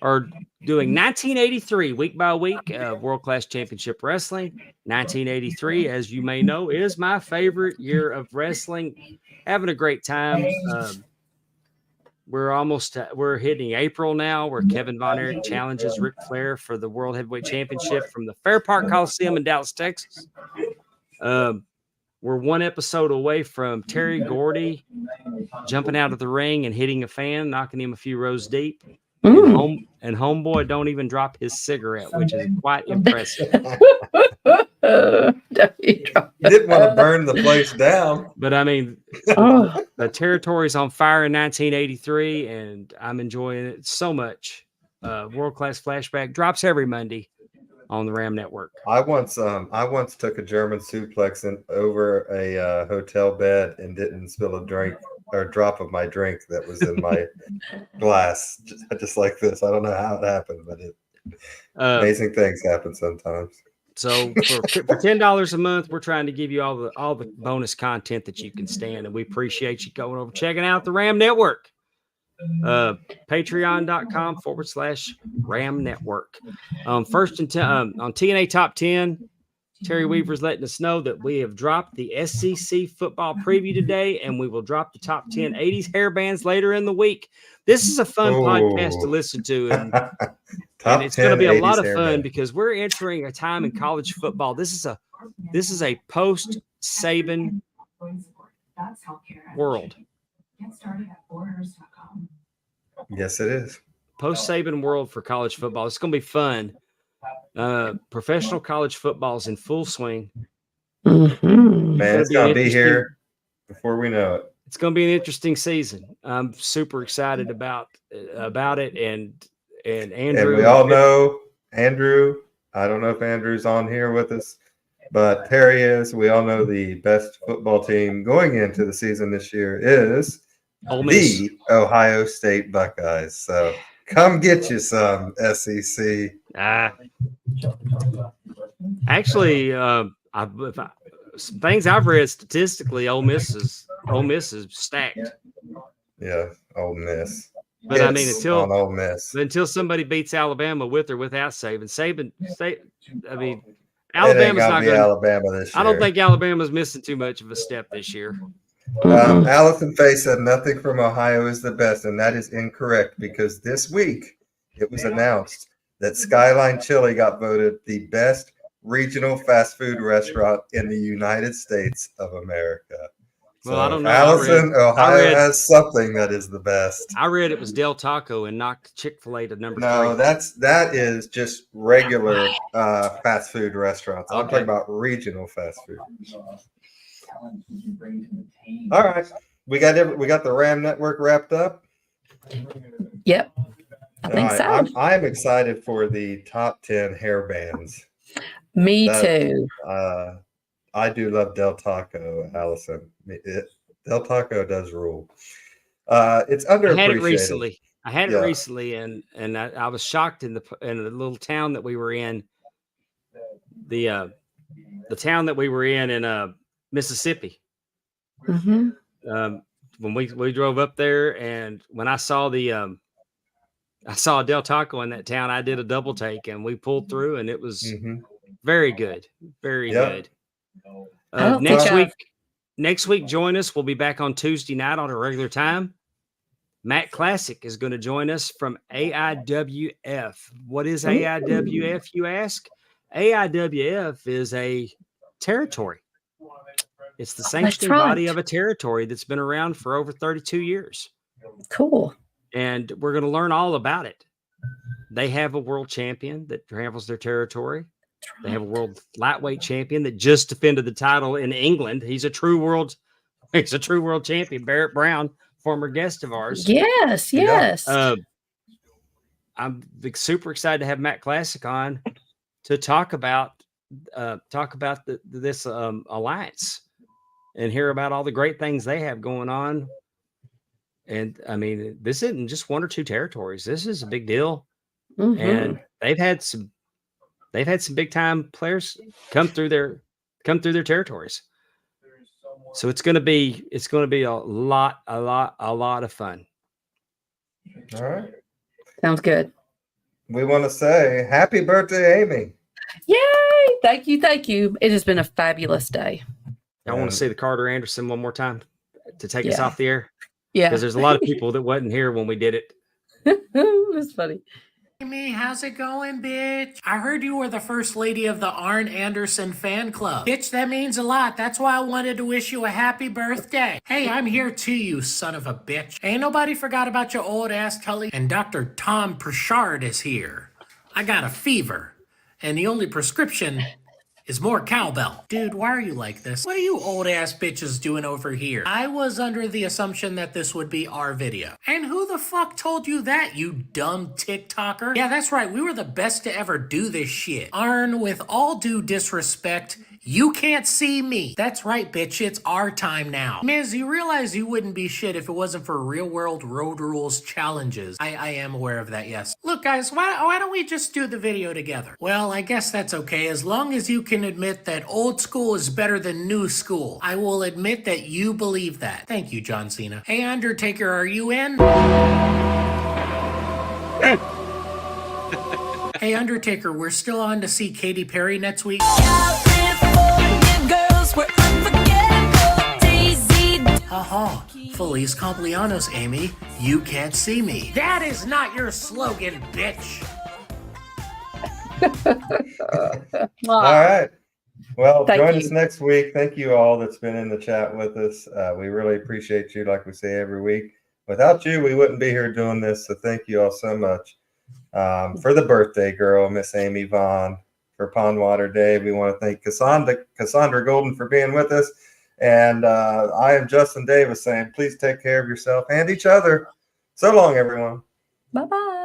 are doing 1983 week by week World Class Championship Wrestling. 1983, as you may know, is my favorite year of wrestling. Having a great time. We're hitting April now, where Kevin Von Erich challenges Ric Flair for the World Heavyweight Championship from the Fair Park Coliseum in Dallas, Texas. We're one episode away from Terry Gordy jumping out of the ring and hitting a fan, knocking him a few rows deep. And Homeboy don't even drop his cigarette, which is quite impressive. You didn't want to burn the place down. But I mean, the territory's on fire in 1983, and I'm enjoying it so much. World Class Flashback drops every Monday on the Ram Network. I once took a German suplex over a hotel bed and didn't spill a drink or a drop of my drink that was in my glass, just like this. I don't know how it happened, but amazing things happen sometimes. So for $10 a month, we're trying to give you all the bonus content that you can stand, and we appreciate you going over checking out the Ram Network. Patreon.com/Ram Network. First on TNA Top 10, Terry Weaver's letting us know that we have dropped the SEC football preview today, and we will drop the top 10 80s hair bands later in the week. This is a fun podcast to listen to, and it's going to be a lot of fun because we're entering a time in college football. This is a post Saban world. Yes, it is. Post Saban world for college football. It's going to be fun. Professional college football is in full swing. Mm-hmm. Man, it's going to be here before we know it. It's going to be an interesting season. I'm super excited about it. And Andrew. And we all know Andrew. I don't know if Andrew's on here with us, but Terry is. We all know the best football team going into the season this year is the Ohio State Buckeyes. So come get you some SEC. Actually, some things I've read statistically, Ole Miss is stacked. Yeah, Ole Miss. But I mean, until somebody beats Alabama with or without Saban, I mean, Alabama's not going to Alabama this year. I don't think Alabama's missing too much of a step this year. Allison Faye said nothing from Ohio is the best, and that is incorrect because this week it was announced that Skyline Chili got voted the best regional fast food restaurant in the United States of America. Well, I don't know. Allison, Ohio has something that is the best. I read it was Del Taco and knocked Chick-fil-A to number 3. No, that is just regular fast food restaurants. I'm talking about regional fast food. All right, we got the Ram Network wrapped up. Yep, I think so. I'm excited for the top 10 hair bands. Me too. I do love Del Taco, Allison. Del Taco does rule. It's underappreciated. I had it recently, and I was shocked in the little town that we were in. The town that we were in Mississippi. Mm-hmm. when we drove up there, and when I saw I saw Del Taco in that town, I did a double take, and we pulled through, and it was very good, very good. I don't Next think week, next week, join us. We'll be back on Tuesday night on a regular time. Matt Classic is going to join us from AIWF. What is AIWF, you ask? AIWF is a territory. It's the sanctioning body of a territory that's been around for over 32 years. Cool. And we're going to learn all about it. They have a world champion that travels their territory. They have a world lightweight champion that just defended the title in England. He's a true world champion. Barrett Brown, former guest of ours. Yes, yes. I'm super excited to have Matt Classic on to talk about this alliance and hear about all the great things they have going on. And I mean, this isn't just one or two territories. This is a big deal. And they've had some big time players come through their territories. So it's going to be a lot of fun. All right. Sounds good. We want to say happy birthday, Amy. Yay! Thank you. Thank you. It has been a fabulous day. I want to say the Carter Anderson one more time to take us off the air. Yeah. Because there's a lot of people that wasn't here when we did it. That's funny. Amy, how's it going, bitch? I heard you were the first lady of the Arn Anderson fan club. Bitch, that means a lot. That's why I wanted to wish you a happy birthday. Hey, I'm here too, you son of a bitch. Ain't nobody forgot about your old ass Tully. And Dr. Tom Pritchard is here. I got a fever. And the only prescription is more cowbell. Dude, why are you like this? What are you old ass bitches doing over here? I was under the assumption that this would be our video. And who the fuck told you that, you dumb TikToker? Yeah, that's right, we were the best to ever do this shit. Arn, with all due disrespect, you can't see me. That's right, bitch, it's our time now. Miz, you realize you wouldn't be shit if it wasn't for real world road rules challenges. I am aware of that, yes. Look guys, why don't we just do the video together? Well, I guess that's okay, as long as you can admit that old school is better than new school. I will admit that you believe that. Thank you, John Cena. Hey Undertaker, are you in? Hey Undertaker, we're still on to see Katy Perry next week. Haha, Feliz Cumpleaños, Amy. You can't see me. That is not your slogan, bitch. All right. Well, Thank join you. us next week. Thank you all that's been in the chat with us. We really appreciate you, like we say every week. Without you, we wouldn't be here doing this. So thank you all so much. For the birthday girl, Miss Amy Vaughn, for Pond Water Day, we want to thank Cassandra Golden for being with us. And I am Justin Davis saying, please take care of yourself and each other. So long, everyone. Bye-bye.